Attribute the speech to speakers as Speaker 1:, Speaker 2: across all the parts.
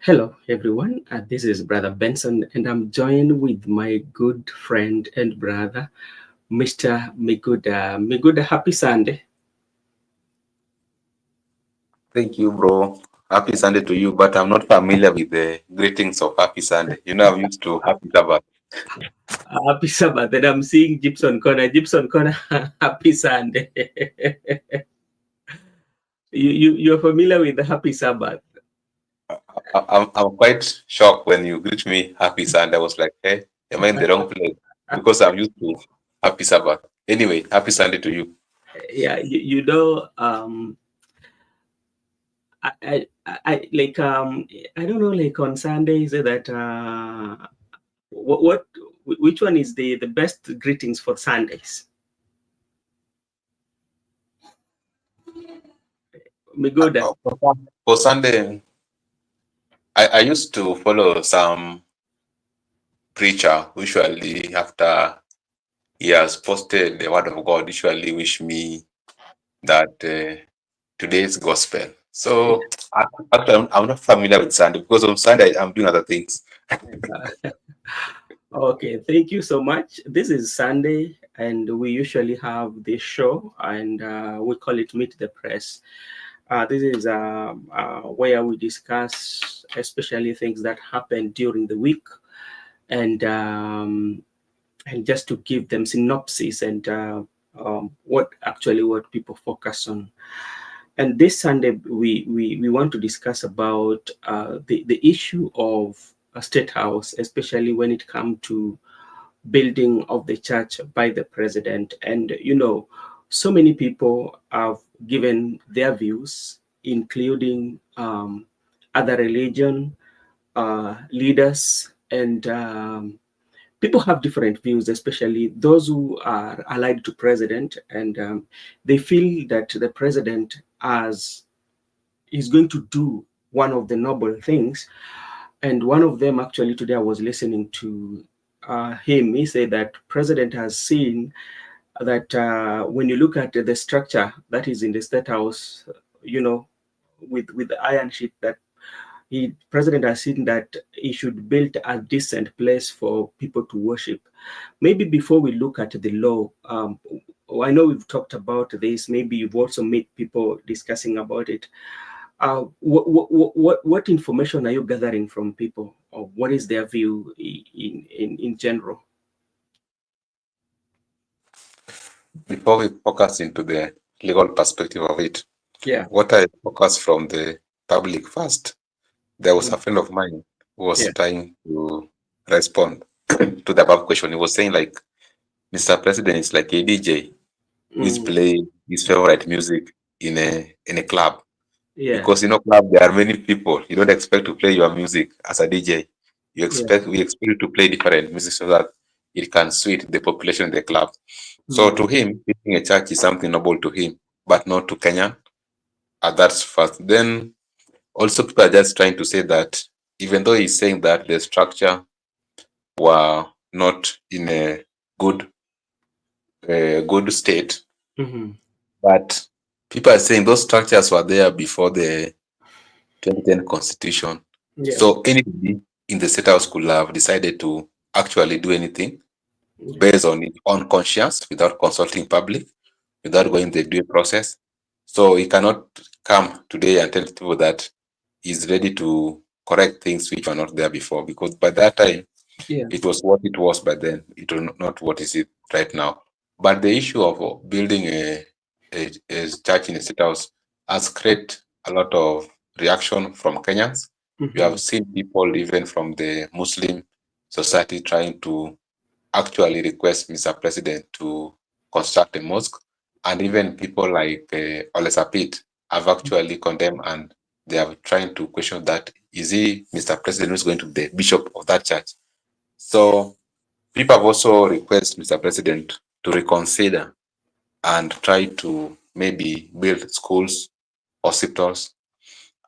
Speaker 1: Hello, everyone. This is Brother Benson, and I'm joined with my good friend and brother, Mr. Miguda. Miguda, happy Sunday.
Speaker 2: Thank you, bro. Happy Sunday to you, but I'm not familiar with the greetings of Happy Sunday. I'm used to Happy Sabbath.
Speaker 1: Happy Sabbath. And I'm seeing Gibson Corner. Gibson Corner, happy Sunday. You're familiar with the Happy Sabbath.
Speaker 2: I'm quite shocked when you greet me Happy Sunday. I was like, hey, am I in the wrong place? Because I'm used to Happy Sabbath. Anyway, Happy Sunday to you.
Speaker 1: Yeah, I don't know, like on Sundays that what which one is the best greetings for Sundays? Migoda.
Speaker 2: For Sunday, I used to follow some preacher, usually after he has posted the word of God, usually wish me that today's gospel. So actually, I'm not familiar with Sunday because on Sunday I'm doing other things.
Speaker 1: Okay, thank you so much. This is Sunday, and we usually have this show, and we call it Meet the Press. This is where we discuss, especially things that happen during the week, and um, and just to give them synopsis and what people focus on. And this Sunday, we want to discuss about the issue of a state house, especially when it comes to building of the church by the president. And, so many people have given their views, including other religion leaders, and people have different views, especially those who are allied to president, and they feel that the president as is going to do one of the noble things. And one of them, actually, today I was listening to him. He said that president has seen that when you look at the structure that is in the state house, with the iron sheet, that president has seen that he should build a decent place for people to worship. Maybe before we look at the law, I know we've talked about this. Maybe you've also met people discussing about it. What information are you gathering from people, or what is their view in general?
Speaker 2: Before we focus into the legal perspective of it,
Speaker 1: Yeah.
Speaker 2: what I focus from the public first, there was
Speaker 1: Mm.
Speaker 2: a friend of mine who was
Speaker 1: Yeah.
Speaker 2: trying to respond to the above question. He was saying like, Mr. President is like a DJ who is
Speaker 1: Mm.
Speaker 2: playing his favorite music in a club.
Speaker 1: Yeah.
Speaker 2: Because club there are many people. You don't expect to play your music as a DJ.
Speaker 1: Yeah.
Speaker 2: We expect you to play different music so that it can suit the population in the club. So
Speaker 1: Mm.
Speaker 2: to him, building a church is something noble to him, but not to Kenya. And that's first. Then also people are just trying to say that even though he's saying that the structure were not in a good state,
Speaker 1: Mm-hmm.
Speaker 2: but people are saying those structures were there before the 2010 constitution.
Speaker 1: Yeah.
Speaker 2: So anybody in the state house could have decided to actually do anything
Speaker 1: Yeah.
Speaker 2: based on its own conscience without consulting public, without going the due process. So he cannot come today and tell people that he's ready to correct things which were not there before, because by that time
Speaker 1: Yeah.
Speaker 2: it was what it was by then. It was not what is it right now. But the issue of building a church in a state house has created a lot of reaction from Kenyans. We
Speaker 1: Mm-hmm.
Speaker 2: have seen people even from the Muslim society trying to actually request Mr. President to construct a mosque, and even people like Ole Sapit have actually condemned, and they are trying to question that is he Mr. President who's going to be the bishop of that church. So people have also requested Mr. President to reconsider and try to maybe build schools, hospitals.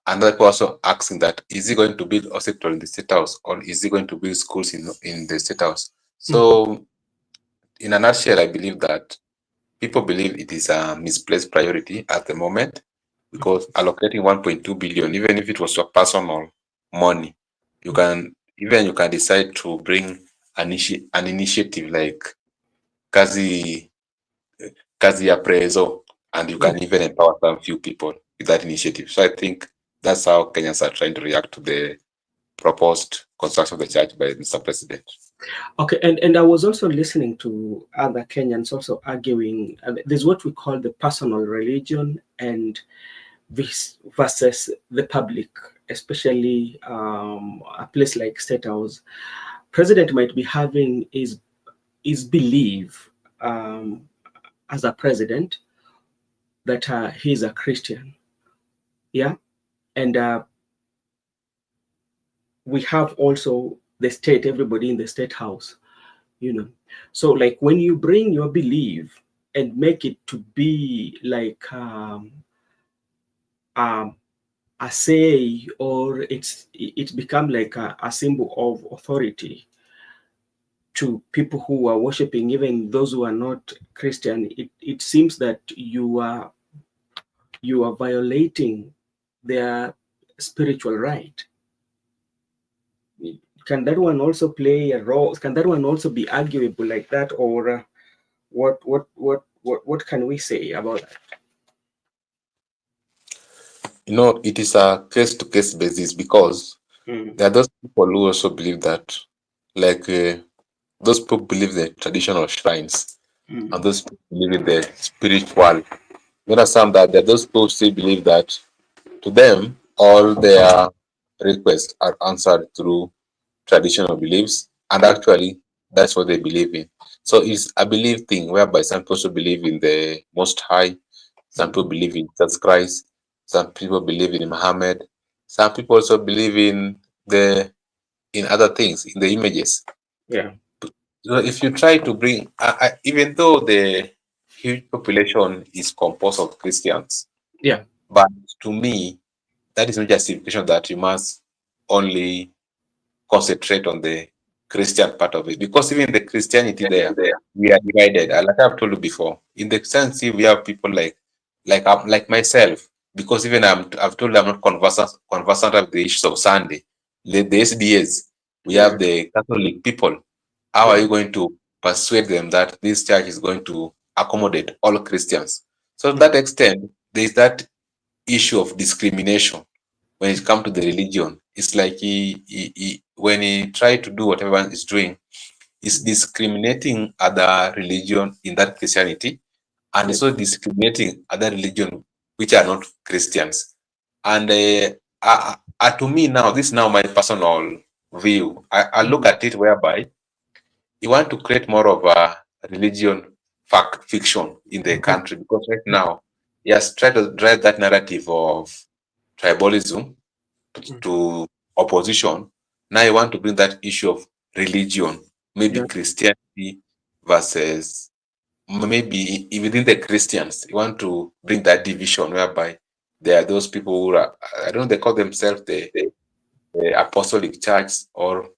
Speaker 2: And people also asking that is he going to build hospital in the state house, or is he going to build schools in the state house? So in a nutshell, I believe that people believe it is a misplaced priority at the moment, because allocating 1.2 billion, even if it was your personal money. You can decide to bring an initiative like kazi kazi ya preso, and you can even empower some few people with that initiative. So I think that's how Kenyans are trying to react to the proposed construction of the church by Mr. President.
Speaker 1: Okay, and I was also listening to other Kenyans also arguing there's what we call the personal religion and this versus the public, especially a place like State House. President might be having his belief as a president that he's a Christian, yeah, and we have also the state, everybody in the State House, you know. So like when you bring your belief and make it to be like um, a say, or it's become like a symbol of authority to people who are worshiping, even those who are not Christian, it seems that you are violating their spiritual right. Can that one also play a role? Can that one also be arguable like that, or what can we say about that?
Speaker 2: It is a case-to-case basis, because there are those people who also believe that, like those people believe the traditional shrines, and those people believe in the spiritual. You understand that there are those people who still believe that to them all their requests are answered through traditional beliefs, and
Speaker 1: Yeah,
Speaker 2: actually that's what they believe in. So it's a belief thing whereby some people also believe in the Most High, some people believe in Jesus Christ, some people believe in Muhammad, some people also believe in other things, in the images.
Speaker 1: yeah,
Speaker 2: So if you try to bring, even though the huge population is composed of Christians,
Speaker 1: yeah,
Speaker 2: but to me, that is not justification that you must only concentrate on the Christian part of it, because even the Christianity there, we are divided. Like I've told you before, in the Christianity we have people like myself, because even I've told you I'm not conversant of the issues of Sunday. The SDS, we
Speaker 1: yeah,
Speaker 2: have the Catholic people. How are
Speaker 1: yeah,
Speaker 2: you going to persuade them that this church is going to accommodate all Christians? So to that extent, there is that issue of discrimination when it comes to the religion. It's like when he tried to do whatever he's doing, he's discriminating other religion in that Christianity, and
Speaker 1: yeah,
Speaker 2: also discriminating other religion which are not Christians. And to me now, this is now my personal view. I look at it whereby you want to create more of a religion fiction in the country, because right now he has tried to drive that narrative of tribalism to opposition. Now you want to bring that issue of religion, maybe
Speaker 1: yeah.
Speaker 2: Christianity versus maybe within the Christians. You want to bring that division whereby there are those people who are, I don't know, they call themselves the Apostolic Church, or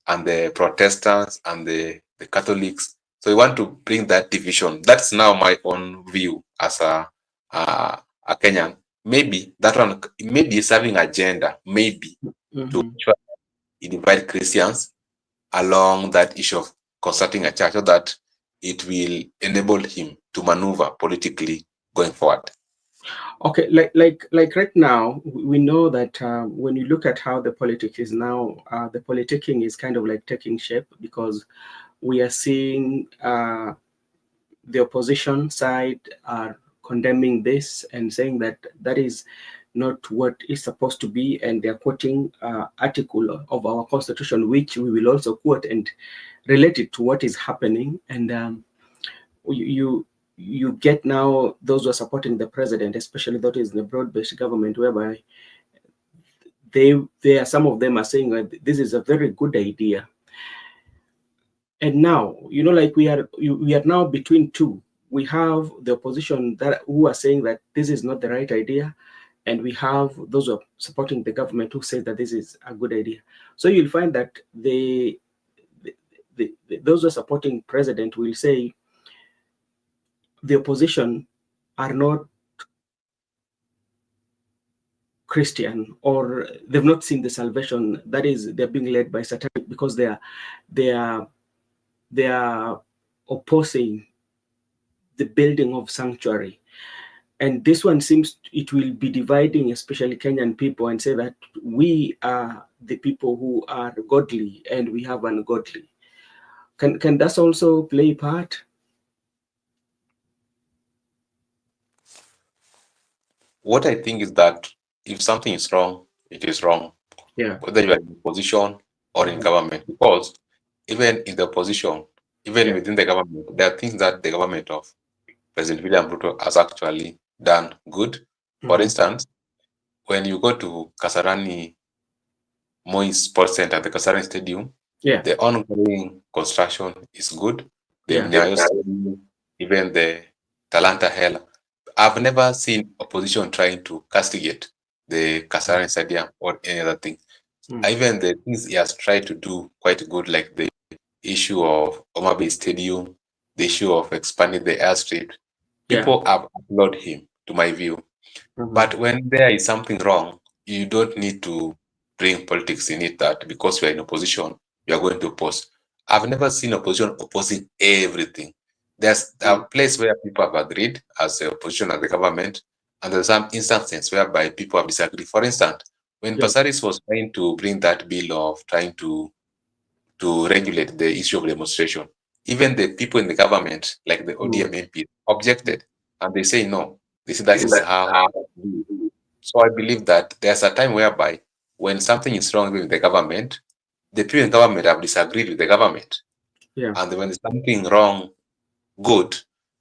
Speaker 2: and the Protestants and the Catholics. So we want to bring that division. That's now my own view as a Kenyan. Maybe that one maybe is having agenda, maybe to try to divide Christians along that issue of constructing a church, so that it will enable him to maneuver politically going forward.
Speaker 1: Okay, like right now, we know that when you look at how the politics is now, the politicking is kind of like taking shape, because we are seeing the opposition side are condemning this and saying that that is not what is supposed to be, and they're quoting article of our constitution, which we will also quote and relate it to what is happening. And you you get now those who are supporting the president, especially that is the broad-based government, whereby they are, some of them are saying that this is a very good idea. And now, like we are now between two. We have the opposition that who are saying that this is not the right idea, and we have those who are supporting the government who say that this is a good idea. So you'll find that those who are supporting president will say the opposition are not Christian, or they've not seen the salvation. That is, they're being led by Satanic, because they are they are opposing the building of sanctuary. And this one seems it will be dividing, especially Kenyan people, and say that we are the people who are godly and we have ungodly. Can that also play a part?
Speaker 2: What I think is that if something is wrong, it is wrong,
Speaker 1: Yeah.
Speaker 2: whether you are in opposition or in government. Because even in the opposition, even
Speaker 1: Yeah.
Speaker 2: within the government, there are things that the government of President William Ruto has actually done good. For instance, when you go to Kasarani Moi Sports Center, the Kasarani Stadium,
Speaker 1: Yeah.
Speaker 2: the ongoing construction is good. The
Speaker 1: Yeah.
Speaker 2: Nyayo Stadium, even the Talanta Hela. I've never seen opposition trying to castigate the Kasarani Stadium or any other thing. Even the things he has tried to do quite good, like the issue of Oma Bay Stadium, the issue of expanding the airstrip.
Speaker 1: Yeah.
Speaker 2: People have applauded him, to my view. But when there is something wrong, you don't need to bring politics in it, that because we are in opposition, we are going to oppose. I've never seen opposition opposing everything. There's a place where people have agreed as the opposition and the government, and there's some instances whereby people have disagreed. For instance, when
Speaker 1: Yeah.
Speaker 2: Pasaris was trying to bring that bill of trying to regulate the issue of demonstration, even the people in the government, like the ODM MP, objected, and they say no. They say that is how. So I believe that there's a time whereby when something is wrong with the government, the people in government have disagreed with the government,
Speaker 1: Yeah.
Speaker 2: and when there's something wrong, good,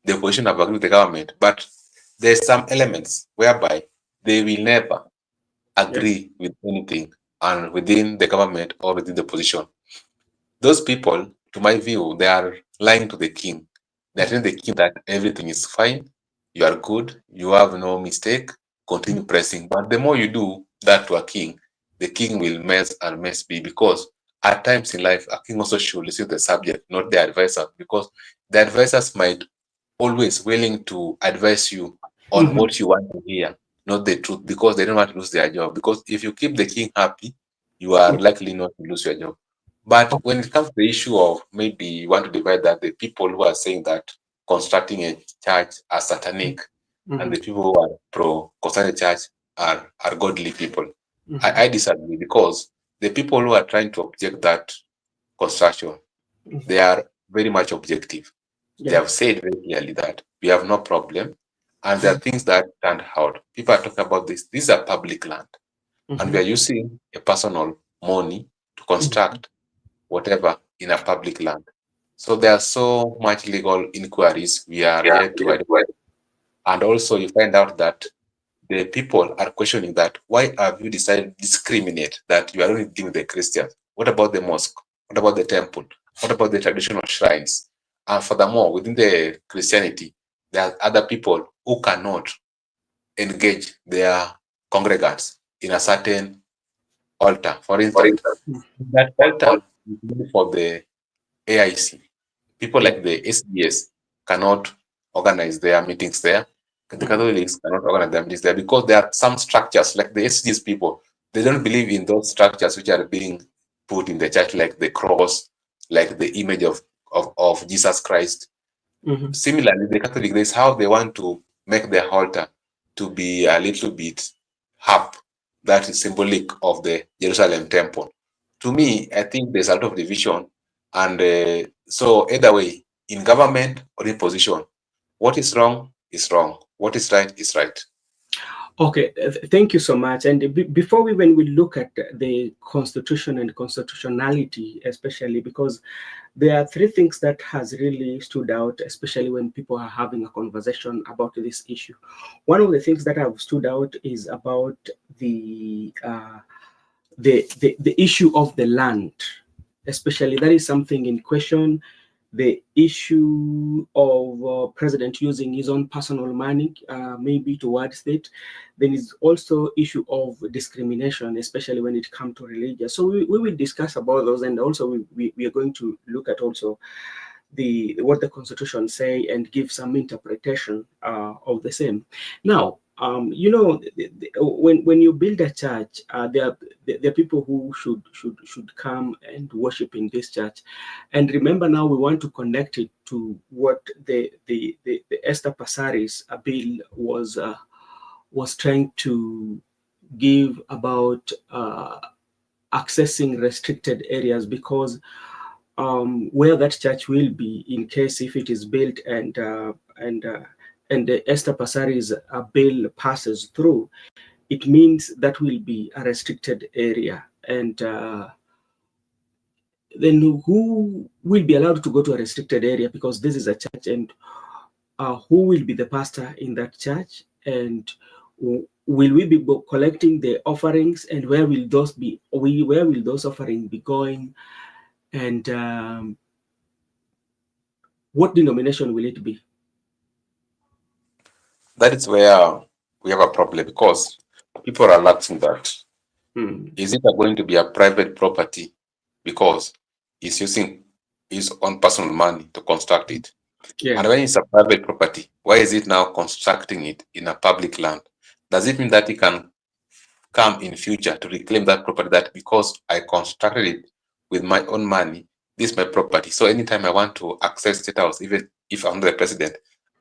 Speaker 2: the opposition have agreed with the government. But there's some elements whereby they will never
Speaker 1: Yeah.
Speaker 2: agree with anything, and within the government or within the opposition. Those people, to my view, they are lying to the king. They're telling the king that everything is fine, you are good, you have no mistake, continue pressing. But the more you do that to a king, the king will mess and mess be, because at times in life, a king also should listen to the subject, not the advisor, because the advisors might always willing to advise you on what you want to hear, not the truth, because they don't want to lose their job. Because if you keep the king happy, you are likely not to lose your job. But when it comes to the issue of maybe you want to divide that, the people who are saying that constructing a church are satanic, and the people who are pro constructing a church are godly people, I disagree, because the people who are trying to object that construction, they are very much objective. They
Speaker 1: Yeah.
Speaker 2: have said very clearly that we have no problem, and there are things that stand out. People are talking about this. These are public land, and we are using a personal money to construct whatever in a public land. So there are so much legal inquiries we are yet to identify. And also you find out that the people are questioning that why have you decided to discriminate that you are only dealing with the Christians? What about the mosque? What about the temple? What about the traditional shrines? And furthermore, within the Christianity, there are other people who cannot engage their congregants in a certain altar. For instance, that altar is meant for the AIC. People
Speaker 1: Yeah.
Speaker 2: like the SDS cannot organize their meetings there. The Catholics cannot organize their meetings there, because there are some structures, like the SDS people, they don't believe in those structures which are being put in the church, like the cross, like the image of Jesus Christ. Similarly, the Catholic, this is how they want to make their altar to be a little bit up. That is symbolic of the Jerusalem temple. To me, I think there's a lot of division, and so either way, in government or in position, what is wrong is wrong. What is right is right.
Speaker 1: Okay, thank you so much. And before we look at the constitution and constitutionality, especially because there are three things that has really stood out, especially when people are having a conversation about this issue. One of the things that have stood out is about the issue of the land, especially that is something in question. The issue of president using his own personal money, maybe towards it. Then is also issue of discrimination, especially when it comes to religion. So we will discuss about those, and also we are going to look at also the what the constitution say and give some interpretation of the same. Now, you know, when you build a church, there are people who should come and worship in this church. And remember, now we want to connect it to what the Esther Passaris bill was trying to give about accessing restricted areas, because where that church will be, in case if it is built and the Esther Passaris bill passes through, it means that will be a restricted area. And then who will be allowed to go to a restricted area, because this is a church, and who will be the pastor in that church, and will we be collecting the offerings, and where will those be? Where will those offerings be going? And what denomination will it be?
Speaker 2: That is where we have a problem, because people are asking that. Is it going to be a private property because he's using his own personal money to construct it?
Speaker 1: Yeah.
Speaker 2: And when it's a private property, why is it now constructing it in a public land? Does it mean that he can come in future to reclaim that property, that because I constructed it with my own money, this is my property, so anytime I want to access State House, even if I'm the president,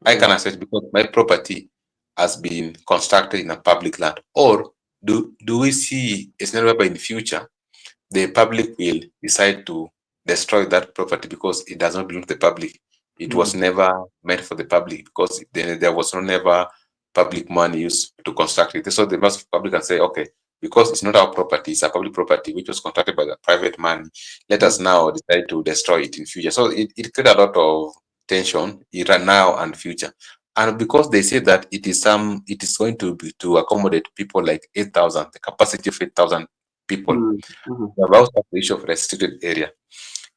Speaker 2: I can access because my property has been constructed in a public land? Or do we see a scenario whereby in the future the public will decide to destroy that property because it does not belong to the public? It was never meant for the public, because there was no never public money used to construct it. So the public can say, okay, because it's not our property, it's a public property which was constructed by the private money, let us now decide to destroy it in future. So it created a lot of tension now and future. And because they say that it is going to be to accommodate people like 8,000, the capacity of 8,000 people, about the issue of restricted area.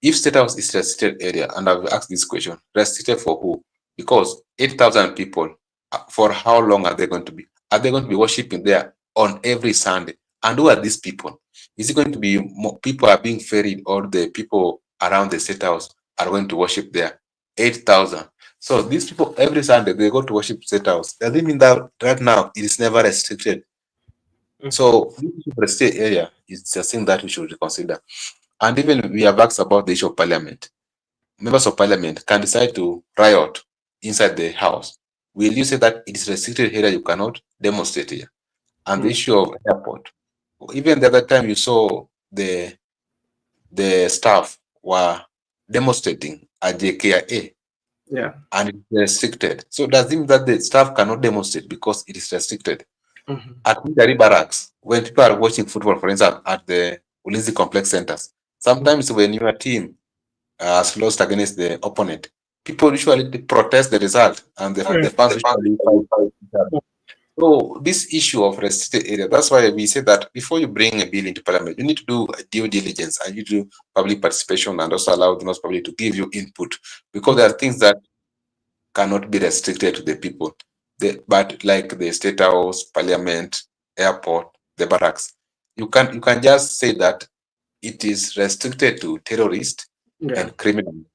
Speaker 2: If State House is restricted area, and I've asked this question, restricted for who? Because 8,000 people, for how long are they going to be? Are they going to be worshiping there on every Sunday? And who are these people? Is it going to be more people are being ferried, or the people around the State House are going to worship there? 8,000. So these people every Sunday they go to worship State House. Does it mean that right now it is never restricted? So this restricted area is a thing that we should reconsider. And even we have asked about the issue of parliament. Members of parliament can decide to riot inside the house. Will you say that it is restricted area, you cannot demonstrate here? And the issue of airport. Even the other time you saw the staff were demonstrating at the KIA.
Speaker 1: Yeah.
Speaker 2: And it's restricted. So does it mean that the staff cannot demonstrate because it is restricted? At military barracks, when people are watching football, for instance, at the Ulinzi complex centers, sometimes when your team has lost against the opponent, people usually protest the result, and the fans usually fight. So this issue of restricted area, that's why we say that before you bring a bill into parliament, you need to do a due diligence, and you do public participation, and also allow the most public to give you input, because there are things that cannot be restricted to the people. But like the State House, Parliament, airport, the barracks, you can just say that it is restricted to terrorists and criminals,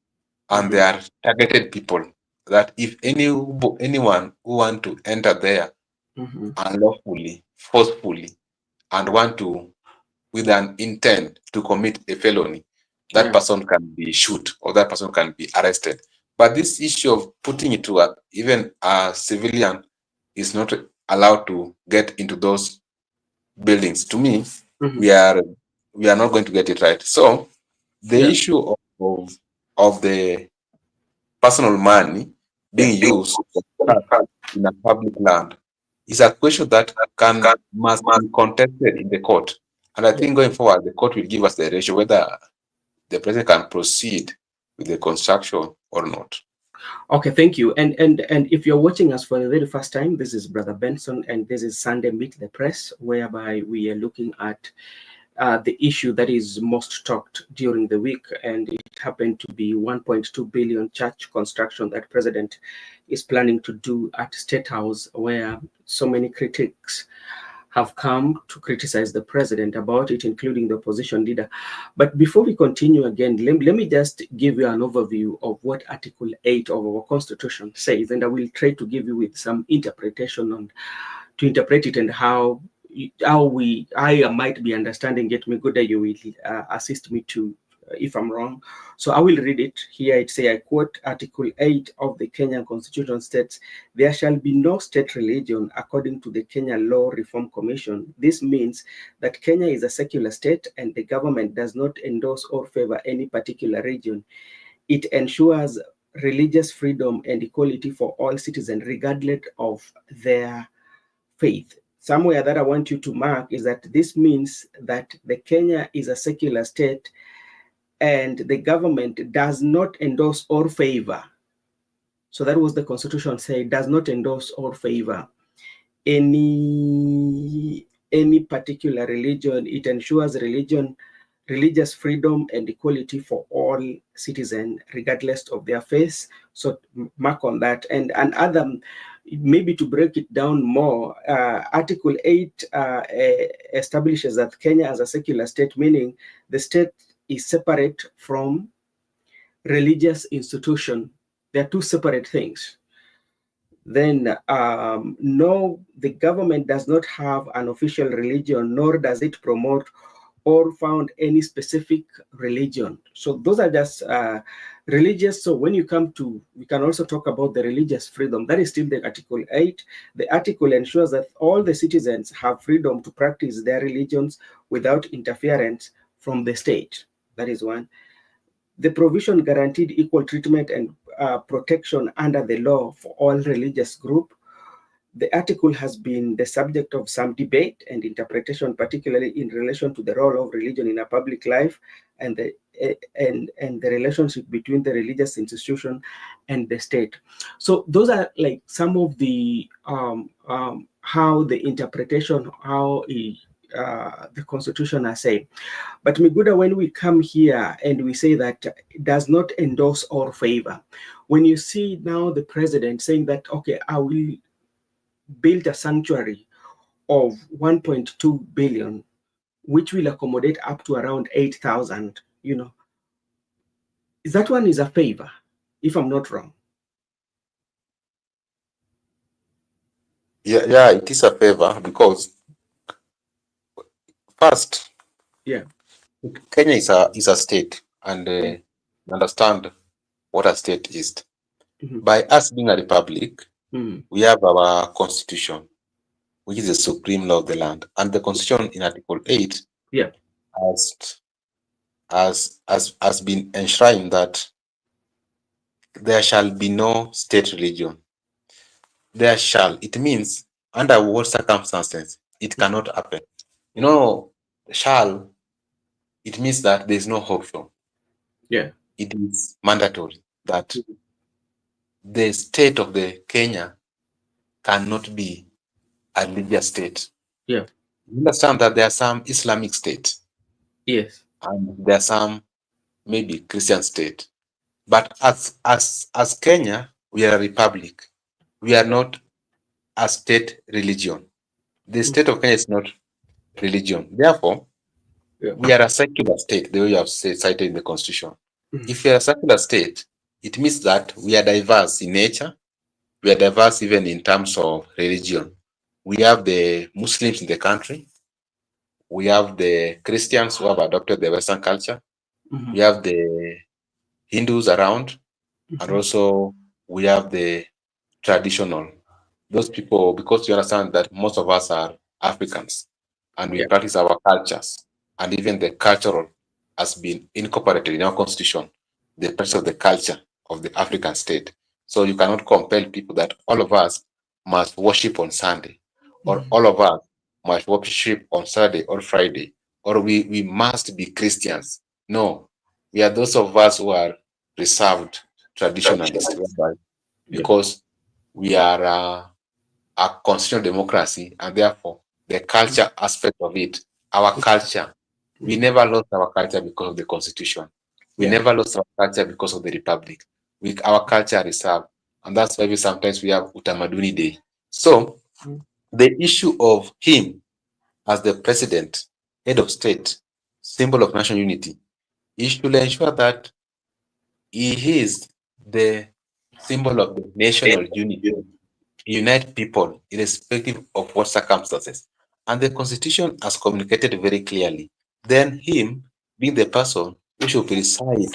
Speaker 2: and they are targeted people. That if anyone who want to enter there unlawfully, forcefully, and want to with an intent to commit a felony, that person can be shot, or that person can be arrested. But this issue of putting it to even a civilian is not allowed to get into those buildings. To me, we are not going to get it right. So the issue of the personal money being used in a public land is a question that must be contested in the court. And I think going forward, the court will give us the ratio whether the president can proceed with the construction or not.
Speaker 1: Okay, thank you. And if you're watching us for the very first time, this is Brother Benson, and this is Sunday Meet the Press, whereby we are looking at the issue that is most talked during the week, and it happened to be 1.2 billion church construction that President is planning to do at State House, where so many critics have come to criticize the president about it, including the opposition leader. But before we continue again, let me just give you an overview of what Article 8 of our Constitution says, and I will try to give you with some interpretation on to interpret it and how I might be understanding it. Miguda, you will assist me to if I'm wrong. So I will read it here. It say, I quote, Article 8 of the Kenyan Constitution states, there shall be no state religion according to the Kenya Law Reform Commission. This means that Kenya is a secular state and the government does not endorse or favor any particular religion. It ensures religious freedom and equality for all citizens, regardless of their faith. Somewhere that I want you to mark is that this means that the Kenya is a secular state and the government does not endorse or favor. So that was the Constitution say, does not endorse or favor any particular religion. It ensures religious freedom and equality for all citizens, regardless of their faith. So mark on that. And other, maybe to break it down more, Article 8 establishes that Kenya as a secular state, meaning the state is separate from religious institution. They are two separate things. Then no, the government does not have an official religion, nor does it promote or found any specific religion. So those are just religious. So when you come to, we can also talk about the religious freedom. That is still the Article 8. The article ensures that all the citizens have freedom to practice their religions without interference from the state. That is one. The provision guaranteed equal treatment and protection under the law for all religious groups. The article has been the subject of some debate and interpretation, particularly in relation to the role of religion in a public life and the relationship between the religious institution and the state. So those are like some of the how the interpretation, how the Constitution has said. But Miguda, when we come here and we say that it does not endorse or favor, when you see now the president saying that, okay, I will build a sanctuary of 1.2 billion, which will accommodate up to around 8,000, that one is a favor, if I'm not wrong.
Speaker 2: Yeah, it is a favor because first,
Speaker 1: yeah,
Speaker 2: Kenya is a state, and understand what a state is.
Speaker 1: Mm-hmm.
Speaker 2: By us being a republic,
Speaker 1: Mm-hmm.
Speaker 2: we have our constitution, which is the supreme law of the land, and the constitution in Article 8
Speaker 1: yeah,
Speaker 2: has been enshrined that there shall be no state religion. There shall, it means under what circumstances it cannot happen. Shall, it means that there is no option.
Speaker 1: yeah,
Speaker 2: It is mandatory that the state of the Kenya cannot be a religious state.
Speaker 1: yeah,
Speaker 2: You understand that there are some Islamic states
Speaker 1: yes,
Speaker 2: and there are some maybe Christian state. But as Kenya, we are a republic. We are not a state religion. The state of Kenya is not religion. Therefore,
Speaker 1: yeah,
Speaker 2: we are a secular state, the way you have cited in the Constitution.
Speaker 1: Mhm.
Speaker 2: If you are a secular state, it means that we are diverse in nature. We are diverse even in terms of religion. We have the Muslims in the country. We have the Christians who have adopted the Western culture.
Speaker 1: Mhm.
Speaker 2: We have the Hindus around. And also we have the traditional. Those people, because you understand that most of us are Africans and we
Speaker 1: Yeah.
Speaker 2: practice our cultures, and even the cultural has been incorporated in our constitution, the practice of the culture of the African state. So you cannot compel people that all of us must worship on Sunday, or all of us must worship on Saturday or Friday, or we must be Christians. No, we are those of us who are reserved traditionalists, because we are a constitutional democracy, and therefore the culture aspect of it, our culture, we never lost our culture because of the constitution. We
Speaker 1: Yeah.
Speaker 2: never lost our culture because of the republic. Our culture reserved, and that's why sometimes we have Utamaduni Day. So the issue of him as the president, head of state, symbol of national unity, he should ensure that he is the symbol of the national unity. unite people irrespective of what circumstances. And the Constitution has communicated very clearly. Then him, being the person who should preside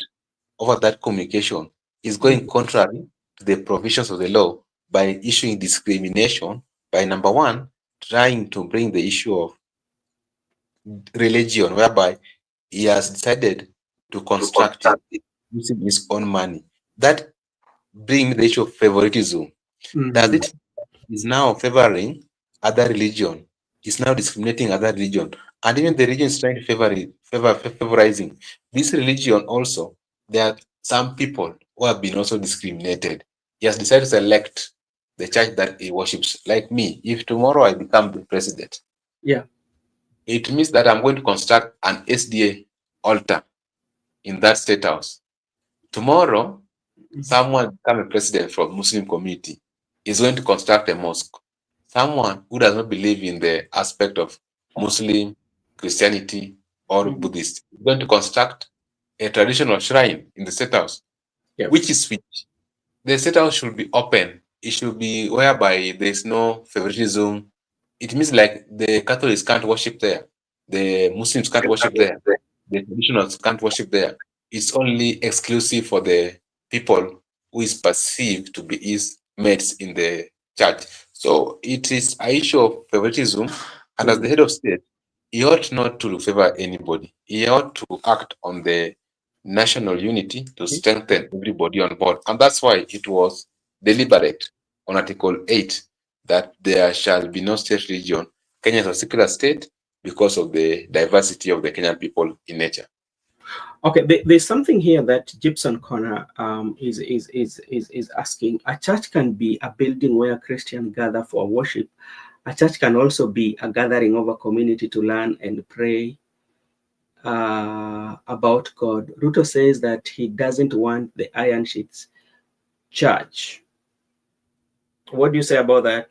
Speaker 2: over that communication, is going contrary to the provisions of the law by issuing discrimination by number one, trying to bring the issue of religion, whereby he has decided to construct it using his own money. That brings the issue of favoritism. Does it is now favoring other religion, is now discriminating other religion, and even the religion is trying to favorizing this religion also. There are some people who have been also discriminated. He has decided to select the church that he worships. Like me, if tomorrow I become the president,
Speaker 1: Yeah.
Speaker 2: it means that I'm going to construct an SDA altar in that state house. Tomorrow, someone become a president from Muslim community is going to construct a mosque. Someone who does not believe in the aspect of Muslim, Christianity, or Buddhist is going to construct a traditional shrine in the state house,
Speaker 1: Yeah.
Speaker 2: which is which. The state house should be open. It should be whereby there is no favoritism. It means like the Catholics can't worship there, the Muslims can't worship there, the traditionals can't worship there. It's only exclusive for the people who is perceived to be his mates in the church. So it is an issue of favoritism, and as the head of state, he ought not to favor anybody. He ought to act on the national unity to strengthen everybody on board. And that's why it was deliberate on Article 8 that there shall be no state religion. Kenya is a secular state because of the diversity of the Kenyan people in nature.
Speaker 1: Okay, there's something here that Gibson Connor is asking. A church can be a building where Christians gather for worship. A church can also be a gathering of a community to learn and pray about God. Ruto says that he doesn't want the iron sheets church. What do you say about that?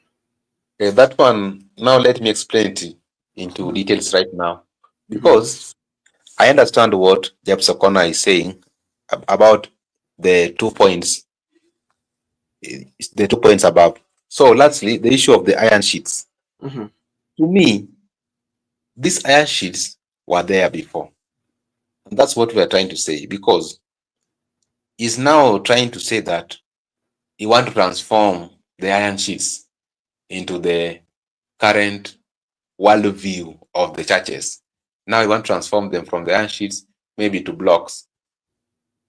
Speaker 2: Okay, that one, now let me explain it into details right now. Because I understand what Jebs O'Connor is saying about the 2 points, the 2 points above. So lastly, the issue of the iron sheets. To me, these iron sheets were there before. And that's what we are trying to say, because he's now trying to say that he want to transform the iron sheets into the current worldview of the churches. Now he want to transform them from the iron sheets maybe to blocks.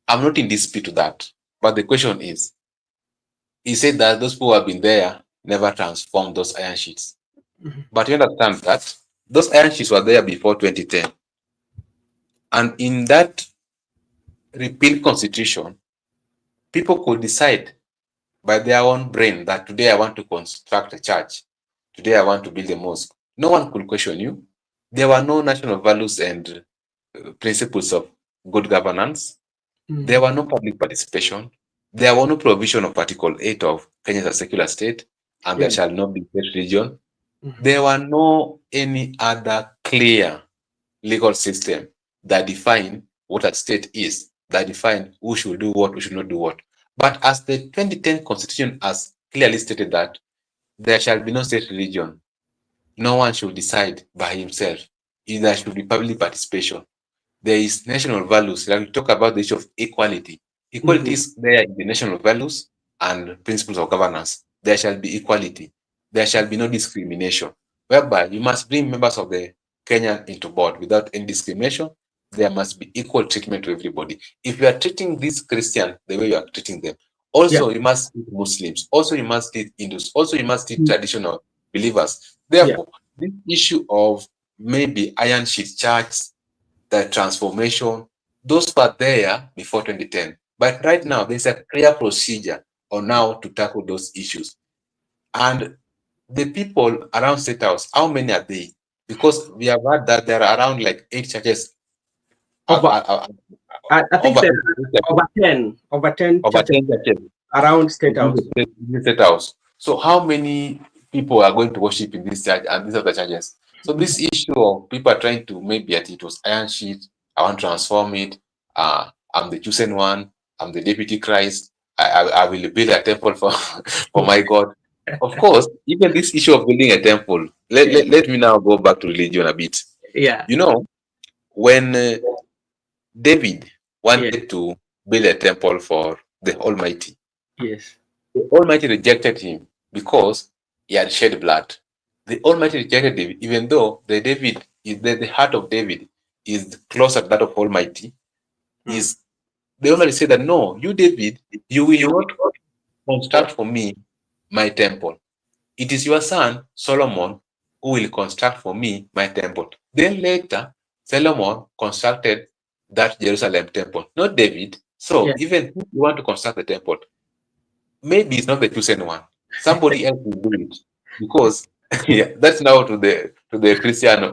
Speaker 2: I'm not in dispute to that. But the question is, he said that those people who have been there never transformed those iron sheets. But you understand that those iron sheets were there before 2010. And in that repealed constitution, people could decide by their own brain that today I want to construct a church, today I want to build a mosque. No one could question you. There were no national values and principles of good governance. There were no public participation. There were no provision of Article 8 of Kenya as a secular state, and there shall not be state religion. There were no any other clear legal system that define what a state is, that define who should do what, who should not do what. But as the 2010 Constitution has clearly stated that there shall be no state religion, no one should decide by himself. There should be public participation. There is national values. Like we talk about the issue of equality. Equality is there in the national values and principles of governance. There shall be equality. There shall be no discrimination, whereby you must bring members of the Kenyan into board without any discrimination. There must be equal treatment to everybody. If you are treating these Christians the way you are treating them, also you must treat Muslims. Also you must treat Hindus. Also you must treat traditional believers. Therefore, this issue of maybe iron sheet church, the transformation, those were there before 2010. But right now, there's a clear procedure on how to tackle those issues. And the people around State House, how many are they? Because we have heard that there are around like 8 churches.
Speaker 1: I think there are over 10 churches around State House.
Speaker 2: State House. So how many people are going to worship in this church and these other churches? So this issue of people are trying to maybe it was iron sheet, I want to transform it. I'm the chosen one. I'm the deputy Christ. I will build a temple for my God. Of course, even this issue of building a temple,
Speaker 1: Yeah.
Speaker 2: let me now go back to religion a bit.
Speaker 1: Yeah.
Speaker 2: You know, when David
Speaker 1: Yeah.
Speaker 2: wanted to build a temple for the Almighty,
Speaker 1: Yes.
Speaker 2: the Almighty rejected him because he had shed blood. The Almighty rejected David, even though the heart of David is closer to that of Almighty.
Speaker 1: Mm.
Speaker 2: Is the Almighty said that no, you David, you will not construct for me my temple. It is your son Solomon who will construct for me my temple. Then later, Solomon constructed that Jerusalem temple, not David. So
Speaker 1: Yeah.
Speaker 2: even if you want to construct the temple, maybe it's not the chosen one. Somebody else will do it because yeah, that's now to the Christian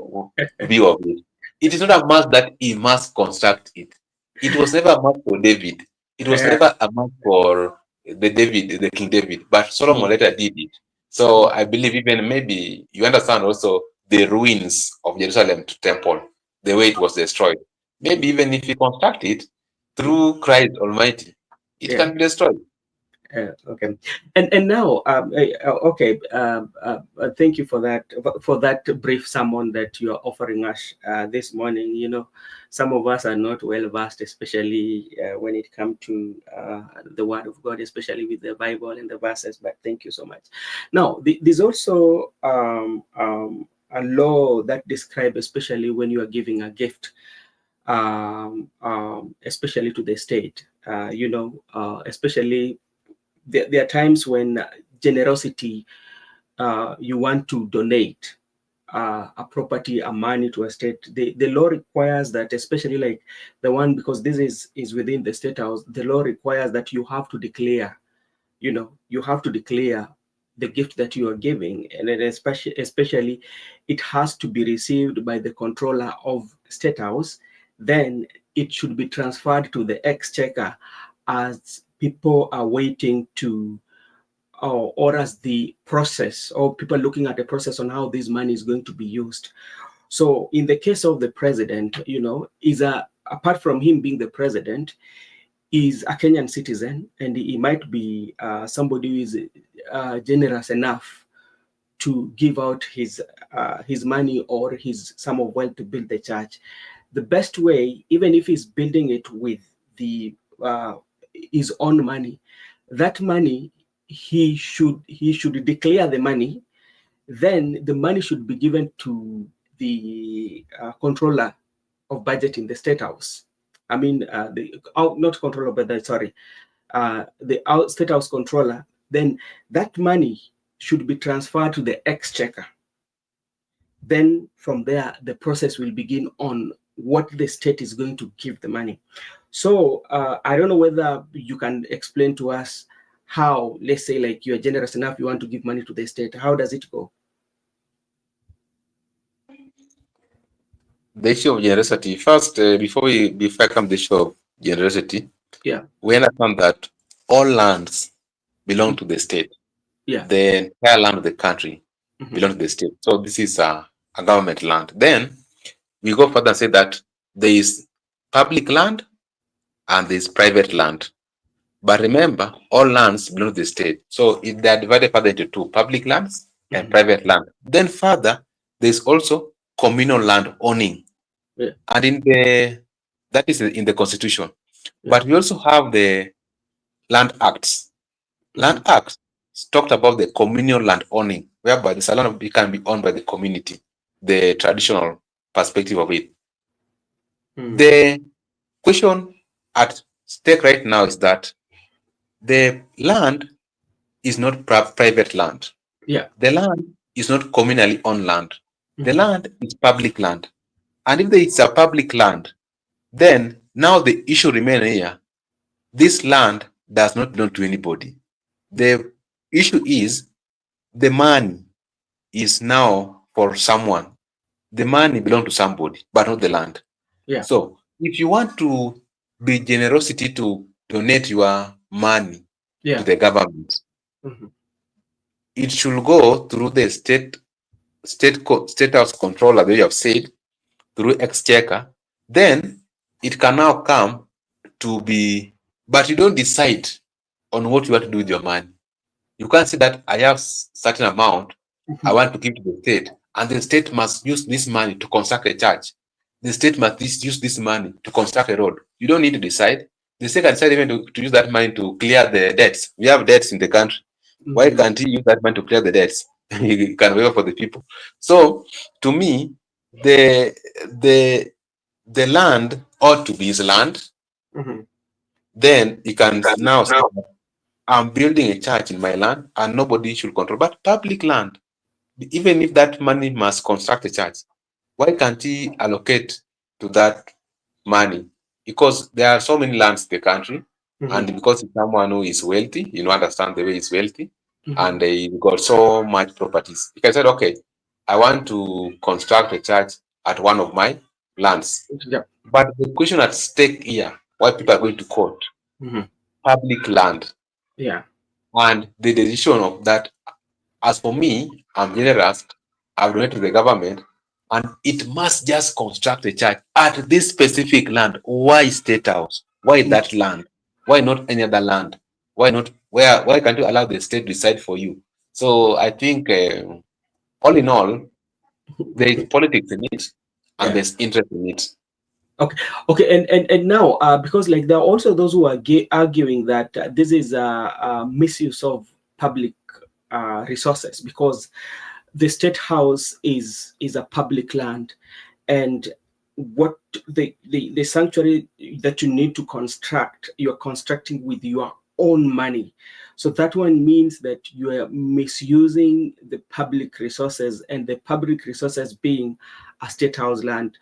Speaker 2: view of it. It is not a must that he must construct it. It was never a must for David. It was
Speaker 1: Yeah.
Speaker 2: never a must for the King David, but Solomon
Speaker 1: Mm.
Speaker 2: later did it. So I believe even maybe you understand also the ruins of Jerusalem temple, the way it was destroyed. Maybe
Speaker 1: Mm.
Speaker 2: even if you construct it
Speaker 1: Mm.
Speaker 2: through Christ Almighty, it
Speaker 1: Yeah.
Speaker 2: can be destroyed.
Speaker 1: Okay, and now, okay, thank you for that brief sermon that you are offering us this morning. You know, some of us are not well versed, especially when it comes to the Word of God, especially with the Bible and the verses. But thank you so much. Now, there's also a law that describes, especially when you are giving a gift, especially to the state. Especially there are times when generosity, you want to donate a property, a money to a state. The law requires that, especially like the one, because this is within the state house, the law requires that you have to declare, you have to declare the gift that you are giving, and then especially it has to be received by the controller of state house. Then it should be transferred to the exchequer as people are waiting to, or as the process, or people looking at the process on how this money is going to be used. So in the case of the president, is a apart from him being the president, is a Kenyan citizen, and he might be somebody who is generous enough to give out his money or his sum of wealth to build the church. The best way, even if he's building it with the his own money, that money, he should declare the money. Then the money should be given to the controller of budget in the state house. I mean, not controller, but sorry, the state house controller. Then that money should be transferred to the exchequer. Then from there, the process will begin on what the state is going to give the money. So I don't know whether you can explain to us how, let's say, like you're generous enough, you want to give money to the state. How does it go?
Speaker 2: The issue of generosity. First, before I come to the issue of generosity,
Speaker 1: Yeah.
Speaker 2: we understand that all lands belong
Speaker 1: Mhm.
Speaker 2: to the state.
Speaker 1: Yeah.
Speaker 2: The entire land of the country
Speaker 1: Mhm.
Speaker 2: belongs to the state. So this is a government land. Then we go further and say that there is public land and there is private land. But remember, all lands belong to the state. So they are divided further into two: public lands and
Speaker 1: Mhm.
Speaker 2: private land. Then further, there is also communal land owning.
Speaker 1: Yeah.
Speaker 2: And that is in the Constitution.
Speaker 1: Yeah.
Speaker 2: But we also have the Land Acts.
Speaker 1: Mhm.
Speaker 2: Land Acts talked about the communal land owning, whereby the land can be owned by the community, the traditional perspective of it.
Speaker 1: Mhm.
Speaker 2: The question at stake right now is that the land is not private land.
Speaker 1: Yeah.
Speaker 2: The land is not communally owned land. The
Speaker 1: Mhm.
Speaker 2: land is public land. And if there is a public land, then now the issue remains here. This land does not belong to anybody. The issue is the money is now for someone. The money belongs to somebody, but not the land.
Speaker 1: Yeah.
Speaker 2: So if you want to be generosity to donate your money to
Speaker 1: Yeah.
Speaker 2: the government,
Speaker 1: Mhm.
Speaker 2: it should go through the state house controller, they have said, through exchequer. Then it can now come to be, but you don't decide on what you want to do with your money. You can't say that I have certain amount I
Speaker 1: Mhm.
Speaker 2: want to give to the state, and the state must use this money to construct a church. The state must use this money to construct a road. You don't need to decide. The state can decide even to use that money to clear the debts. We have debts in the country. Why
Speaker 1: Mhm.
Speaker 2: can't he use that money to clear the debts? He can waive for the people. So, to me, the the the land ought to be his land.
Speaker 1: Mhm.
Speaker 2: Then he can now say, I'm building a church in my land and nobody should control. But public land, even if that money must construct a church, why can't he allocate to that money? Because there are so many lands in the country, and
Speaker 1: Mhm.
Speaker 2: because it's someone who is wealthy, understand the way he's wealthy,
Speaker 1: Mhm.
Speaker 2: and he got so much properties. He can say, okay, I want to construct a church at one of my lands.
Speaker 1: Yeah.
Speaker 2: But the question at stake here, why people are going to court,
Speaker 1: Mhm.
Speaker 2: public land,
Speaker 1: Yeah.
Speaker 2: and the decision of that. As for me, I'm generous. I've donated to the government, and it must just construct a church at this specific land. Why state house? Why
Speaker 1: Mm.
Speaker 2: that land? Why not any other land? Why not? Where? Why can't you allow the state to decide for you? So I think, all in all, there is politics in it, and
Speaker 1: Yeah.
Speaker 2: there's interest in it.
Speaker 1: Okay. Okay. And now, because like there are also those who are arguing that this is a misuse of public resources, because the state house is a public land, and what the sanctuary that you need to construct, you're constructing with your own money. So that one means that you are misusing the public resources, and the public resources being a state house land.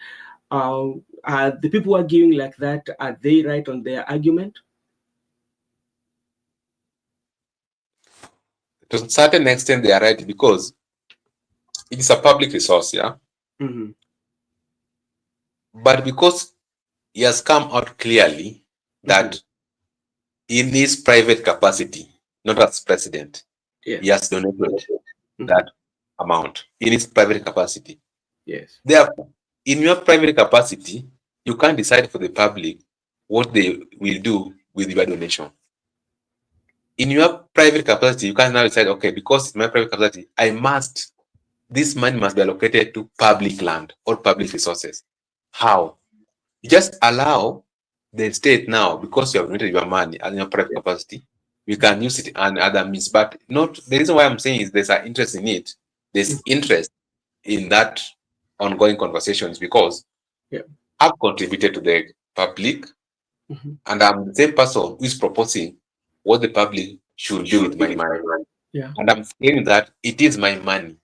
Speaker 1: uh, the people who are arguing like that, are they right on their argument?
Speaker 2: To a certain extent, they are right because it is a public resource, yeah.
Speaker 1: Hmm.
Speaker 2: But because he has come out clearly
Speaker 1: Hmm.
Speaker 2: that in his private capacity, not as president,
Speaker 1: Yeah.
Speaker 2: he has donated
Speaker 1: Hmm.
Speaker 2: that amount in his private capacity.
Speaker 1: Yes.
Speaker 2: Therefore, in your private capacity, you can't decide for the public what they will do with your donation. In your private capacity, you can't now decide, okay, because it's my private capacity, this money must be allocated to public land or public resources. How? You just allow the state now, because you have donated your money and your private
Speaker 1: Yeah.
Speaker 2: capacity, you can use it and other means. But not the reason why I'm saying is there's an interest in it. There's interest in that ongoing conversations because
Speaker 1: Yeah.
Speaker 2: I've contributed to the public,
Speaker 1: Hmm.
Speaker 2: and I'm the same person who is proposing what the public should do
Speaker 1: Should
Speaker 2: with
Speaker 1: do
Speaker 2: my
Speaker 1: with my
Speaker 2: money.
Speaker 1: money. Yeah.
Speaker 2: And I'm saying that it is my money,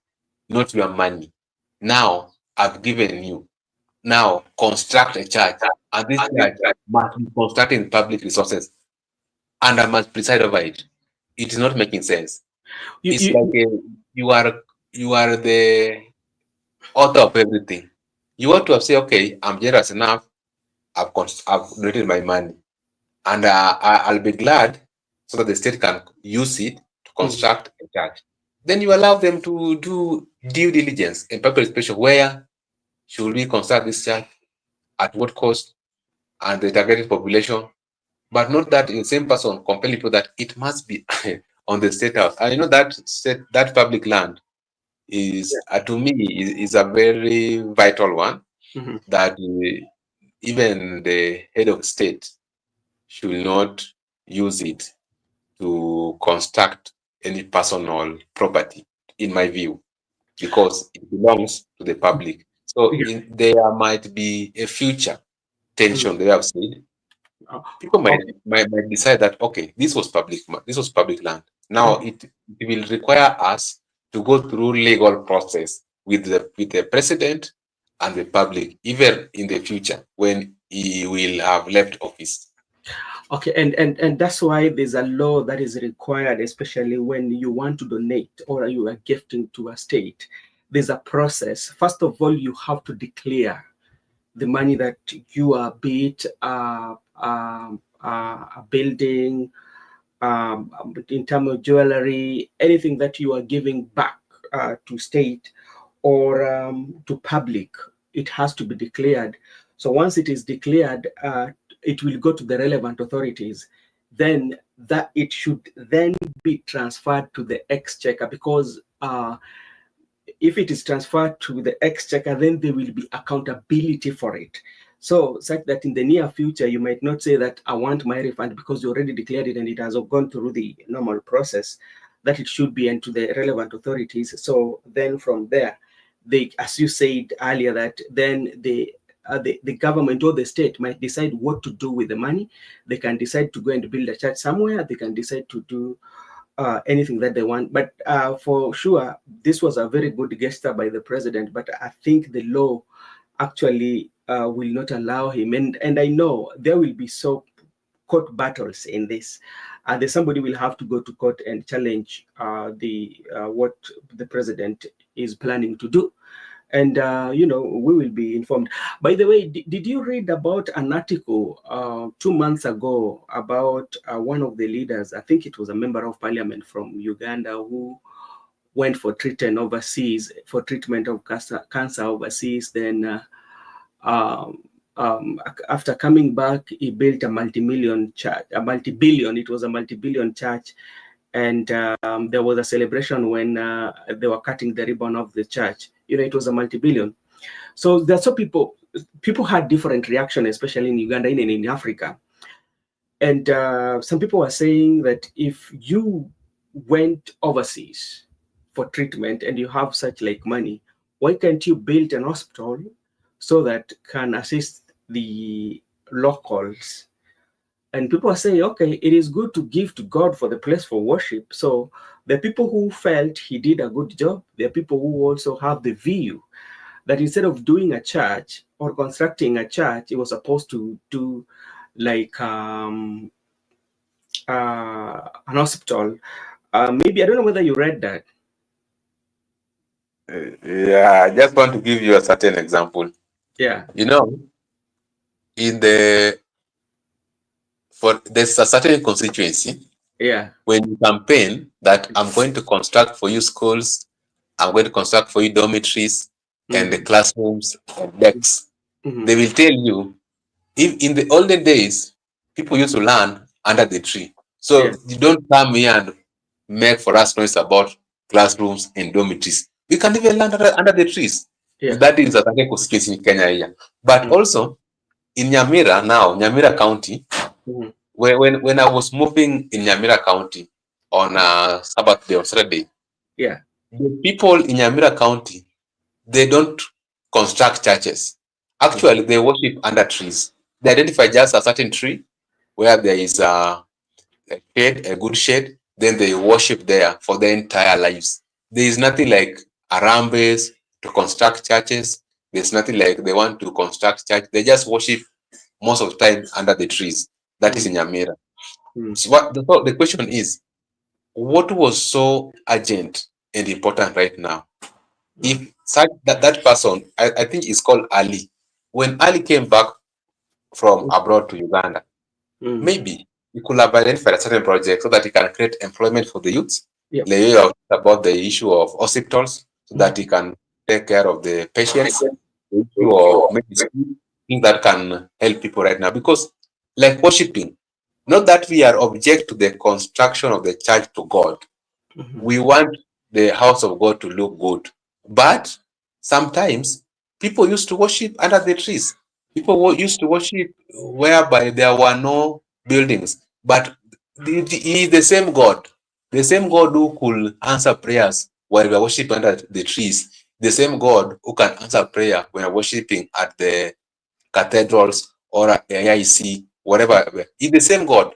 Speaker 2: not your money. Now I've given you. Now construct a church, and this
Speaker 1: And
Speaker 2: church must be constructed in public resources, and I must preside over it. It is not making sense.
Speaker 1: you,
Speaker 2: It's like
Speaker 1: you
Speaker 2: you are the author of everything. You want to have say, okay, I'm generous enough. I've donated my money, and I'll be glad so that the state can use it to
Speaker 1: Mhm.
Speaker 2: construct a church. Then you allow them to do due diligence in public inspection. Where should we construct this church? At what cost? And the targeted population, but not that the same person compelling people that it must be on the state house. And that public land is, to me, is a very vital one
Speaker 1: Mhm.
Speaker 2: that even the head of state should not use it to construct any personal property, in my view, because it belongs to the public. So
Speaker 1: Yeah.
Speaker 2: there might be a future
Speaker 1: Mhm.
Speaker 2: tension, they have said.
Speaker 1: Uh,
Speaker 2: People might,
Speaker 1: okay.
Speaker 2: might decide that, okay, this was public land. Now
Speaker 1: Mhm.
Speaker 2: it will require us to go through legal process with the president and the public, even in the future when he will have left office.
Speaker 1: Okay, and that's why there's a law that is required, especially when you want to donate or you are gifting to a state. There's a process. First of all, you have to declare the money that you are, be it a building, in terms of jewelry, anything that you are giving back to state or to public, it has to be declared. So once it is declared, it will go to the relevant authorities. then that it should then be transferred to the exchequer, because if it is transferred to the exchequer, then there will be accountability for it. So, such that in the near future, you might not say that I want my refund because you already declared it and it has gone through the normal process that it should be, and to the relevant authorities. So then from there, they, as you said earlier, that then the government or the state might decide what to do with the money. They can decide to go and build a church somewhere. They can decide to do anything that they want. But for sure, this was a very good gesture by the president. But I think the law actually will not allow him. And I know there will be so court battles in this. There's somebody will have to go to court and challenge the what the president is planning to do. And we will be informed. By the way, did you read about an article 2 months ago about one of the leaders? I think it was a member of parliament from Uganda who went for treatment overseas, for treatment of cancer overseas. Then after coming back, he built a multi-billion church. It was a multi-billion church. And there was a celebration when they were cutting the ribbon of the church. It was a multi-billion. So that's so people had different reaction, especially in Uganda and in Africa. And some people were saying that if you went overseas for treatment and you have such like money, why can't you build an hospital so that can assist the locals? And people are saying, okay, it is good to give to God for the place for worship. So the people who felt he did a good job, there are people who also have the view that instead of doing a church or constructing a church, it was supposed to do like an hospital. Maybe, I don't know whether you read that.
Speaker 2: Yeah, I just want to give you a certain example.
Speaker 1: Yeah.
Speaker 2: In there's a certain constituency.
Speaker 1: Yeah.
Speaker 2: When you campaign that I'm going to construct for you schools, I'm going to construct for you dormitories and the classrooms and decks, they will tell you, if in the olden days, people used to learn under the tree. So you don't come here and make for us noise about classrooms and dormitories. We can even learn under the trees.
Speaker 1: Yeah.
Speaker 2: That is a certain constituency in Kenya here. But also in Nyamira now, Nyamira County, when I was moving in Nyamira County on a Sabbath day or Saturday, the people in Nyamira County, they don't construct churches. Actually, they worship under trees. They identify just a certain tree where there is a shade, a good shade, then they worship there for their entire lives. There is nothing like Arambes to construct churches. There's nothing like they want to construct church. They just worship most of the time under the trees. That is in Nyamira. So the question is, what was so urgent and important right now? If that person, I think it's called Ali. When Ali came back from abroad to Uganda, maybe he could have identified a certain project so that he can create employment for the youths. Like about the issue of hospitals, so that he can take care of the patients. The issue of medicine, things that can help people right now. Because like worshiping, not that we are object to the construction of the church to God. We want the house of God to look good. But sometimes people used to worship under the trees. People used to worship whereby there were no buildings. But he is the same God who could answer prayers while we are worshiping under the trees, the same God who can answer prayer when we are worshiping at the cathedrals or at the AIC, whatever. He's the same God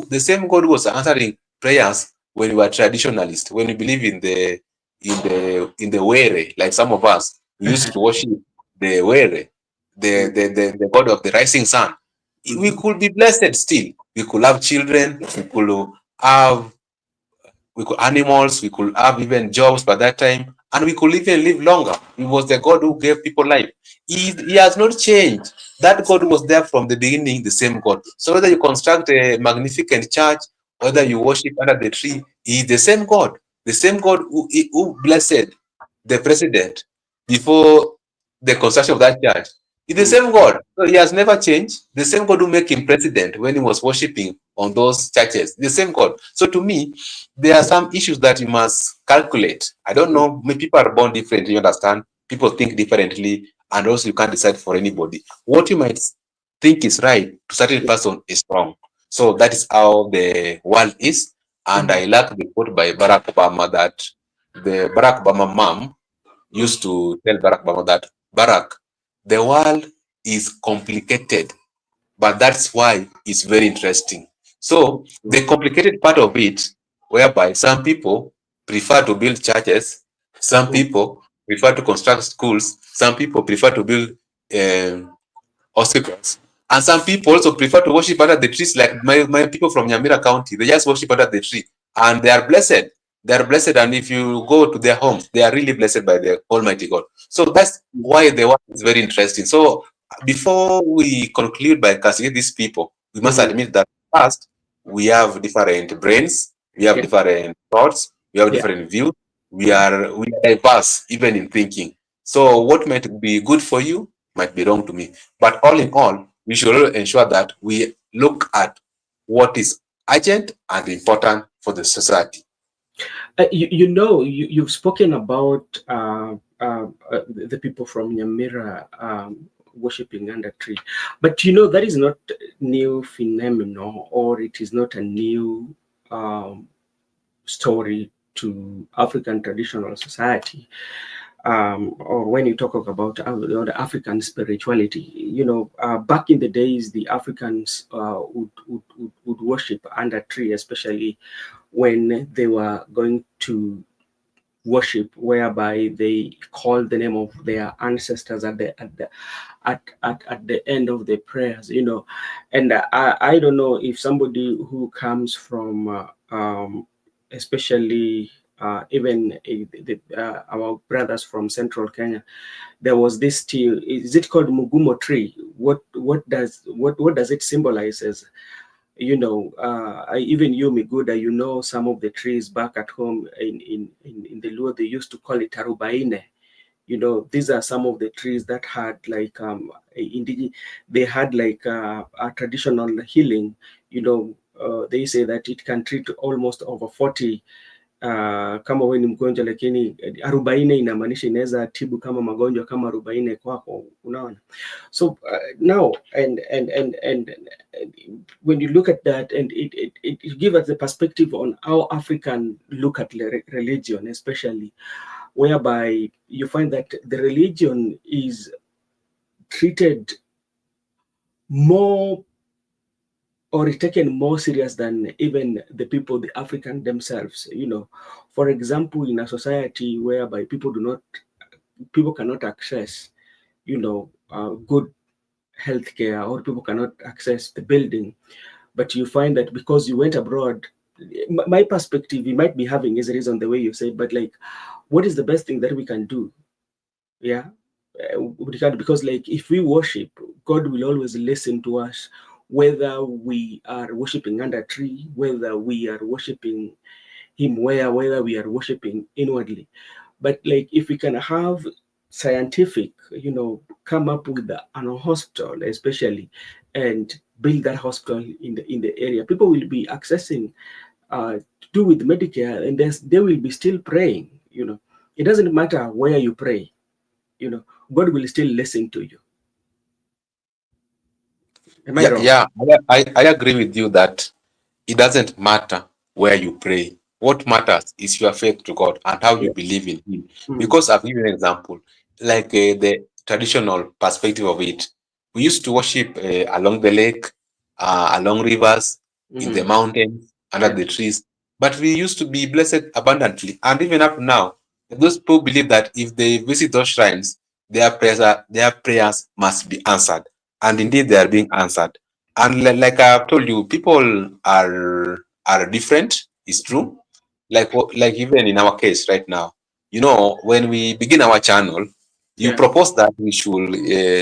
Speaker 2: the same God who was answering prayers when we were traditionalists, when we believe in the were, like some of us, we used to worship the were, the God of the rising sun. We could be blessed still. We could have children. We could have animals. We could have even jobs by that time, and we could even live longer. He was the God who gave people life. He has not changed. That God was there from the beginning, the same God. So whether you construct a magnificent church, whether you worship under the tree, he is the same God. The same God who blessed the president before the construction of that church. It's the same God. So he has never changed. The same God who made him president when he was worshiping on those churches. The same God. So to me, there are some issues that you must calculate. I don't know. Maybe people are born differently. You understand? People think differently, and also you can't decide for anybody. What you might think is right to certain person is wrong. So that is how the world is. And I like the quote by Barack Obama that the Barack Obama mom used to tell Barack Obama that Barack, the world is complicated, but that's why it's very interesting. So the complicated part of it, whereby some people prefer to build churches, some people prefer to construct schools, some people prefer to build hospitals, and some people also prefer to worship under the trees, like my people from Nyamira County. They just worship under the tree, and they are blessed. They are blessed, and if you go to their homes, they are really blessed by the Almighty God. So that's why the work is very interesting. So before we conclude by casting these people, we must admit that first we have different brains, we have
Speaker 1: Yeah.
Speaker 2: different thoughts, we have
Speaker 1: Yeah.
Speaker 2: different views. We are diverse even in thinking. So what might be good for you might be wrong to me. But all in all, we should ensure that we look at what is urgent and important for the society.
Speaker 1: You've spoken about the people from Nyamira worshiping under tree, but that is not new phenomenon, or it is not a new story to African traditional society. Or when you talk about the African spirituality, back in the days, the Africans would worship under tree, especially when they were going to worship, whereby they called the name of their ancestors at the end of the prayers. And I don't know if somebody who comes from especially even our brothers from central Kenya, there was this tree. Is it called mugumo tree? What does it symbolize as? Even you, Miguda, some of the trees back at home in the Luo, they used to call it arubaine. These are some of the trees that had like they had like a traditional healing. They say that it can treat almost over 40. Kama wewe ni mgonjwa, lakini arobaini inamaanisha inaweza tibu kama magonjwa kama arobaini kwako, unaona. So now and when you look at that, and it gives us the perspective on how African look at religion, especially whereby you find that the religion is treated more or taken more serious than even the people, the African themselves. For example, in a society whereby people cannot access, good healthcare, or people cannot access the building, but you find that because you went abroad, my perspective you might be having is a reason the way you say, but like, what is the best thing that we can do? Yeah. Because like, if we worship, God will always listen to us, whether we are worshiping under a tree, whether we are worshiping him whether we are worshiping inwardly. But like, if we can have scientific, come up with an hospital especially, and build that hospital in the area, people will be accessing to do with Medicare, and they will be still praying. It doesn't matter where you pray, God will still listen to you. Am I
Speaker 2: Yeah,
Speaker 1: wrong?
Speaker 2: yeah, I agree with you that it doesn't matter where you pray. What matters is your faith to God and how you
Speaker 1: Yeah.
Speaker 2: believe in Him.
Speaker 1: Mm.
Speaker 2: Because I've given an example, like the traditional perspective of it. We used to worship along the lake, along rivers, in the
Speaker 1: Mm.
Speaker 2: mountains, under
Speaker 1: Yeah.
Speaker 2: the trees. But we used to be blessed abundantly. And even up now, those people believe that if they visit those shrines, their prayers must be answered. And indeed, they are being answered. And like I've told you, people are different. It's true. Like even in our case right now, when we begin our channel, you
Speaker 1: Yeah.
Speaker 2: propose that we should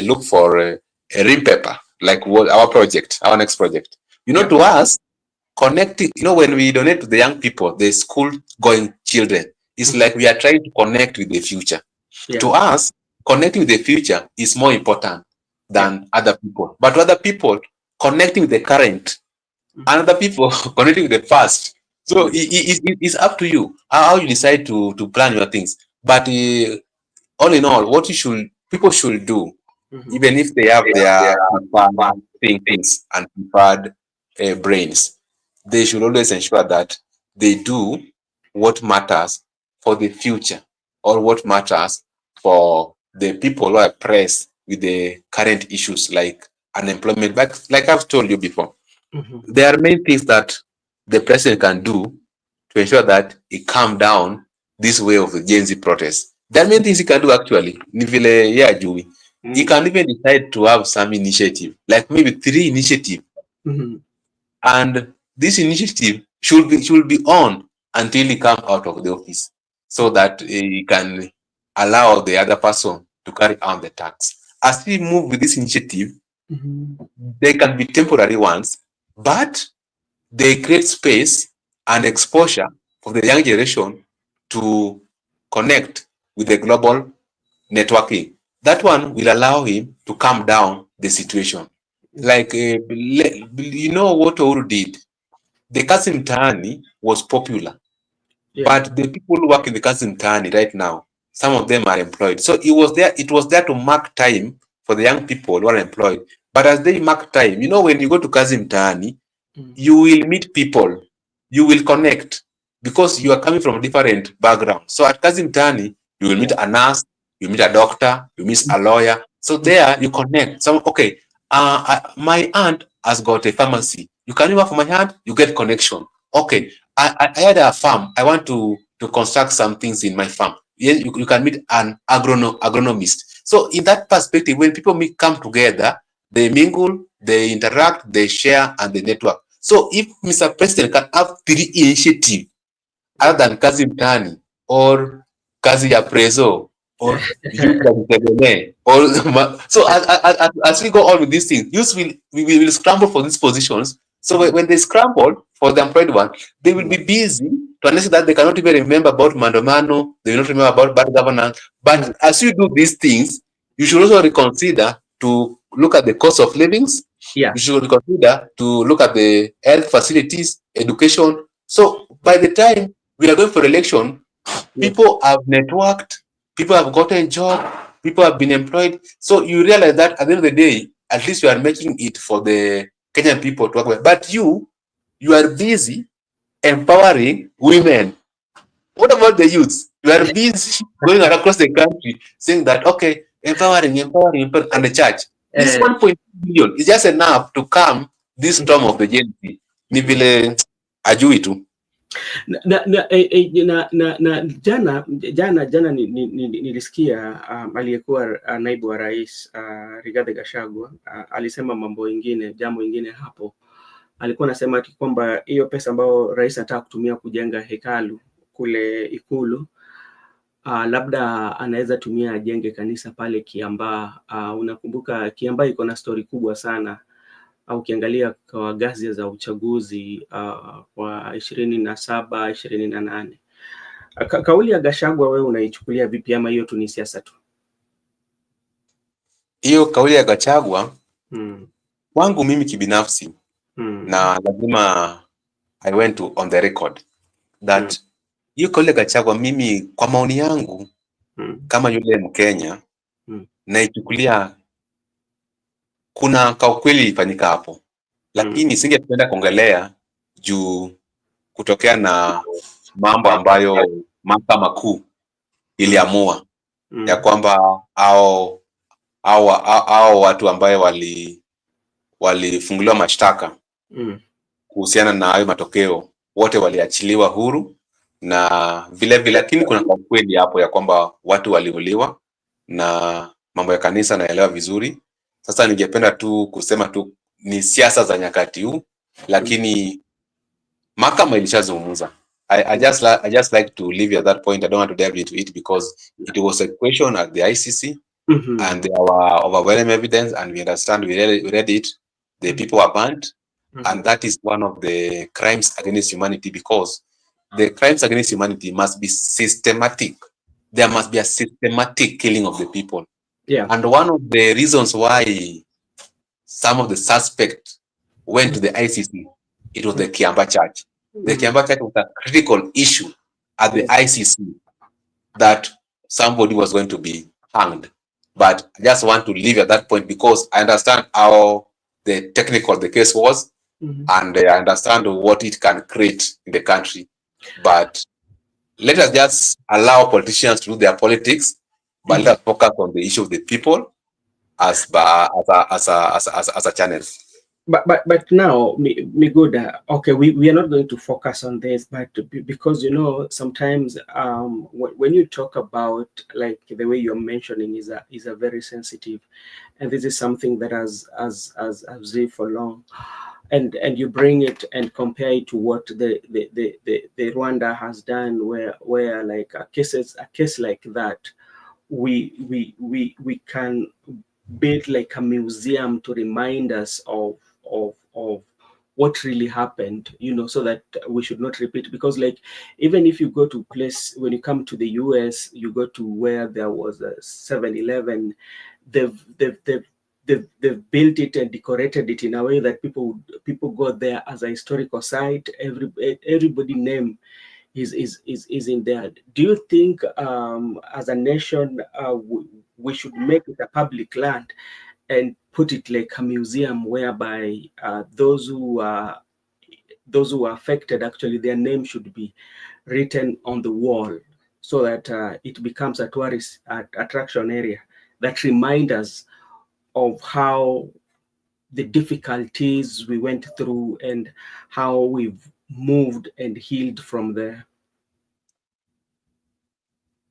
Speaker 2: look for a ring paper, like what our project, our next project.
Speaker 1: Yeah.
Speaker 2: To us, connecting. When we donate to the young people, the school-going children, it's
Speaker 1: Mhm.
Speaker 2: like we are trying to connect with the future.
Speaker 1: Yeah.
Speaker 2: To us, connecting with the future is more important than other people. But other people connecting with the current, and other people connecting with the past. So it's up to you how you decide to plan your things. But all in all, what people should do, even if they have their preferred thinkings and preferred brains, they should always ensure that they do what matters for the future, or what matters for the people who are pressed with the current issues like unemployment. But like I've told you before, there are many things that the president can do to ensure that he calm down this way of the Gen Z protest. There are many things he can do actually. Ni vile yeye ajui. He can even decide to have some initiative, like maybe 3 initiatives. And this initiative should be on until he come out of the office, so that he can allow the other person to carry on the task. As we move with this initiative, they can be temporary ones, but they create space and exposure for the young generation to connect with the global networking. That one will allow him to calm down the situation. Like, you know what Uhuru did? The Kazi Mtaani was popular, but the people who work in the Kazi Mtaani right now, some of them are employed. So it was there to mark time for the young people who are employed. But as they mark time, you know, when you go to Kazi Mtaani, you will meet people, you will connect, because you are coming from different backgrounds. So at Kazi Mtaani, you will meet a nurse, you meet a doctor, you meet a lawyer. So there you connect. So, okay, my aunt has got a pharmacy. You can work for my aunt, you get connection. Okay, I had a farm. I want to construct some things in my farm. Yes, you can meet an agronomist. So in that perspective, when people come together, they mingle, they interact, they share, and they network. So if Mr. President can have 3 initiatives other than Kazi Mtaani, or Kazi ya Prezo, or so as we go on with these things, we will scramble for these positions. So when they scramble for the employed one, they will be busy to understand that they cannot even remember about Mandomano, they will not remember about bad governance. But as you do these things, you should also reconsider to look at the cost of livings. You should reconsider to look at the health facilities, education. So by the time we are going for election, people have networked, people have gotten a job, people have been employed. So you realize that at the end of the day, at least you are making it for the Kenyan people to work with. But you are busy empowering women. What about the youths? You are busy going across the country saying that, okay, empowering, and the church. This 1.2 billion is just enough to calm this storm of the Gen Z. Ni vile ajui tu.
Speaker 1: Jana nilisikia aliyekuwa naibu wa rais Rigathi Gachagua alisema jambo ingine hapo. Alikuwa anasema kwamba hiyo pesa ambayo rais anataka kutumia kujenga hekalu kule Ikulu, labda anaweza tumia ajenge kanisa pale Kiambaa. Unakumbuka Kiambaa iko na story kubwa sana, au ukiangalia kwa ghasia za uchaguzi kwa 27, 28. Kauli ya Gachagua wewe unaichukulia vipi, ama hiyo tu ni siasa tu?
Speaker 2: Hiyo kauli ya Gachagua kwangu mimi kibinafsi, na lazima I went on the record that hiyo kauli ya Gachagua, mimi kwa maoni yangu kama yule Mkenya naichukulia kuna kaukweli ifanyika hapo, lakini singependa kuongelea juu kutokea na mambo ambayo mahakama kuu iliamua ya kwamba hao watu ambayo walifunguliwa mashtaka kuhusiana na hayo matokeo wote waliachiliwa huru, na vile vile, lakini kuna kweli hapo ya kwamba watu waliuliwa, na mambo ya kanisa naelewa vizuri. Sasa ningependa tu kusema tu ni siasa za nyakati huu, lakini mahakama ilishazungumza. I just like to leave at that point. I don't want to delve into it because it was a question at the ICC and there were overwhelming evidence, and we understand, we read it, the people were banned, and that is one of the crimes against humanity, because the crimes against humanity must be systematic. There must be a systematic killing of the people.
Speaker 1: Yeah.
Speaker 2: And one of the reasons why some of the suspects went to the ICC, it was the Kiamba Church. The
Speaker 1: Mhm.
Speaker 2: Kiamba Church was a critical issue at the
Speaker 1: Yes.
Speaker 2: ICC that somebody was going to be hanged. But I just want to leave at that point because I understand how the technical the case was,
Speaker 1: Mhm.
Speaker 2: and I understand what it can create in the country. But let us just allow politicians to do their politics, but
Speaker 1: Mhm.
Speaker 2: let us focus on the issue of the people as a channel.
Speaker 1: But now, me good. Okay, we are not going to focus on this, but because sometimes when you talk about like the way you're mentioning is a very sensitive, and this is something that has lived for long, and you bring it and compare it to what the Rwanda has done, where like a case like that, we can build like a museum to remind us of what really happened, so that we should not repeat. Because like, even if you go to place, when you come to the US, you go to where there was a 7-Eleven, they've built it and decorated it in a way that people go there as a historical site. Everybody name is in there. Do you think, as a nation, we should make it a public land and put it like a museum, whereby those who are affected, actually their name should be written on the wall, so that it becomes a tourist attraction area that reminds us of how the difficulties we went through and how we've moved and healed from there.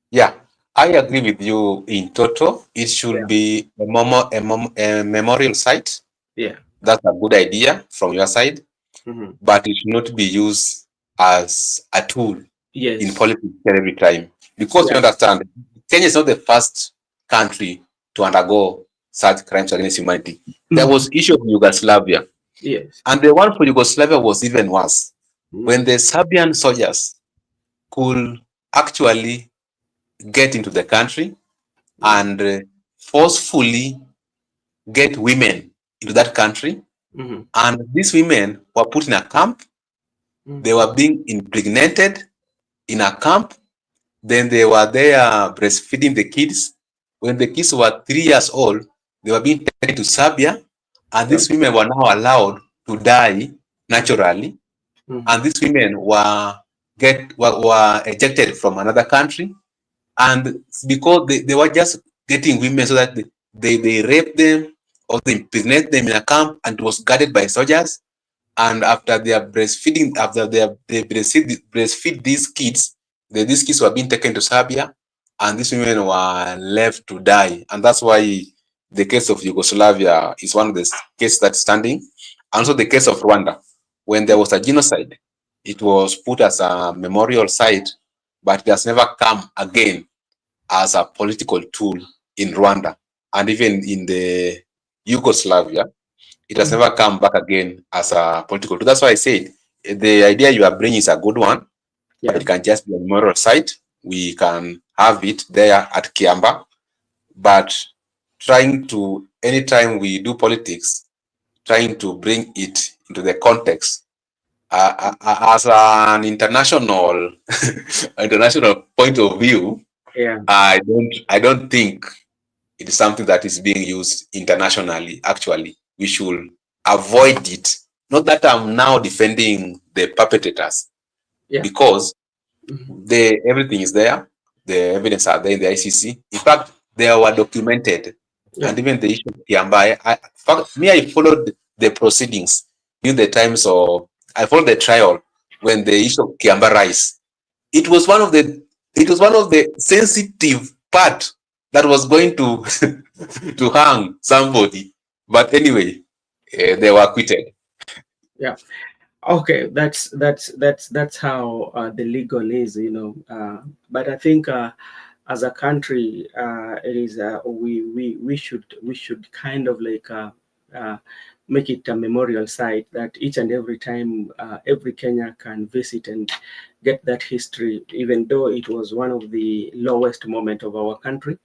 Speaker 2: Yeah, I agree with you in total. It should
Speaker 1: Yeah.
Speaker 2: be a memorial site.
Speaker 1: Yeah.
Speaker 2: That's a good idea from your side,
Speaker 1: Hmm.
Speaker 2: but it should not be used as a tool in
Speaker 1: Yes.
Speaker 2: politics every time. Because you
Speaker 1: Yeah.
Speaker 2: understand, Kenya is not the first country to undergo such crimes against humanity. There
Speaker 1: Mhm.
Speaker 2: was issue of Yugoslavia,
Speaker 1: Yes.
Speaker 2: and the one for Yugoslavia was even worse. When
Speaker 1: Mhm.
Speaker 2: the Serbian soldiers could actually get into the country
Speaker 1: Mhm.
Speaker 2: and forcefully get women into that country,
Speaker 1: Mhm.
Speaker 2: and these women were put in a camp. They
Speaker 1: Mhm.
Speaker 2: were being impregnated in a camp. Then they were there breastfeeding the kids. When the kids were 3 years old, they were being taken to Serbia, and
Speaker 1: Yeah.
Speaker 2: these women were now allowed to die naturally.
Speaker 1: Mhm.
Speaker 2: And these women were ejected from another country, and because they were just getting women so that they rape them or they impregnate them in a camp, and it was guarded by soldiers. And after they are breastfeeding, after they breastfeed these kids, these kids were being taken to Serbia, and these women were left to die. And that's why the case of Yugoslavia is one of the cases that's standing. And also the case of Rwanda, when there was a genocide, it was put as a memorial site, but it has never come again as a political tool in Rwanda. And even in the Yugoslavia, it has
Speaker 1: Mhm.
Speaker 2: never come back again as a political tool. That's why I said the idea you are bringing is a good one, but
Speaker 1: Yeah.
Speaker 2: it can just be a memorial site. We can have it there at Kiamba, but trying to, anytime we do politics, trying to bring it into the context as an international international point of view.
Speaker 1: Yeah.
Speaker 2: I don't think it is something that is being used internationally. Actually, we should avoid it. Not that I'm now defending the perpetrators,
Speaker 1: Yeah.
Speaker 2: because
Speaker 1: Mhm.
Speaker 2: everything is there. The evidence are there in the ICC. In fact, they were documented,
Speaker 1: Yeah.
Speaker 2: and even the issue of Kiamba. I followed the proceedings in the times of. I followed the trial when the issue of Kiamba rise. It was one of the sensitive part that was going to to hang somebody. But anyway, they were acquitted.
Speaker 1: Yeah. Okay, that's how the legal is, but I think, as a country, it is, we should kind of like, uh, make it a memorial site that each and every time, every Kenya can visit and get that history, even though it was one of the lowest moment of our country.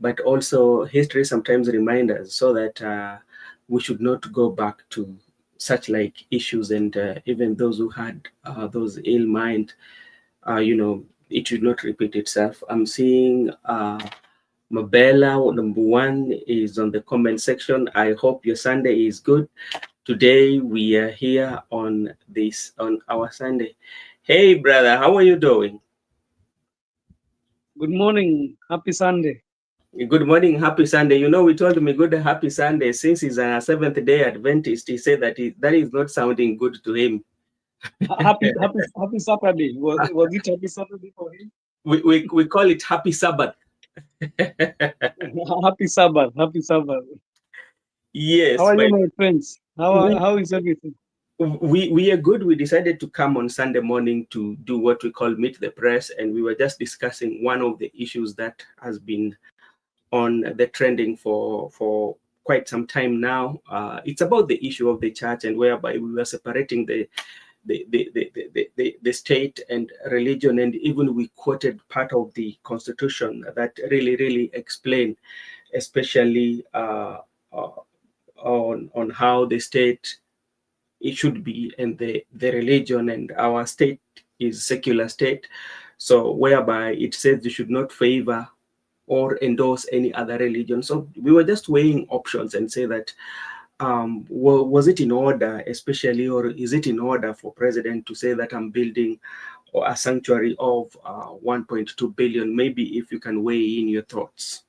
Speaker 1: but also history sometimes reminds us so that we should not go back to such like issues, and even those who had those ill mind, it should not repeat itself. I'm seeing Mabella number one is on the comment section. I hope your Sunday is good. Today we are here on our Sunday. Hey brother, how are you doing?
Speaker 3: Good morning. Happy Sunday.
Speaker 1: Good morning, happy Sunday. We told me good happy Sunday since he's a Seventh Day Adventist. He said that that is not sounding good to him.
Speaker 3: Happy Saturday. Was it happy Saturday for him?
Speaker 1: We call it Happy Sabbath.
Speaker 3: Happy Sabbath. Happy Sabbath.
Speaker 1: Yes,
Speaker 3: How are
Speaker 1: but
Speaker 3: you, my friends? How is everything?
Speaker 1: we are good. We decided to come on Sunday morning to do what we call meet the press, and we were just discussing one of the issues that has been on the trending for quite some time now. It's about the issue of the church, and whereby we were separating the state and religion, and even we quoted part of the Constitution that really explain, especially on how the state it should be, and the religion, and our state is secular state, so whereby it says you should not favor or endorse any other religion. So we were just weighing options and say that was it in order, especially, or is it in order for president to say that I'm building a sanctuary of 1.2 billion? Maybe if you can weigh in your thoughts.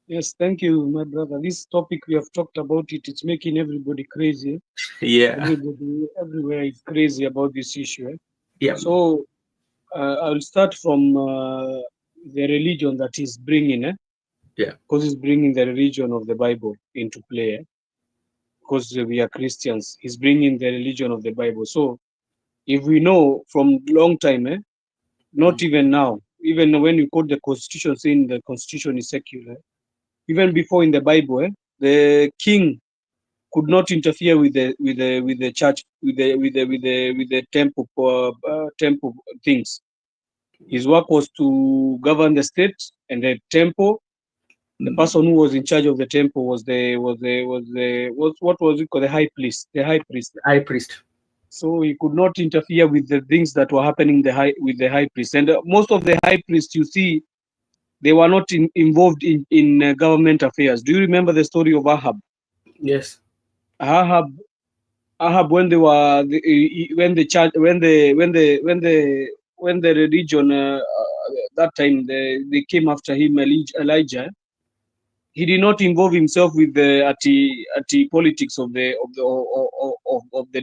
Speaker 3: Yes, thank you, my brother. This topic we have talked about it. It's making everybody crazy.
Speaker 1: Yeah.
Speaker 3: Everybody everywhere is crazy about this issue.
Speaker 1: Yeah.
Speaker 3: So I'll start from the religion that he's bringing.
Speaker 1: Yeah.
Speaker 3: Because he's bringing the religion of the Bible into play. Because we are Christians, he's bringing the religion of the Bible. So if we know from long time, not even now, even when you quote the Constitution saying the Constitution is secular, even before in the Bible, the king could not interfere with the church, with the temple things. His work was to govern the state and the temple. The person who was in charge of the temple was what was it called? The high priest. The high priest.
Speaker 1: The high priest.
Speaker 3: So he could not interfere with the things that were happening with the high priest. And most of the high priests, you see, they were not involved in government affairs. Do you remember the story of Ahab?
Speaker 1: Yes.
Speaker 3: Ahab, when they were when the church, when the religion that time they came after him, Elijah. He did not involve himself with the politics of the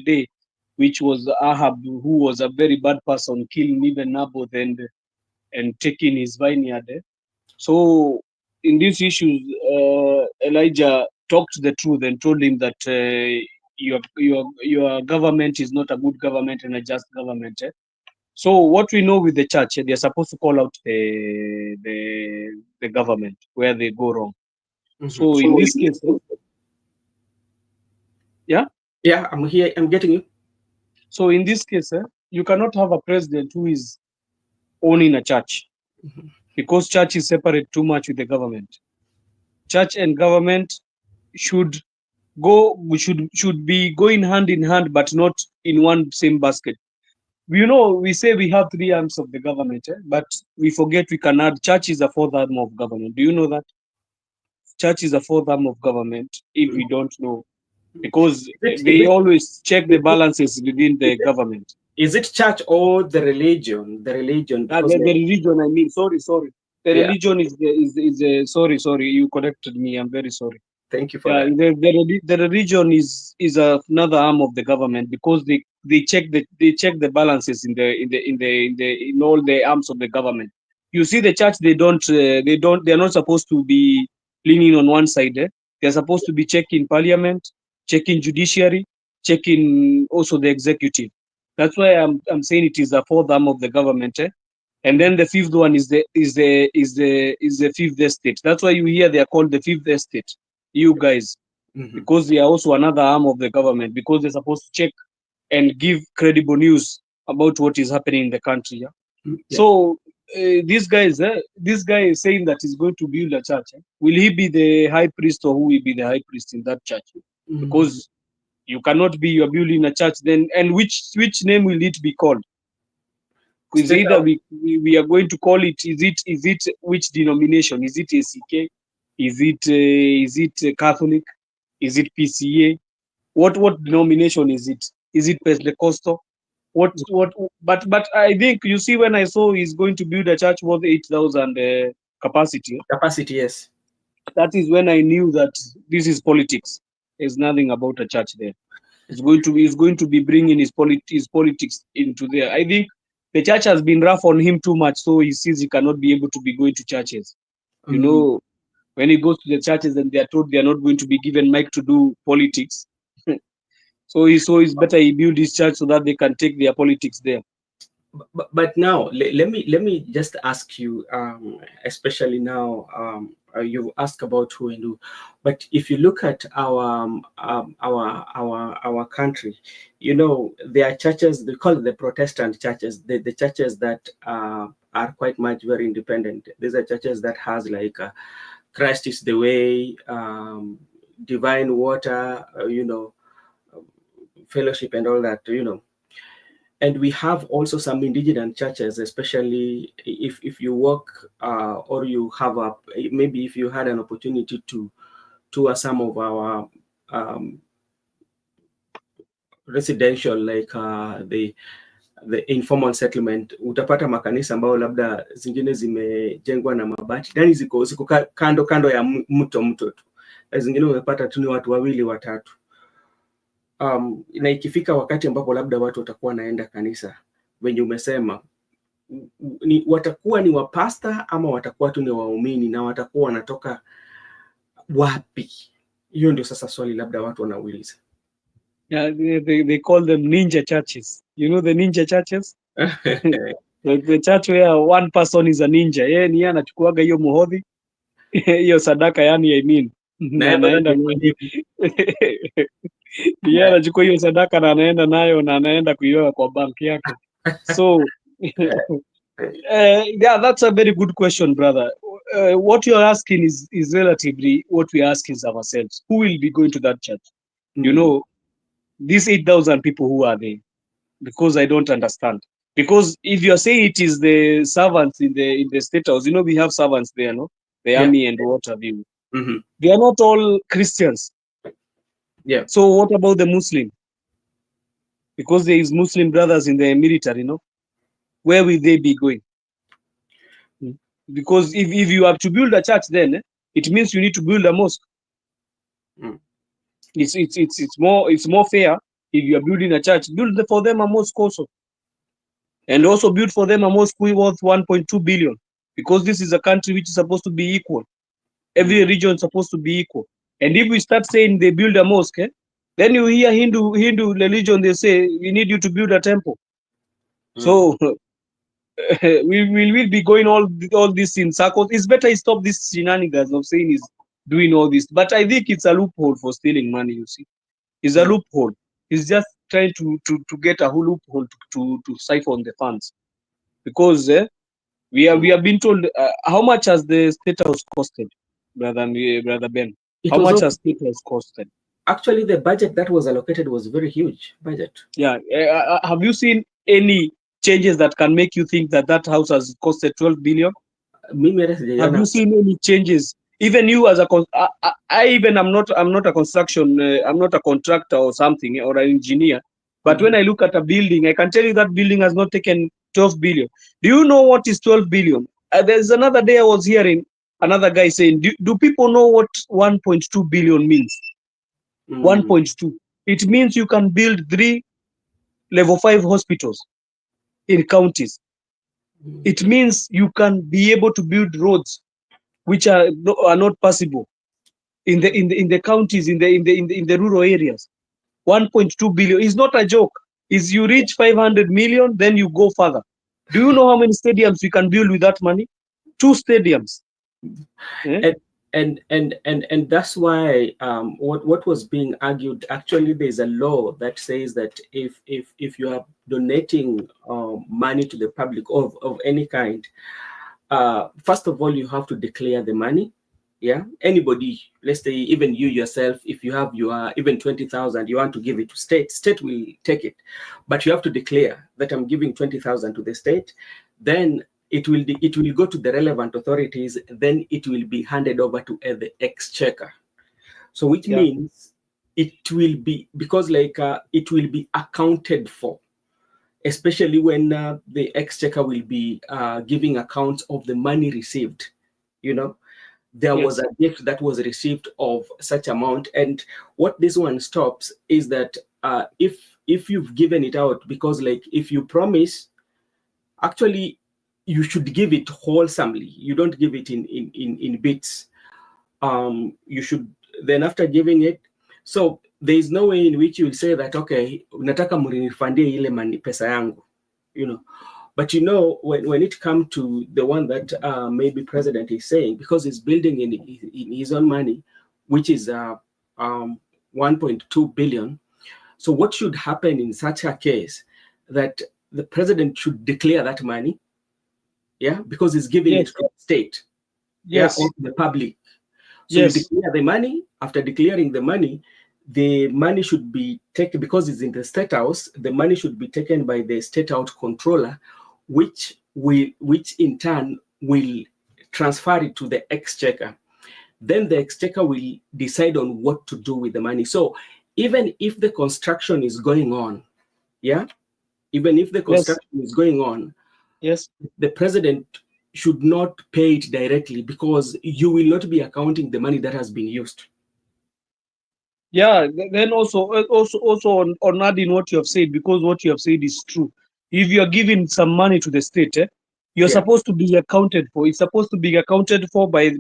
Speaker 3: day, which was Ahab, who was a very bad person, killing even Naboth and taking his vineyard. So in these issues, Elijah talked the truth and told him that your government is not a good government and a just government. So what we know with the church, they're supposed to call out the government where they go wrong. So in this case, yeah,
Speaker 1: I'm here. I'm getting you.
Speaker 3: So in this case, you cannot have a president who is owning a church, because church is separate too much with the government. Church and government should be going hand in hand, but not in one same basket. We say we have three arms of the government, but we forget we can add church is a fourth arm of government. Do you know that? Church is a fourth arm of government if we don't know, because they always check the balances within the government.
Speaker 1: Is it church or the religion? The religion.
Speaker 3: The religion, I mean, sorry. The religion is sorry, you corrected me. I'm very sorry.
Speaker 1: Thank you for that.
Speaker 3: The religion is another arm of the government, because they check the balances in all the arms of the government. You see, the church, they're not supposed to be leaning on one side. They're supposed to be checking parliament, checking judiciary, checking also the executive. That's why I'm saying it is the fourth arm of the government. And then the fifth one is the fifth estate. That's why you hear they are called the fifth estate, you guys, because they are also another arm of the government, because they're supposed to check and give credible news about what is happening in the country. Yeah? So this guy is saying that he's going to build a church. Will he be the high priest, or who will be the high priest in that church? Because you cannot be, you're building a church then, and which name will it be called? Is
Speaker 1: State
Speaker 3: either
Speaker 1: house.
Speaker 3: we are going to call it, is it which denomination? Is it ACK? Is it Catholic? Is it PCA? What denomination is it? Is it Pentecostal? What but I think, you see, when I saw he's going to build a church worth 8,000 capacity,
Speaker 1: Capacity, yes.
Speaker 3: that is when I knew that this is politics. There's nothing about a church there. He's going to be bringing his politics into there. I think the church has been rough on him too much, so he sees he cannot be able to be going to churches. You know, when he goes to the churches and they are told they are not going to be given mic to do politics, so it's better he build his church so that they can take their politics there.
Speaker 1: But now let me just ask you, especially now, you ask about who and who, but if you look at our country, you know, there are churches, they call it the Protestant churches, the churches that are quite much very independent. These are churches that has like Christ is the way, divine water, you know, fellowship and all that, you know. And we have also some indigenous churches, especially if you work or you have maybe if you had an opportunity to tour some of our residential, like the informal settlement, utapata makanisa ambao labda zingine zimejengwa na mabati, yani ziko kando kando ya mto tu, zingine umepata tu ni watu wawili watatu. Na ikifika wakati ambapo labda watu watakuwa naenda kanisa, wenye umesema watakuwa ni wapasta ama watakuwa tu ni waumini, na watakuwa wanatoka wapi? Hiyo ndio sasa swali labda watu wanauliza.
Speaker 3: Yeah, they call them ninja churches. You know the ninja churches? The church where one person is a ninja. Yeye ni anachukuaga hiyo muhodhi hiyo sadaka, yani I mean, na anaenda yeye anachukua hiyo sadaka na anaenda nayo na anaenda kuiweka kwa bank yake. So yeah, that's a very good question, brother. What you're asking is relatively what we ask is ourselves. Who will be going to that church? You know, these 8,000 people, who are they? Because I don't understand. Because if you're saying it is the servants in the state house, you know, we have servants there, no? The army and what have you. They are not all Christians.
Speaker 1: Yeah.
Speaker 3: So what about the Muslim? Because there is Muslim brothers in the military, no? Where will they be going? Because if you have to build a church, then it means you need to build a mosque. It's more fair if you are building a church, build for them a mosque also, and also build for them a mosque worth 1.2 billion, because this is a country which is supposed to be equal. Every region is supposed to be equal. And if we start saying they build a mosque, then you hear Hindu religion, they say we need you to build a temple. So we will be going all this in circles. It's better he stop this shenanigans of saying he's doing all this. But I think it's a loophole for stealing money, you see. It's a loophole. He's just trying to get a whole loophole to siphon the funds. Because we have been told, how much has the state house costed, brother Ben? How much has state house costed?
Speaker 1: Actually, the budget that was allocated was very huge budget.
Speaker 3: Yeah. Have you seen any changes that can make you think that house has costed 12 billion? Have you seen any changes? Even you as a I'm not a construction, I'm not a contractor or something, or an engineer, but when I look at a building, I can tell you that building has not taken 12 billion. Do you know what is 12 billion? There's another day I was hearing another guy saying, do people know what 1.2 billion means? 1.2. It means you can build 3 level 5 hospitals in counties. It means you can be able to build roads which are not possible in the counties, in the rural areas. 1.2 billion is not a joke. Is you reach 500 million, then you go further. Do you know how many stadiums we can build with that money? 2 stadiums.
Speaker 1: And that's why what was being argued, actually there's a law that says that if you are donating money to the public of any kind, first of all, you have to declare the money. Yeah, anybody, let's say even you yourself, if you have your even 20,000, you want to give it to state will take it, but you have to declare that I'm giving 20,000 to the state. Then it will go to the relevant authorities. Then it will be handed over to the exchequer. So which
Speaker 3: Yeah.
Speaker 1: means it will be, because like it will be accounted for, especially when the exchequer will be giving accounts of the money received. You know, there was
Speaker 3: Yes.
Speaker 1: a gift that was received of such amount. And what this one stops is that if you've given it out, because like if you promise, actually you should give it wholesomely. You don't give it in bits. You should, then after giving it, so there is no way in which you will say that, okay, nataka mrinifandie ile mani pesa yangu, you know. But you know, when it comes to the one that maybe president is saying, because he's building in his own money, which is 1.2 billion. So what should happen in such a case, that the president should declare that money, yeah, because he's giving it
Speaker 3: Yes.
Speaker 1: to the state, yeah,
Speaker 3: Yes.
Speaker 1: or to the public. So you
Speaker 3: Yes.
Speaker 1: declare the money. After declaring the money should be taken, because it's in the state house. The money should be taken by the state house controller, which in turn will transfer it to the exchequer. Then the exchequer will decide on what to do with the money. So even if the construction is going on, yeah, even if the
Speaker 3: Yes.
Speaker 1: construction is going on,
Speaker 3: Yes.
Speaker 1: the president should not pay it directly, because you will not be accounting the money that has been used.
Speaker 3: Yeah. Then also on adding what you have said, because what you have said is true. If you are giving some money to the state, you're
Speaker 1: Yeah,
Speaker 3: supposed to be accounted for. It's supposed to be accounted for by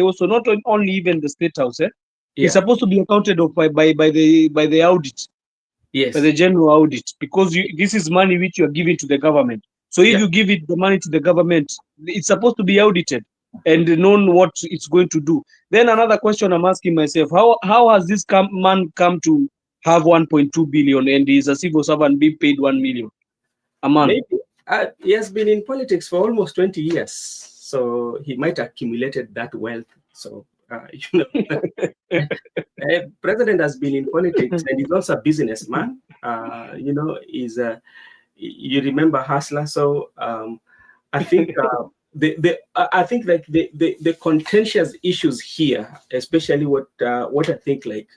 Speaker 3: also not only even the state house. It's
Speaker 1: yeah,
Speaker 3: supposed to be accounted of by the audit, by
Speaker 1: yes,
Speaker 3: the general audit, because this is money which you are giving to the government. So if
Speaker 1: yeah.
Speaker 3: you give it the money to the government, it's supposed to be audited and known what it's going to do. Then another question I'm asking myself: how has this man come to have 1.2 billion and is a civil servant being paid 1 million a month?
Speaker 1: Maybe he has been in politics for almost 20 years, so he might accumulated that wealth. So you know, president has been in politics, and he's also a businessman. You know, is you remember Hustler? So I think I think like the contentious issues here, especially what I think like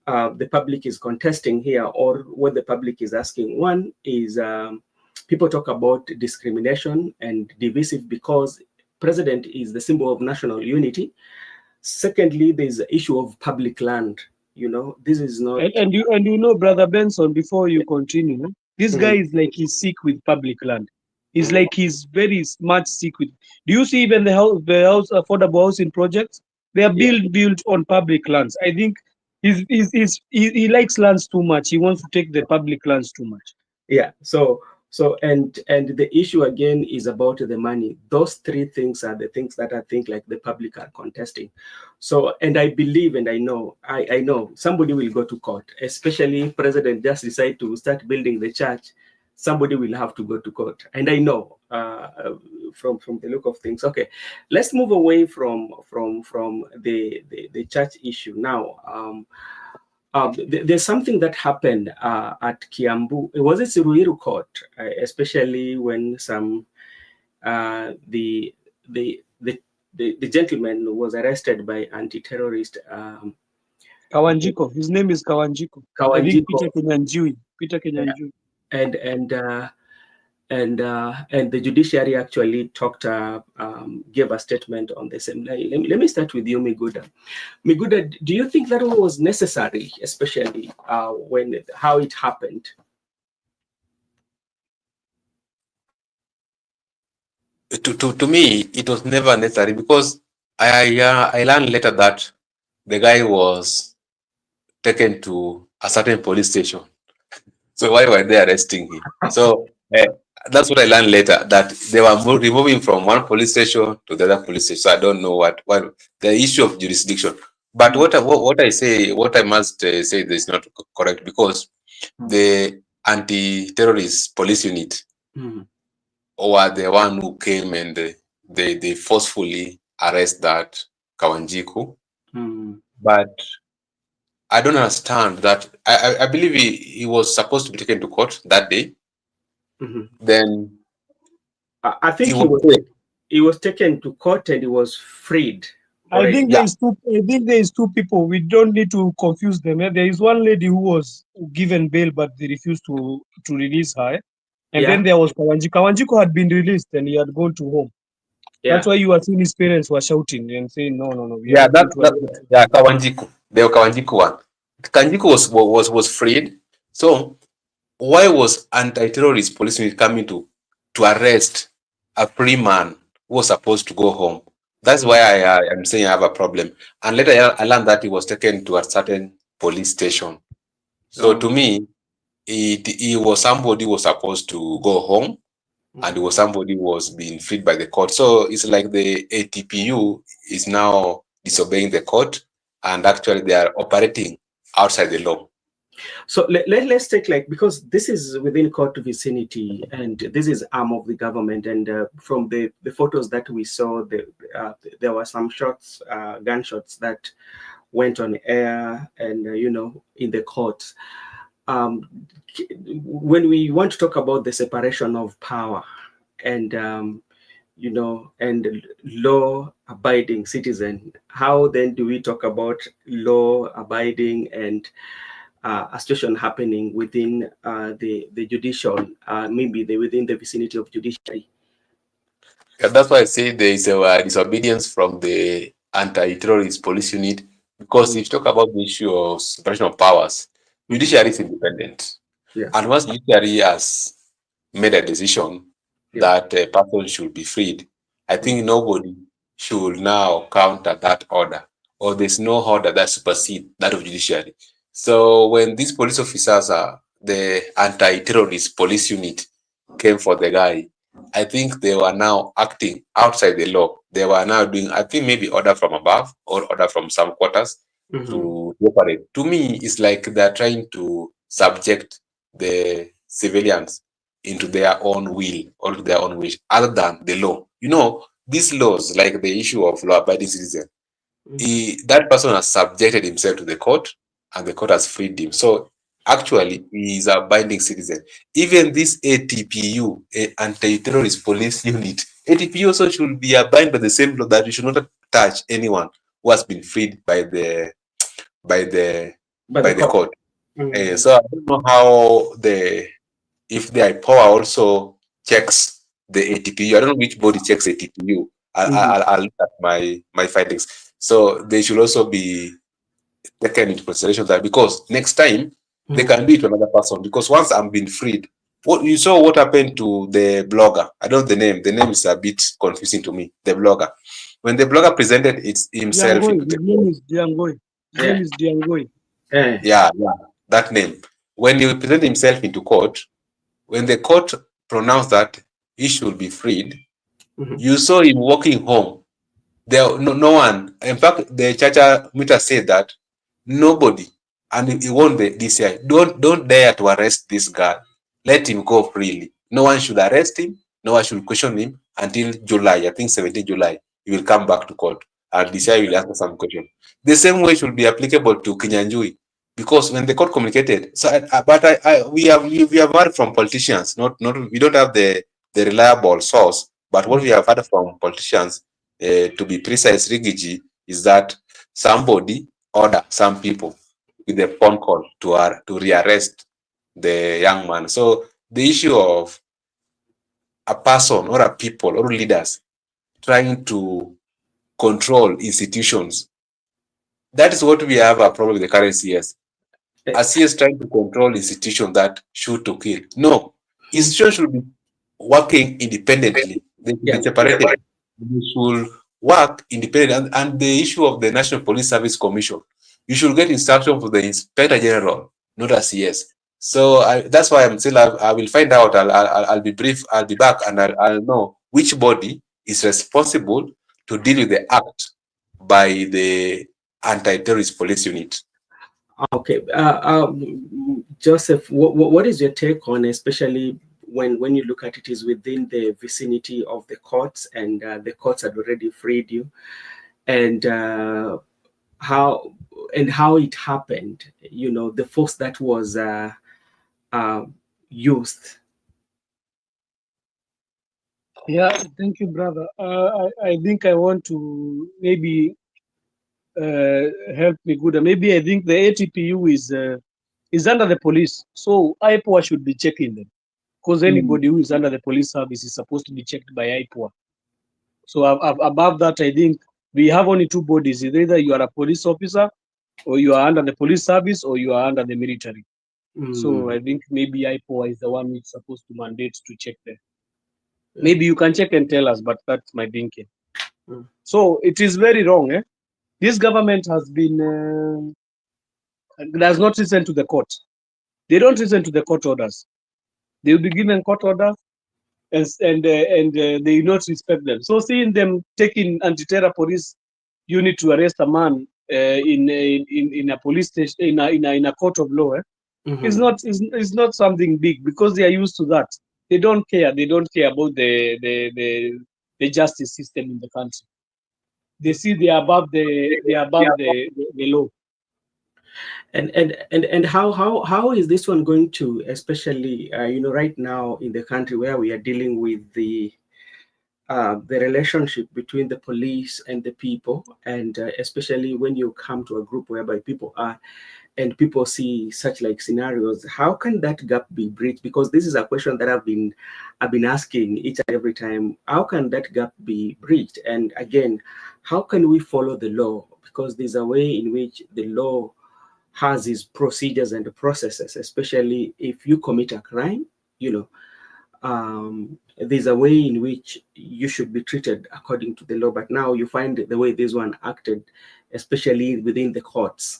Speaker 1: the public is contesting here, or what the public is asking. One is people talk about discrimination and divisive, because president is the symbol of national unity. Secondly, there's the issue of public land. You know, this is not.
Speaker 3: And you know, Brother Benson, before you continue, this guy
Speaker 1: Mhm,
Speaker 3: is like he's sick with public land. He's
Speaker 1: mhm.
Speaker 3: like he's very much sick with. Do you see even the house affordable housing projects? They are
Speaker 1: Yeah,
Speaker 3: built on public lands. I think he likes lands too much. He wants to take the public lands too much.
Speaker 1: yeah. So and the issue again is about the money. Those three things are the things that I think like the public are contesting. So, and I believe, and I know somebody will go to court, especially if president just decide to start building the church. Somebody will have to go to court, and I know from the look of things. Okay, let's move away from the church issue now. There's something that happened at Kiambu. It was a Ruiru court, especially when some the, the the the gentleman was arrested by anti-terrorist
Speaker 3: Kawanjiko. His name is Kawanjiko. I think
Speaker 1: Kawanjiko,
Speaker 3: Peter Kenyanjui. Peter Kenyanjui.
Speaker 1: and and the judiciary actually gave a statement on the same. Let me start with you, Miguda. Miguda, do you think that was necessary, especially how it happened?
Speaker 2: To me, it was never necessary, because I learned later that the guy was taken to a certain police station. So why were they arresting him? So that's what I learned later, that they were removing from one police station to the other police station. So I don't know what the issue of jurisdiction. But what I must say this is not correct, because the anti-terrorist police unit
Speaker 1: Mm.
Speaker 2: were the one who came and they forcefully arrest that Kawanjiku.
Speaker 1: Mm.
Speaker 2: But I don't understand that. I believe he was supposed to be taken to court that day.
Speaker 1: Mhm.
Speaker 2: Then
Speaker 1: I think
Speaker 2: he was
Speaker 1: he was taken to court and he was freed
Speaker 3: I
Speaker 1: already.
Speaker 3: think
Speaker 2: Yeah.
Speaker 3: there is two people. We don't need to confuse them. There is one lady who was given bail, but they refused to release her. And then
Speaker 1: Yeah,
Speaker 3: there was Kawanji. Kawanjiko had been released and he had gone to home. That's
Speaker 1: yeah.
Speaker 3: why you were seeing his parents were shouting and saying, no, no, no, we are
Speaker 2: Yeah,
Speaker 3: not going to allow it.
Speaker 2: yeah, Kawanjiku. The Kawanjiku one. Kanjiku was freed. So why was anti-terrorist police unit coming to arrest a free man who was supposed to go home? That's why I am saying I have a problem. And later I learned that he was taken to a certain police station. So to
Speaker 1: Oh.
Speaker 2: me, he was somebody who was supposed to go home, and it was somebody who was being freed by the court. So it's like the ATPU is now disobeying the court, and actually they are operating outside the law.
Speaker 1: So let's take, like, because this is within court vicinity and this is arm of the government, and from the photos that we saw, there were some shots, gunshots that went on air and in the court. When we want to talk about the separation of power and and law-abiding citizen, how then do we talk about law-abiding and a situation happening within the judicial, maybe within the vicinity of judiciary?
Speaker 2: Yeah, that's why I say there is a disobedience from the anti-terrorist police unit, because if you talk about the issue of separation of powers, judiciary is independent.
Speaker 1: Yes.
Speaker 2: And once judiciary has made a decision
Speaker 1: Yeah.
Speaker 2: that a person should be freed, I think nobody should now counter that order, or there's no order that supersedes that of judiciary. So when these police officers are the anti-terrorist police unit came for the guy, I think they were now acting outside the law. They were now doing, I think, maybe order from above or order from some quarters to operate. To me, it's like they're trying to subject the civilians into their own will or to their own wish, other than the law. These laws, like the issue of law-abiding citizen, that person has subjected himself to the court, and the court has freed him. So actually, he is a binding citizen. Even this ATPU, anti-terrorist police unit, ATPU also should be abided by the same law, that you should not touch anyone who has been freed by the court. So I don't know how if the power also checks the ATPU. I don't know which body checks ATPU. I'll look at my findings. So they should also be taken into consideration, that because next time they can do it to another person. Because once I'm being freed, what you saw what happened to the blogger. I don't know the name. The name is a bit confusing to me. The blogger. When the blogger presented himself
Speaker 3: Diangoi,
Speaker 2: into the
Speaker 3: his name
Speaker 2: court.
Speaker 3: is Diangoi. His name is Diangoi.
Speaker 2: Yeah, that name. When he presented himself into court, when the court pronounced that he should be freed, you saw him walking home. There, no one. In fact, the Chacha Mita said that nobody, and he warned the DCI, don't dare to arrest this guy. Let him go freely. No one should arrest him. No one should question him until July. I think 17 July, he will come back to court, and DCI will answer some question. The same way should be applicable to Kinyanjui, because when the court communicated, so we have heard from politicians, not we don't have the reliable source, but what we have heard from politicians, to be precise, Rigiji, is that somebody order some people with a phone call to rearrest the young man. So the issue of a person or a people or leaders trying to control institutions, that is what we have a problem with the current CS. A CS trying to control institutions that shoot to kill. No, institutions should be working independently. They should be separated. They should work independently. And the issue of the National Police Service Commission, you should get instruction from the Inspector General, not a CS. So that's why I'm still. I will find out. I'll be brief. I'll be back, and I'll know which body is responsible to deal with the act by the anti-terrorist police unit.
Speaker 1: Okay, Joseph, what is your take on, especially when you look at it, is within the vicinity of the courts, and the courts had already freed you, and how how it happened, the force that was uh, used.
Speaker 3: Yeah, thank you, brother. I think I want to maybe help me good. Maybe I think the ATPU is under the police, so IPOA should be checking them, because anybody who is under the police service is supposed to be checked by IPOA. So above that, I think we have only two bodies: either you are a police officer, or you are under the police service, or you are under the military. So I think maybe IPOA is the one which is supposed to mandate to check them. Maybe you can check and tell us, but that's my thinking. So it is very wrong. This government has been does not listen to the court. They don't listen to the court orders. They will be given court orders, and they do not respect them. So seeing them taking anti-terror police unit to arrest a man in a police station, in a court of law, is not something big, because they are used to that. They don't care. They don't care about the justice system in the country. They see they are above the law.
Speaker 1: And how is this one going to, especially right now in the country where we are dealing with the relationship between the police and the people, and especially when you come to a group whereby people are, and people see such like scenarios, how can that gap be bridged? Because this is a question that I've been asking each and every time. How can that gap be bridged? And again, how can we follow the law? Because there's a way in which the law has its procedures and processes, especially if you commit a crime, there's a way in which you should be treated according to the law. But now you find the way this one acted, especially within the courts.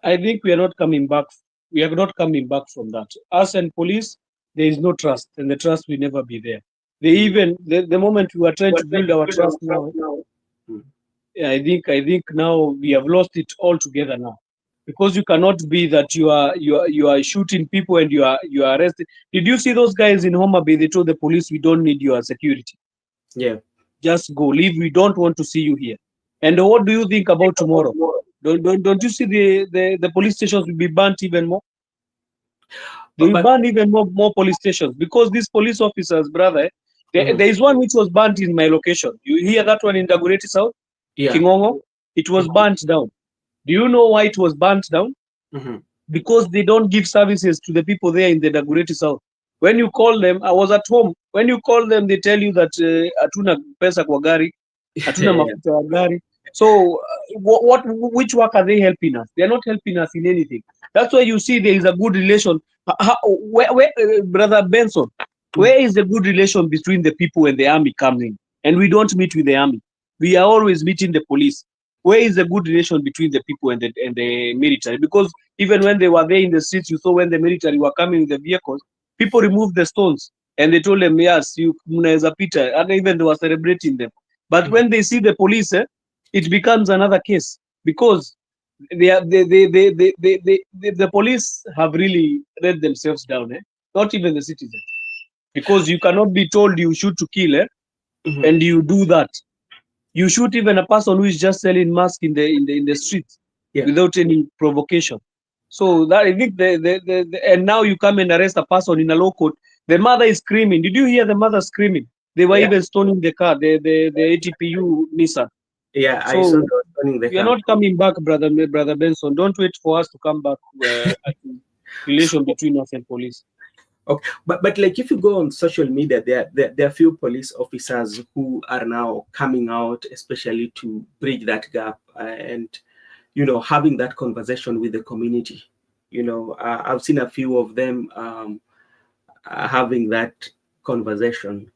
Speaker 3: I think we are not coming back. We are not coming back from that. Us and police, there is no trust, and the trust will never be there. They even the moment we are trying to build our trust now, I think now we have lost it altogether now, because you cannot be that you are shooting people and you are arrested. Did you see those guys in Homa Bay? They told the police, "We don't need your security.
Speaker 1: Yeah,
Speaker 3: just go, leave. We don't want to see you here." And what do you think about tomorrow? Don't you see the police stations will be burnt even more? They will burn even more police stations, because these police officers, brother, there is one which was burnt in my location. You hear that one in Dagoretti South?
Speaker 1: yeah.
Speaker 3: Kingongo? It was burnt down. Do you know why it was burnt down? Because they don't give services to the people there in the Dagoretti South. When you call them, I was at home. When you call them, they tell you that hatuna pesa kwa gari, hatuna mafuta ya gari. So which work are they helping us? They are not helping us in anything. That's why you see there is a good relation. Where Brother Benson, where is the good relation between the people and the army coming? And we don't meet with the army. We are always meeting the police. Where is the good relation between the people and the military? Because even when they were there in the streets, you saw when the military were coming with the vehicles, people removed the stones and they told them, yes, you mnaweza pita, and even they were celebrating them. But when they see the police, it becomes another case, because the police have really let themselves down, not even the citizens, because you cannot be told you shoot to kill, and you do that. You shoot even a person who is just selling masks in the streets, without any provocation. So that, I think and now you come and arrest a person in a law court. The mother is screaming. Did you hear the mother screaming? They were even stoning the car, the ATPU Nissan.
Speaker 1: Yeah,
Speaker 3: so
Speaker 1: I saw the stoning the
Speaker 3: we are
Speaker 1: car.
Speaker 3: not coming back, brother Benson. Don't wait for us to come back. Relation between us and police.
Speaker 1: Okay, but like if you go on social media, there are few police officers who are now coming out, especially to bridge that gap, and having that conversation with the community. I've seen a few of them having that conversation.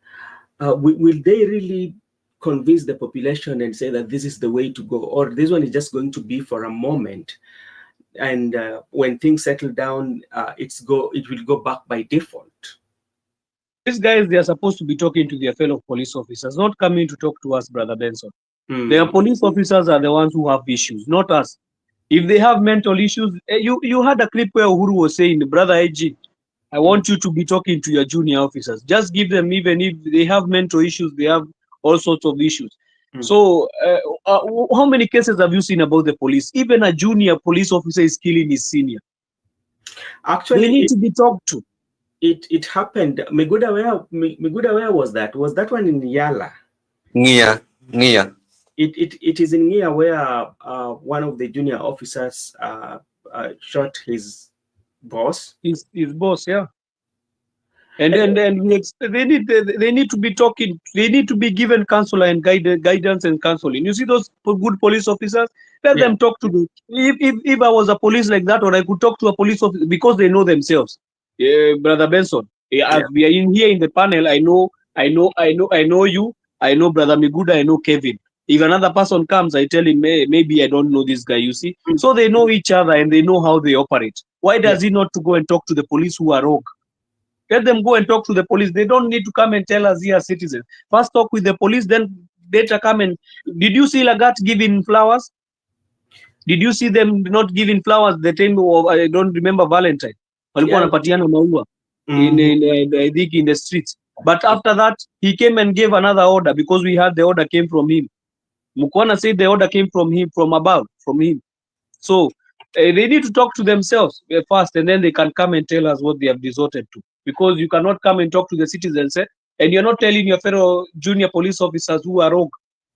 Speaker 1: Will they really convince the population and say that this is the way to go, or this one is just going to be for a moment? And when things settle down, it will go back by default.
Speaker 3: These guys, they are supposed to be talking to their fellow police officers, not coming to talk to us, Brother Benson. Their police officers are the ones who have issues, not us. If they have mental issues, you had a clip where Uhuru was saying, Brother AG, I want you to be talking to your junior officers. Just give them, even if they have mental issues, they have all sorts of issues. So, how many cases have you seen about the police? Even a junior police officer is killing his senior.
Speaker 1: Actually,
Speaker 3: they need to be talked to.
Speaker 1: It happened. Miguda, where was that? Was that one in Yala?
Speaker 2: Nia.
Speaker 1: It is in Nia where one of the junior officers shot his boss.
Speaker 3: His boss, yeah. And they need to be talking. They need to be given counsel and guidance and counseling. You see those good police officers, let them talk to me. If I was a police like that, or I could talk to a police officer, because they know themselves. Brother Benson, as we are in here in the panel, I know you. I know Brother Miguda. I know Kevin. If another person comes, I tell him, maybe I don't know this guy. You see, so they know each other and they know how they operate. Why does he not to go and talk to the police who are rogue? Let them go and talk to the police. They don't need to come and tell us here, citizens. First talk with the police, then later come and... Did you see Lagat giving flowers? Did you see them not giving flowers the time of, I don't remember, Valentine? Walikuwa wanapatiana maua I think in the streets. But after that, he came and gave another order, because we had the order came from him. Mukwana said the order came from him, from above, from him. So they need to talk to themselves first, and then they can come and tell us what they have resorted to. Because you cannot come and talk to the citizens, and you're not telling your fellow junior police officers who are rogue.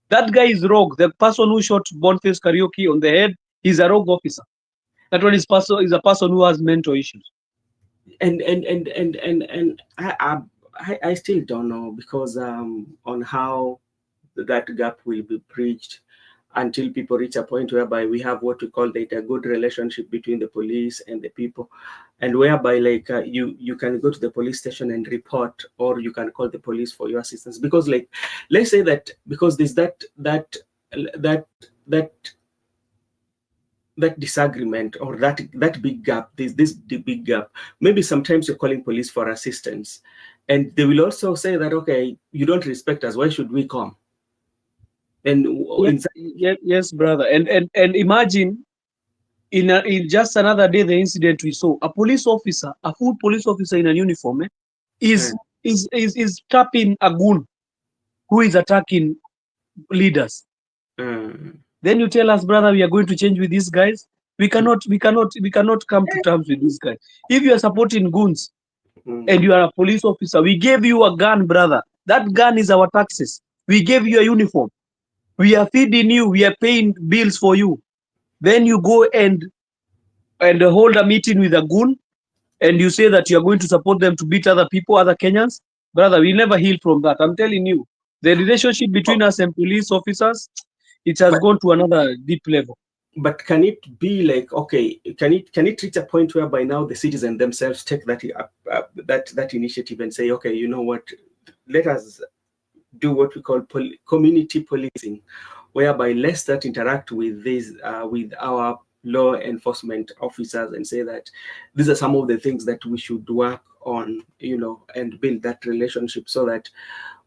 Speaker 3: That guy is rogue. The person who shot Boniface Karaoke on the head is a rogue officer. That one is a person who has mental issues.
Speaker 1: And I still don't know, because on how that gap will be bridged until people reach a point whereby we have what we call a good relationship between the police and the people, and whereby like you can go to the police station and report, or you can call the police for your assistance. Because like, let's say that because there's that disagreement, or that big gap, this big gap, maybe sometimes you're calling police for assistance, and they will also say that, okay, you don't respect us, why should we come? And
Speaker 3: yes, brother. And imagine in just another day, the incident we saw, a police officer, a full police officer in a uniform, is trapping a goon who is attacking leaders. Then you tell us, brother, we are going to change with these guys. We cannot come to terms with these guys. If you are supporting goons and you are a police officer, we gave you a gun, brother. That gun is our taxes. We gave you a uniform. We are feeding you. We are paying bills for you. Then you go and hold a meeting with a goon, and you say that you are going to support them to beat other people, other Kenyans. Brother, we never heal from that. I'm telling you, the relationship between us and police officers, it has gone to another deep level.
Speaker 1: But can it be like, okay, can it reach a point whereby now the citizens themselves take that initiative and say, okay, you know what, let us do what we call community policing, whereby let's start interact with these with our law enforcement officers and say that these are some of the things that we should work on, and build that relationship so that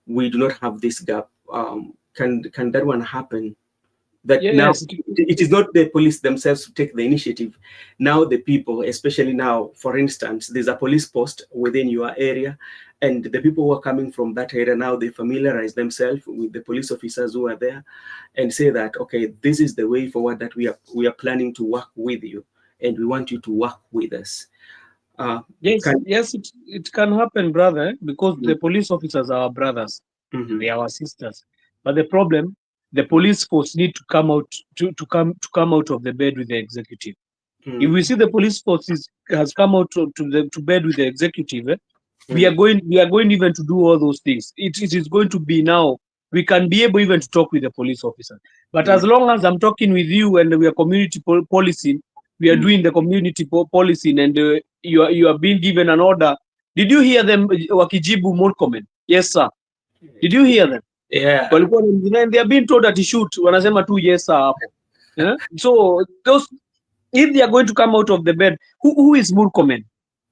Speaker 1: we do not have this gap. Can that one happen? That now it is not the police themselves who take the initiative. Now the people, especially now, for instance, there's a police post within your area, and the people who are coming from that area now, they familiarize themselves with the police officers who are there and say that, okay, this is the way forward that we are planning to work with you, and we want you to work with us.
Speaker 3: Yes, it can happen, brother, because the police officers are our brothers. They are our sisters. But the problem, the police force need to come out to come out of the bed with the executive. If we see the police force has come out to bed with the executive, we are going even to do all those things. It is going to be now. We can be able even to talk with the police officer. But as long as I'm talking with you and we are community policing, we are doing the community policing, and you are being given an order. Did you hear them wakijibu Murkomen? Yes, sir. Did you hear them?
Speaker 1: Yeah.
Speaker 3: They are being told that he shoot. Wanasema tu yes, sir. Yeah? So those, if they are going to come out of the bed, who is Murkomen?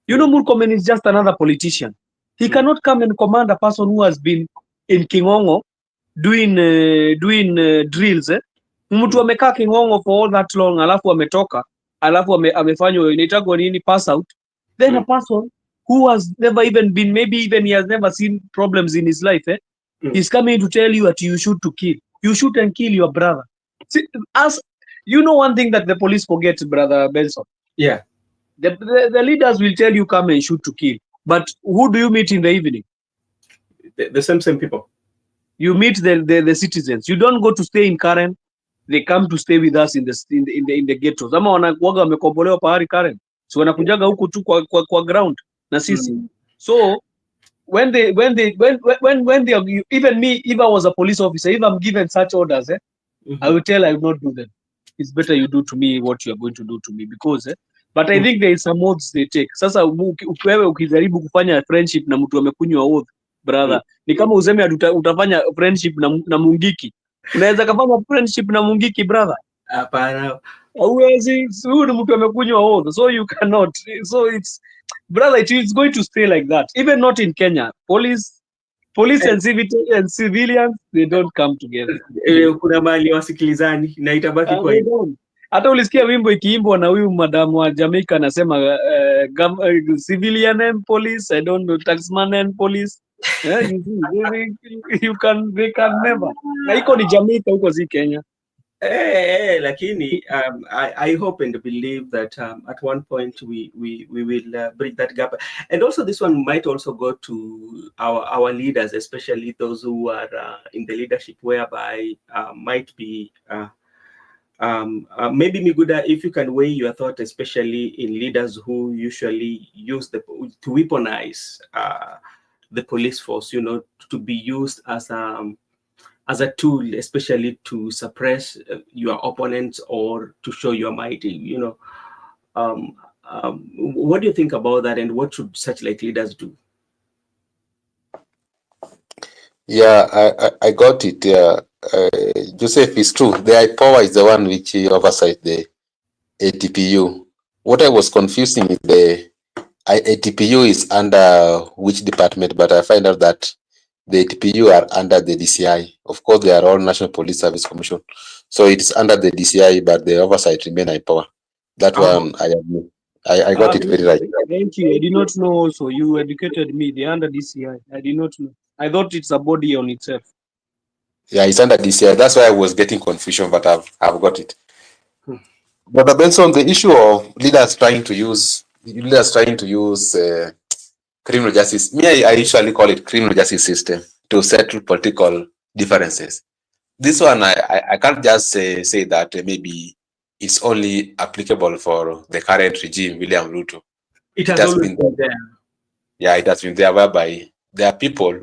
Speaker 3: You know, Murkomen is just another politician. He cannot come and command a person who has been in Kingongo doing drills. Mtu amekaa Kingongo for all that long, alafu ametoka, alafu amefanywa inaitagwa nini, pass out. Then a person who has never even been, maybe even he has never seen problems in his life, he's coming to tell you that you shoot to kill. You shoot and kill your brother. See, as you know, one thing that the police forget, Brother Benson.
Speaker 1: Yeah.
Speaker 3: The leaders will tell you come and shoot to kill. But who do you meet in the evening?
Speaker 1: The same people.
Speaker 3: You meet the citizens. You don't go to stay in Karen. They come to stay with us in the ghettos. Ama wanakuwaga wamekombolewa pahali Karen. So wanakujaga huku tu kwa ground na sisi. So when they even me, if I was a police officer, if I'm given such orders, I will will not do them. It's better you do to me what you are going to do to me because but I think there is some modes they take. Sasa wewe ukijaribu kufanya friendship na mtu amekunywa oath, brother, ni kama useme utafanya friendship na Mungiki. Unaweza kufanya friendship na Mungiki, brother?
Speaker 1: Hapana.
Speaker 3: Huwezi, huyu ni mtu amekunywa oath, so you cannot. So it's, brother, it's going to stay like that. Even not in Kenya. Police and civilians, they don't come together.
Speaker 1: Kuna mali wasikilizani na itabaki kwa
Speaker 3: hivyo. Hata ulisikia wimbo ikiimbwa na huyu madamu wa Jamaica anasema civilian and police, I don't know, taxman and police. They can never. Na iko ni Jamaica huko si Kenya.
Speaker 1: Lakini I hope and believe that at one point we will bridge that gap, and also this one might also go to our leaders, especially those who are in the leadership, whereby might be maybe Miguda, if you can weigh your thought, especially in leaders who usually use to weaponize the police force, to be used as a tool, especially to suppress your opponents or to show your might. What do you think about that, and what should such leaders do?
Speaker 2: Yeah, I got it. Joseph, is true. The IPOA is the one which oversights the ATPU. What I was confusing is the ATPU is under which department, but I find out that the ATPU are under the DCI. Of course, they are all National Police Service Commission. So it's under the DCI, but the oversight remain IPOA. That one, I got it very right.
Speaker 3: Thank you. I did not know also. You educated me. They're under DCI. I did not know. I thought it's a body on itself.
Speaker 2: Yeah, it's under DCI. That's why I was getting confusion, but I've got it. But Benson, the issue of leaders trying to use criminal justice, I usually call it criminal justice system to settle political differences. This one, I can't just say that maybe it's only applicable for the current regime, William Ruto.
Speaker 1: It has been there.
Speaker 2: Yeah, it has been there, whereby there are people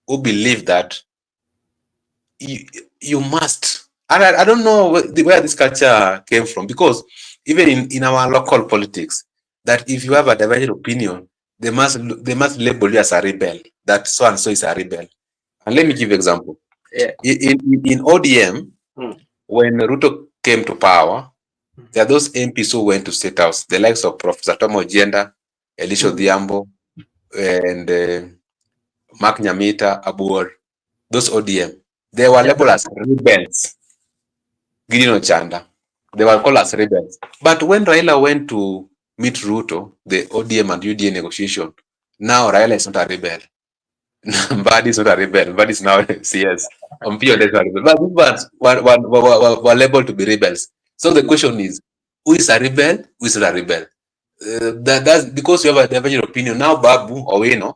Speaker 2: who believe that you must, and I don't know where this culture came from, because even in our local politics, that if you have a divergent opinion, they must label you as a rebel, that so and so is a rebel. And let me give you an example. Yeah. In ODM, when Ruto came to power, there are those MPs who went to State House, the likes of Professor Tom Ojienda, Elisha Odhiambo, and Mark Nyamita, Abuor, those ODM. They were labeled as rebels. Gideon Ochanda. They were called as rebels. But when Raila went to meet Ruto, the ODM and UDA negotiation, now Raila is not a rebel. Mbadi is not a rebel. Mbadi is now CS. But these were labeled to be rebels. So the question is, who is a rebel? Who is not a rebel? That's because you have a divergent opinion. Now Babu Owino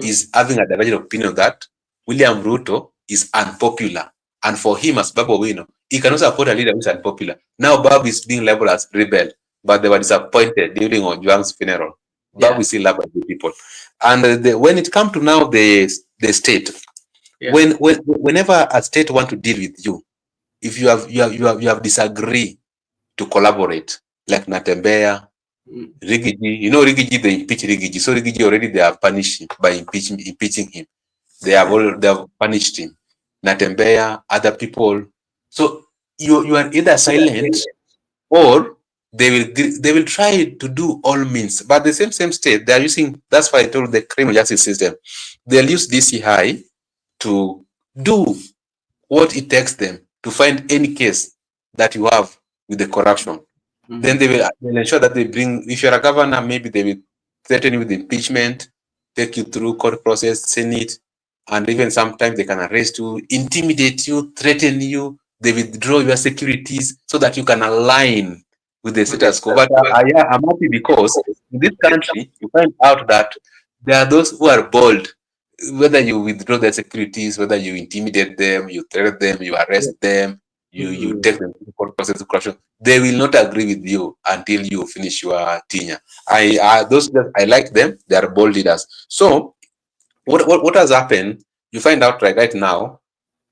Speaker 2: is having a divergent opinion that William Ruto is unpopular. And for him, as Babu Owino, he cannot support a leader who is unpopular. Now Babu is being labeled as rebel, but they were disappointed during Ojwang's funeral. Babu is still loved by the people. And when it comes to now the state, whenever a state want to deal with you, if you have disagree to collaborate, like Natembeya, Rigiji, Rigiji, they impeach Rigiji. So Rigiji already they have punished him by impeaching him. They have punished him. Natembeya, other people. So you are either silent or they will try to do all means. But the same state, they are using, that's why I told the criminal justice system, they'll use DCI to do what it takes them to find any case that you have with the corruption. Then they'll ensure that they bring, if you're a governor, maybe they will threaten you with impeachment, take you through court process, Senate, and even sometimes they can arrest you, intimidate you, threaten you. They withdraw your securities so that you can align with the status quo. But yeah, I'm happy because in this country, you find out that there are those who are bold. Whether you withdraw their securities, whether you intimidate them, you threaten them, you arrest them, you take them to the court process of corruption, they will not agree with you until you finish your tenure. I like them. They are bold leaders. So what has happened? You find out right now,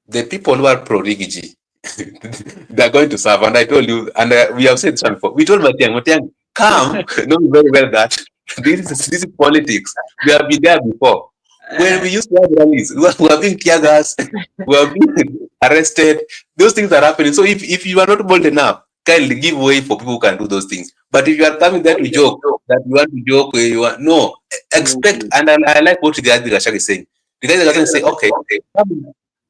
Speaker 2: the people who are pro-Rigiji, they are going to serve. And I told you, and we have said this one before. We told Matiang, come, know very well that this is politics. We have been there before. When we used to have rallies, we have been tear gas, we have been arrested. Those things are happening. So if you are not bold enough, kindly give way for people who can do those things. But if you are coming there to joke, that you want to joke, you want no, expect. And I like what Rigathi Gachagua is saying. Rigathi Gachagua say, okay,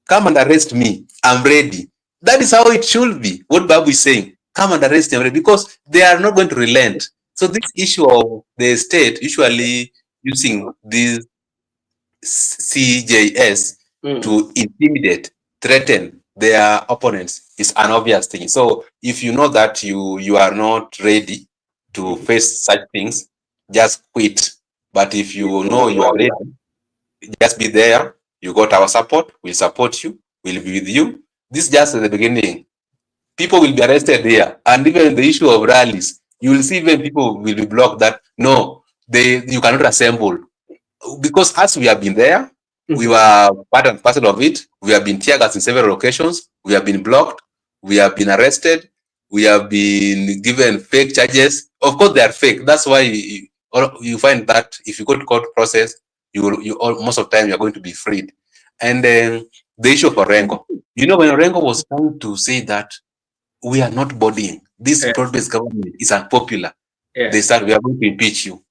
Speaker 2: come and arrest me. I'm ready. That is how it should be. What Babu is saying, come and arrest them because they are not going to relent. So this issue of the state usually using these CJS to intimidate, threaten their opponents is an obvious thing. So if you know that you are not ready to face such things, just quit. But if you know you are ready, just be there. You got our support. We'll support you. We'll be with you. This is just at the beginning. People will be arrested here. And even the issue of rallies, you will see even people will be blocked that no, you cannot assemble. Because as we have been there, we were part and parcel of it. We have been tear gas in several occasions. We have been blocked. We have been arrested. We have been given fake charges. Of course, they are fake. That's why you find that if you go to court process, most of the time you're going to be freed. And then the issue of Orengo. You know, when Orengo was trying to say that we are not bodying, this broad-based government is unpopular, they said we are going to impeach you.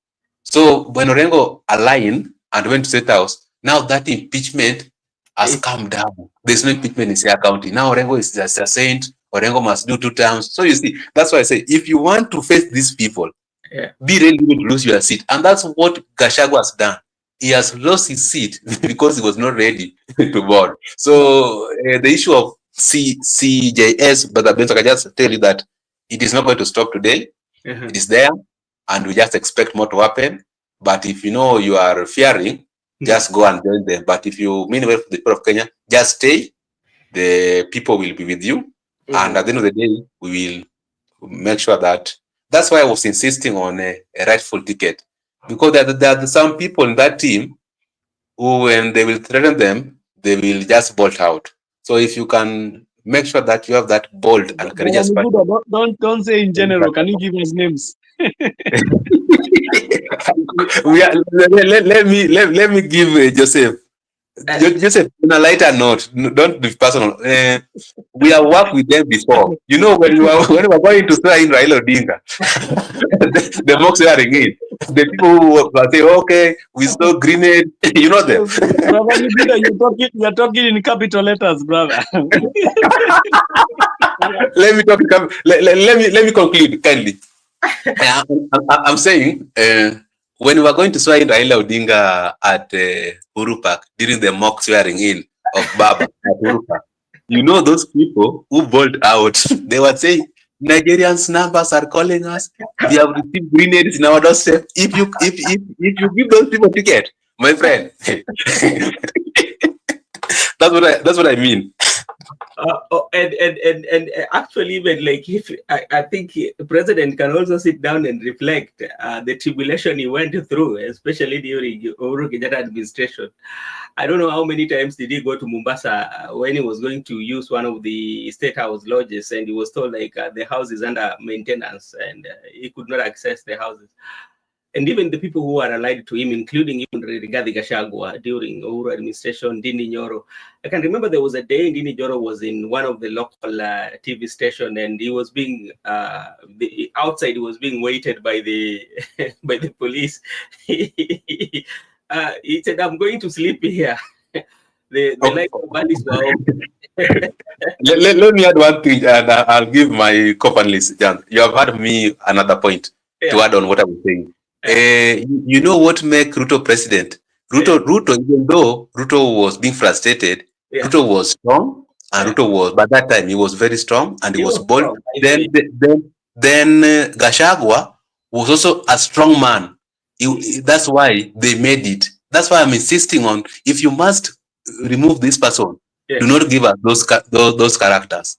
Speaker 2: So when Orengo aligned and went to State House, now that impeachment has come down. There's no impeachment in Siaya County. Now Orengo is just a saint. Orengo must do 2 terms. So you see, that's why I say, if you want to face these people, be ready to lose your seat. And that's what Gachagua has done. He has lost his seat because he was not ready to board. So the issue of CJS, but I can just tell you that it is not going to stop today. It is there, and we just expect more to happen. But if you know you are fearing, just go and join them. But if you mean well for the people of Kenya, just stay. The people will be with you. And at the end of the day, we will make sure that. That's why I was insisting on a rightful ticket. Because there are some people in that team who, when they will threaten them, they will just bolt out. So if you can make sure that you have that bold and courageous
Speaker 3: party. Don't say in general. Can you give us names?
Speaker 2: Let me give Joseph. Joseph, on a lighter note, don't be personal. We have worked with them before. You know, when we were going to swear in Raila Odinga, the mocks were in. The people who say, okay, we saw grenade, you know them.
Speaker 3: You're talking in capital letters, brother.
Speaker 2: Let me conclude kindly. I'm saying, when we were going to swear in Raila Odinga at Uhuru Park during the mock swearing in of Baba at Uhuru Park, you know those people who bowled out, they were saying, Nigerians' numbers are calling us. We have received grenades in our doorstep. If you give those people ticket, my friend, that's what I mean.
Speaker 1: And actually, even like if I think the president can also sit down and reflect the tribulation he went through, especially during Uhuru Kenyatta administration. I don't know how many times did he go to Mombasa when he was going to use one of the State House lodges, and he was told like the house is under maintenance and he could not access the houses. And even the people who are allied to him, including even Rigathi Gachagua during Uhuru administration, Ndindi Nyoro. I can remember there was a day Ndindi Nyoro was in one of the local TV station, and he was being outside. He was being waited by the by the police. He said, "I'm going to sleep here." The light bandits were off.
Speaker 2: Let me add one thing, and I'll give my co-panelists. You have heard me another point to add on what I was saying. You know what make Ruto president? Ruto, even though Ruto was being frustrated, Ruto was strong, and Ruto was, by that time, he was very strong and he was bold.
Speaker 1: strong, I
Speaker 2: Then,
Speaker 1: agree.
Speaker 2: Gachagua was also a strong man. That's why they made it. That's why I'm insisting on, if you must remove this person, do not give us those characters,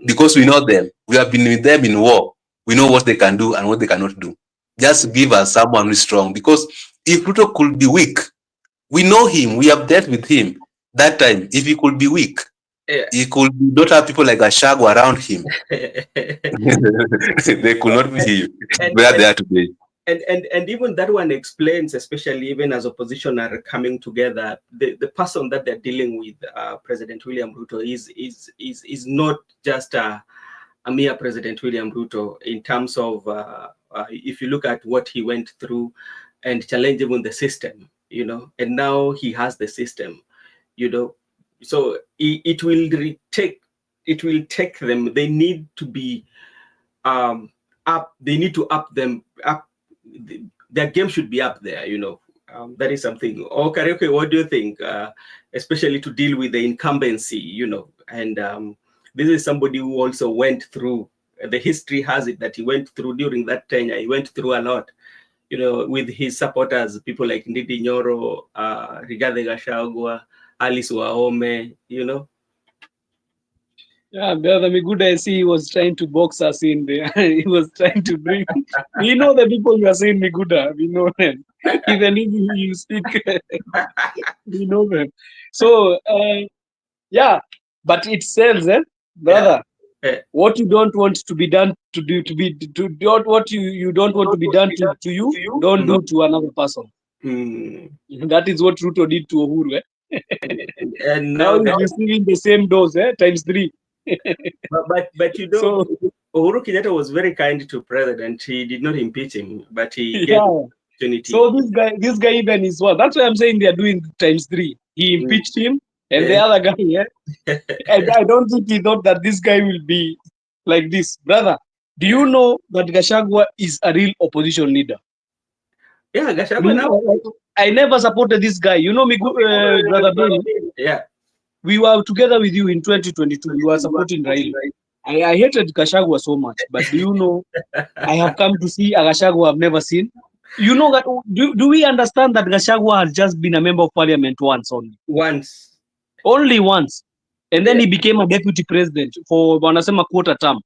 Speaker 2: because we know them. We have been with them in war. We know what they can do and what they cannot do. Just give us someone who is strong, because if Ruto could be weak, we know him, we have dealt with him that time. If he could be weak, he could not have people like Ashago around him. They could not be where they are today.
Speaker 1: And even that one explains, especially even as opposition are coming together, the person that they're dealing with, President William Ruto, is not just a mere President William Ruto in terms of if you look at what he went through and challenge even the system, and now he has the system, so it will take them. They need to be up. They need to up them up. Their game should be up there. That is something. Okay, what do you think? Especially to deal with the incumbency, and this is somebody who also went through. The history has it that he went through during that tenure. He went through a lot, with his supporters, people like Ndidi Nyoro, Rigathi Gachagua, Alice Wahome,
Speaker 3: Yeah, Brother Miguda, I see he was trying to box us in there. He was trying to bring. We know the people you are saying, Miguda. We know them. Even if you speak, we know them. So, yeah, but it says, brother, what you don't want to be done what you don't want to be done to you, don't do to another person. That is what Ruto did to Uhuru.
Speaker 1: And
Speaker 3: now he's receiving the same dose, times 3.
Speaker 1: but
Speaker 3: So,
Speaker 1: Uhuru Kenyatta was very kind to president. He did not impeach him, but he gave opportunity.
Speaker 3: So this guy even is what? That's why I'm saying they are doing times 3. He impeached him, and the other guy, and I don't think he thought that this guy will be like this, brother. Do you know that Gachagua is a real opposition leader?
Speaker 1: Yeah, Gachagua.
Speaker 3: I never supported this guy. You know me, brother Ben.
Speaker 1: Yeah.
Speaker 3: We were together with you in 2022. We were supporting Raila. I hated Gachagua so much, but do you know, I have come to see a Gachagua I've never seen. You know that? Do we understand that Gachagua has just been a member of parliament once only? Only once. And then he became a deputy president for wanasema quarter term.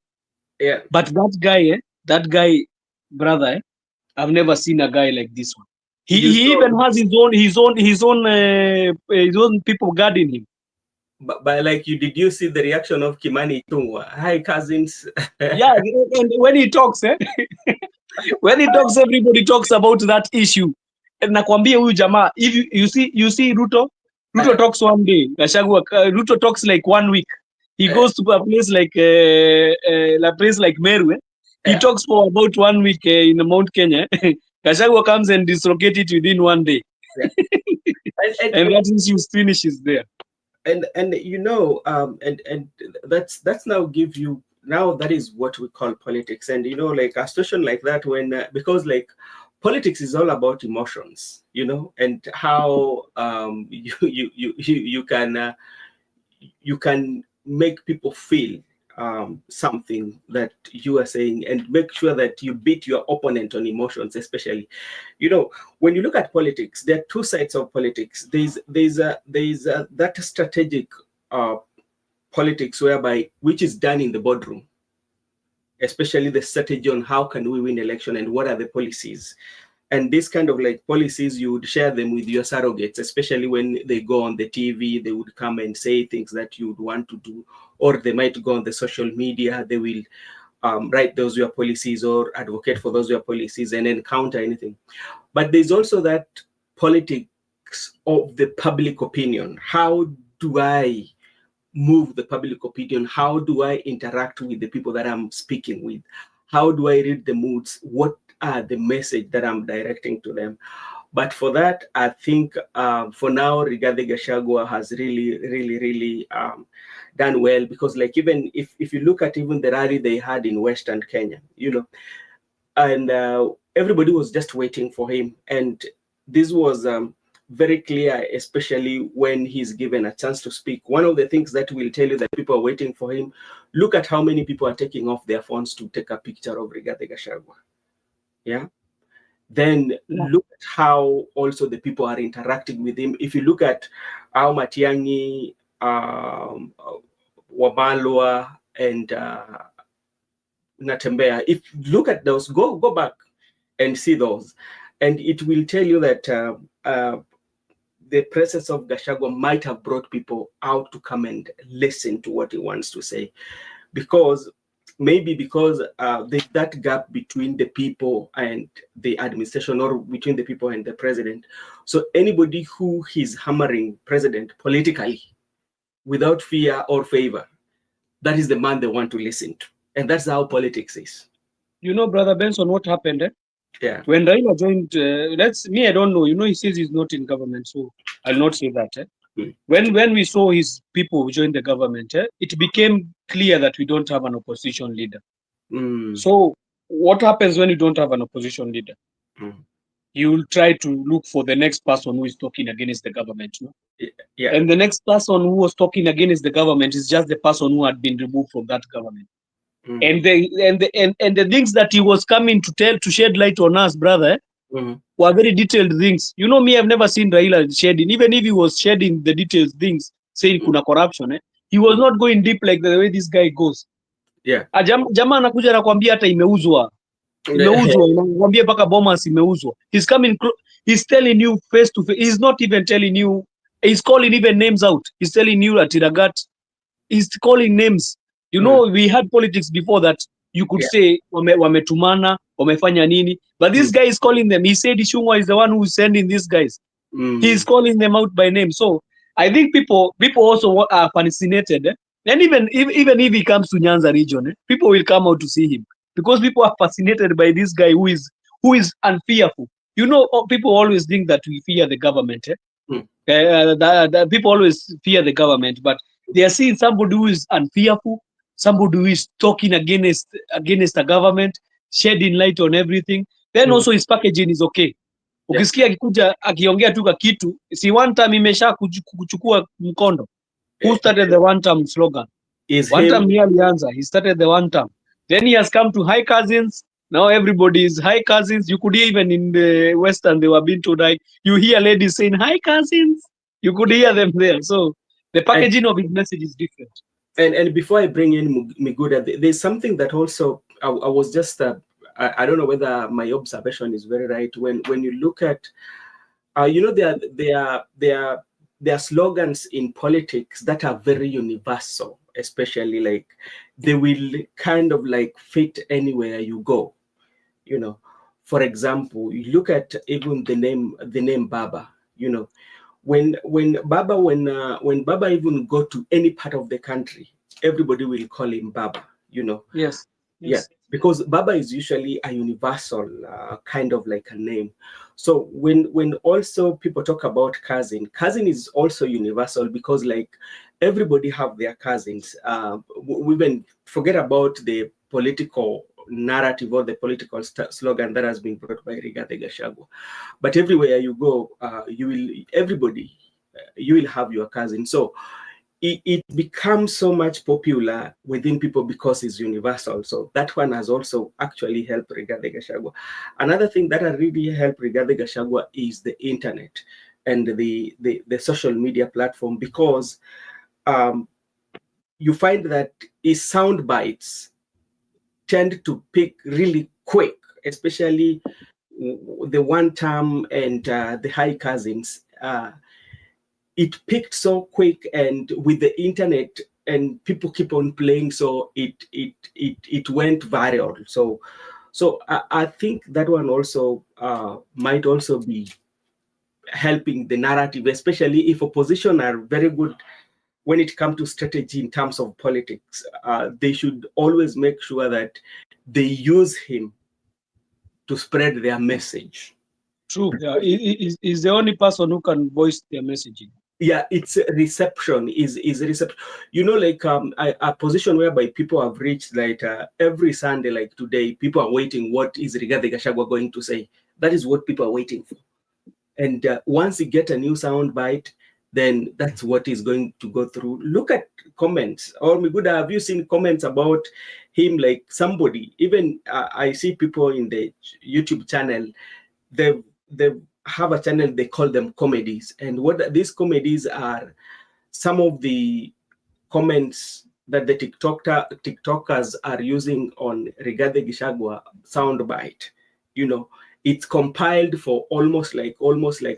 Speaker 1: Yeah.
Speaker 3: But that guy, brother, I've never seen a guy like this one. He even has his own people guarding him.
Speaker 1: But like did you see the reaction of Kimani Ichung'wah? Hi, cousins.
Speaker 3: Yeah, and when he talks, when he talks, everybody talks about that issue. And nakwambia huyu jamaa, if you see Ruto talks one day, Gachagua, Ruto talks like 1 week. He goes to a place like Meru. He talks for about 1 week in Mount Kenya. Gachagua comes and dislocates it within 1 day. And that issue finishes there.
Speaker 1: And that's now give you, now that is what we call politics. And like a situation like that, when because like politics is all about emotions, and how you can make people feel something that you are saying, and make sure that you beat your opponent on emotions. Especially, when you look at politics, there are two sides of politics. There's that strategic politics whereby, which is done in the boardroom, especially the strategy on how can we win election and what are the policies. And this kind of like policies, you would share them with your surrogates, especially when they go on the TV, they would come and say things that you would want to do, or they might go on the social media, they will write those your policies or advocate for those your policies and encounter anything. But there's also that politics of the public opinion. How do I move the public opinion? How do I interact with the people that I'm speaking with? How do I read the moods? What are the message that I'm directing to them? But for that, I think for now, Rigathi Gachagua has really done well, because like even if you look at even the rally they had in Western Kenya, and everybody was just waiting for him. And this was very clear, especially when he's given a chance to speak. One of the things that will tell you that people are waiting for him, look at how many people are taking off their phones to take a picture of Rigathi Gachagua. Yeah. Then look at how also the people are interacting with him. If you look at how Matiang'i, Wamalwa, and Natembea, if you look at those, go back and see those, and it will tell you that the presence of Gachagua might have brought people out to come and listen to what he wants to say, because there's that gap between the people and the administration, or between the people and the president. So anybody who is hammering president politically without fear or favor, that is the man they want to listen to. And that's how politics is.
Speaker 3: You know, Brother Benson, what happened?
Speaker 1: Yeah.
Speaker 3: When Raila joined, I don't know. You know, he says he's not in government, so I'll not say that. When we saw his people join the government, it became clear that we don't have an opposition leader. So what happens when you don't have an opposition leader? You will try to look for the next person who is talking against the government. No?
Speaker 1: Yeah.
Speaker 3: And the next person who was talking against the government is just the person who had been removed from that government. And the things that he was coming to shed light on us, brother, were very detailed things. You know me, I've never seen Raila shedding, even if he was shedding the detailed things, saying kuna corruption, he was not going deep like the way this guy goes.
Speaker 1: Yeah.
Speaker 3: Jamaa anakuja anakuambia hata imeuzwa, anakuambia mpaka Bomas imeuzwa. He's coming, he's telling you face to face. He's not even telling you, he's calling even names out. He's telling you Atiragat, he's calling names. You know, we had politics before that. You could say, wametumana, wamefanya nini. But this guy is calling them. He said Ishungwa is the one who is sending these guys. He's calling them out by name. So I think people also are fascinated. And even if he comes to Nyanza region, people will come out to see him. Because people are fascinated by this guy who is unfearful. You know, people always think that we fear the government. People always fear the government, but they are seeing somebody who is unfearful, somebody who is talking against the government, shedding light on everything. Then also his packaging is okay. Ukisikia akikuja akiongea tu kitu, si one time imesha kuchukua mkondo. Who started the one time slogan? One time he alianza, he started the one time. Then he has come to high cousins. Now everybody is high cousins. You could hear even in the Western, they were being told, like, you hear ladies saying, hi cousins. You could hear them there. So the packaging of his message is different.
Speaker 1: And before I bring in Miguda, there's something that also, I was just, I don't know whether my observation is very right. When you look at, there are slogans in politics that are very universal, especially like they will kind of like fit anywhere you go. You know, for example, you look at even the name Baba. You know, when Baba even go to any part of the country, everybody will call him Baba. You know.
Speaker 3: Yes.
Speaker 1: Yeah, because Baba is usually a universal kind of like a name. So when also people talk about cousin is also universal, because like everybody have their cousins. We even forget about the political narrative or the political slogan that has been brought by Rigathi Gachagua. But everywhere you go, you will have your cousin. So it becomes so much popular within people because it's universal. So that one has also actually helped Rigathi Gachagua. Another thing that has really helped Rigathi Gachagua is the internet and the social media platform, because you find that his sound bites tend to pick really quick, especially the one term and the high cousins. It picked so quick, and with the internet and people keep on playing, so it went viral. So I think that one also might also be helping the narrative, especially if opposition are very good when it comes to strategy in terms of politics. They should always make sure that they use him to spread their message.
Speaker 3: True. Yeah, he's the only person who can voice their messaging.
Speaker 1: yeah, it's reception is reception. You know, like a position whereby people have reached like every Sunday, like today, people are waiting. What is Rigathi Gachagua going to say? That is what people are waiting for. And once you get a new sound bite, then that's what is going to go through. Look at comments. Or Miguda, have you seen comments about him? Like somebody, even I see people in the YouTube channel, they have a channel, they call them comedies. And what these comedies are, some of the comments that the TikTokers are using on Rigathi Gachagua soundbite. You know, it's compiled for almost like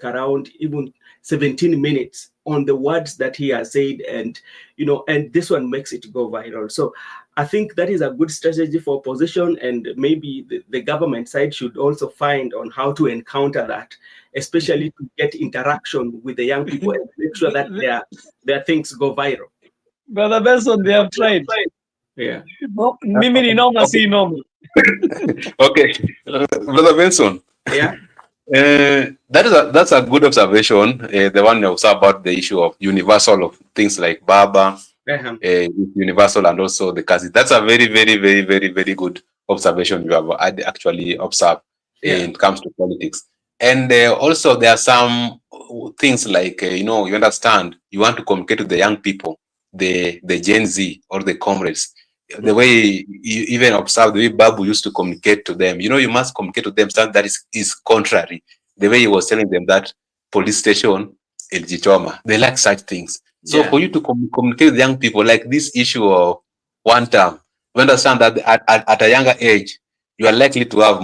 Speaker 1: around even 17 minutes on the words that he has said, and you know, and this one makes it go viral. So I think that is a good strategy for opposition, and maybe the government side should also find on how to encounter that, especially to get interaction with the young people and make sure that their things go viral.
Speaker 3: Brother Benson, they have tried.
Speaker 1: Yeah.
Speaker 3: No, mimi ni noma, si noma.
Speaker 2: Okay, Brother Benson.
Speaker 1: Yeah.
Speaker 2: That's a good observation. The one you saw about the issue of universal of things like Baba, universal, and also the Kazi. That's a very, very, very, very, very good observation you have actually observed when it comes to politics. And also there are some things like you understand, you want to communicate to the young people, the Gen Z or the comrades. The way you even observe the way Babu used to communicate to them, you must communicate to them something that is contrary. The way he was telling them that police station, Eljichoma, they like such things. So for you to communicate with young people, like this issue of one term, you understand that at a younger age, you are likely to have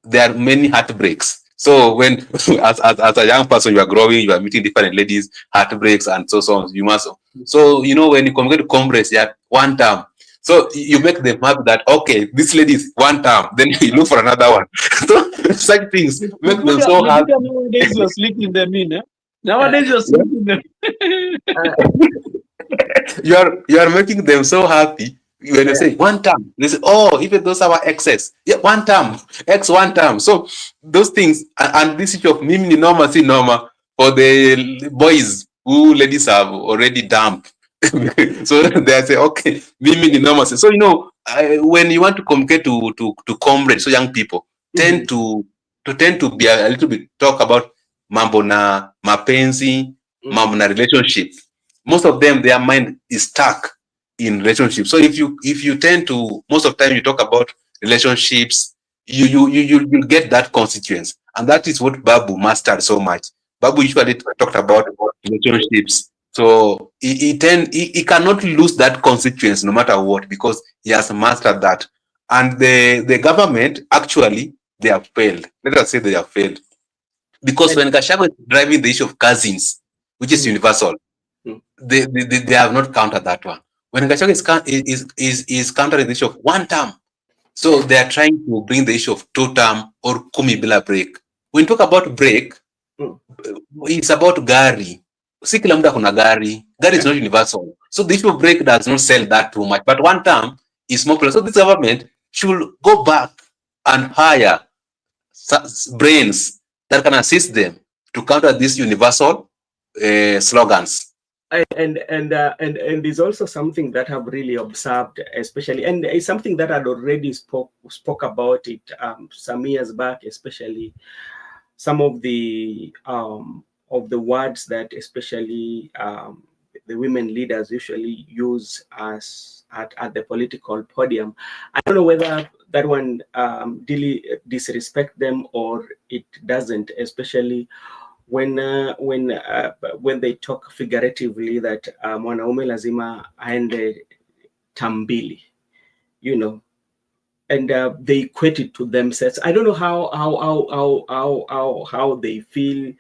Speaker 2: there are many heartbreaks. So when, as a young person, you are growing, you are meeting different ladies, heartbreaks and so on. You must, so, when you communicate to comrades, you have one term. So you make them happy that, okay, this lady is one term, then you look for another one. So such things make them so happy.
Speaker 3: Nowadays you're sleeping them in, eh? Nowadays you're sleeping them.
Speaker 2: You are making them so happy when you say one term. They say, oh, even those are excess. Yeah, one term, X one term. So those things, and this issue of mimi normal, see normal for the boys who ladies have already dumped. So they say, okay, mimi normal. So when you want to communicate to comrades, so young people tend to be a little bit talk about mambo na mapenzi, mambo na relationship. Most of them, their mind is stuck in relationships. So if you tend to, most of the time you talk about relationships, you get that constituents, and that is what Babu mastered so much. Babu usually talked about relationships, so he cannot lose that constituents no matter what, because he has mastered that. And the government actually, they have failed. Let us say they have failed, because when Gachagua is driving the issue of cousins, which is universal, they have not countered that one. When Gachagua is countering the issue of one term, so they are trying to bring the issue of two term or kumi bila break. When you talk about break, it's about gari. Si kila mtu kuna gari. Gari is not universal. So the issue of break does not sell that too much. But one term is more popular. So this government should go back and hire brains that can assist them to counter these universal slogans.
Speaker 1: And is also something that I've really observed, especially, and it's something that I'd already spoke about it some years back, especially some of the words that especially the women leaders usually use as at the political podium. I don't know whether that one really disrespect them or it doesn't, especially when they talk figuratively that mwanaume lazima aende tambili, and they equate it to themselves. I don't know how they feel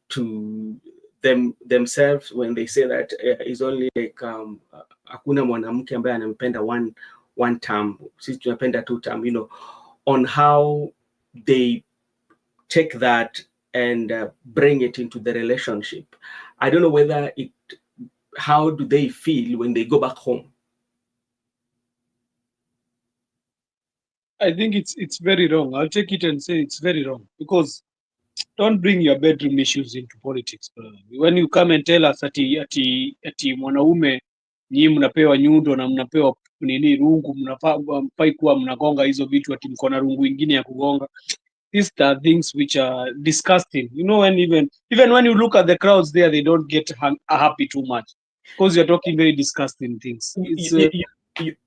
Speaker 1: to themselves when they say that is only like hakuna mwanamke ambaye anampenda one term, sisi tunapenda two term, on how they take that and bring it into the relationship. I don't know whether how do they feel when they go back home?
Speaker 3: I think it's very wrong. I'll take it and say it's very wrong, because don't bring your bedroom issues into politics, bro. When you come and tell us ati mwanaume nyinyi mnapewa nyundo na mnapewa nini rungu, mnafai kuwa mnagonga hizo vitu, ati mko na rungu ingine ya kugonga. These are things which are disgusting. You know, when even when you look at the crowds there, they don't get happy too much because you're talking very disgusting things. It's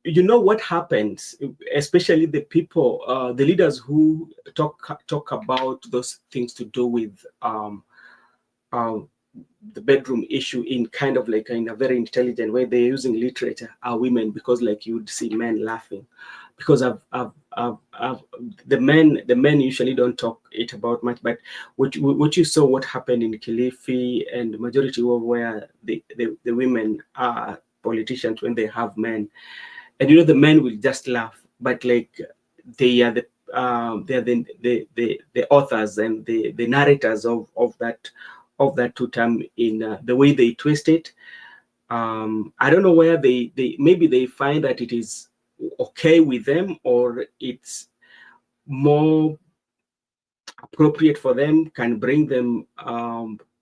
Speaker 1: you know what happens, especially the people, the leaders who talk about those things to do with the bedroom issue in kind of like in a very intelligent way. They're using literature are women, because like you'd see men laughing, because the men usually don't talk it about much. But what you saw what happened in Kilifi and the majority of where the women are politicians, when they have men, and you know the men will just laugh, but like they are the authors and the narrators of that two term in the way they twist it. I don't know where they maybe they find that it is okay with them, or it's more appropriate for them, can bring them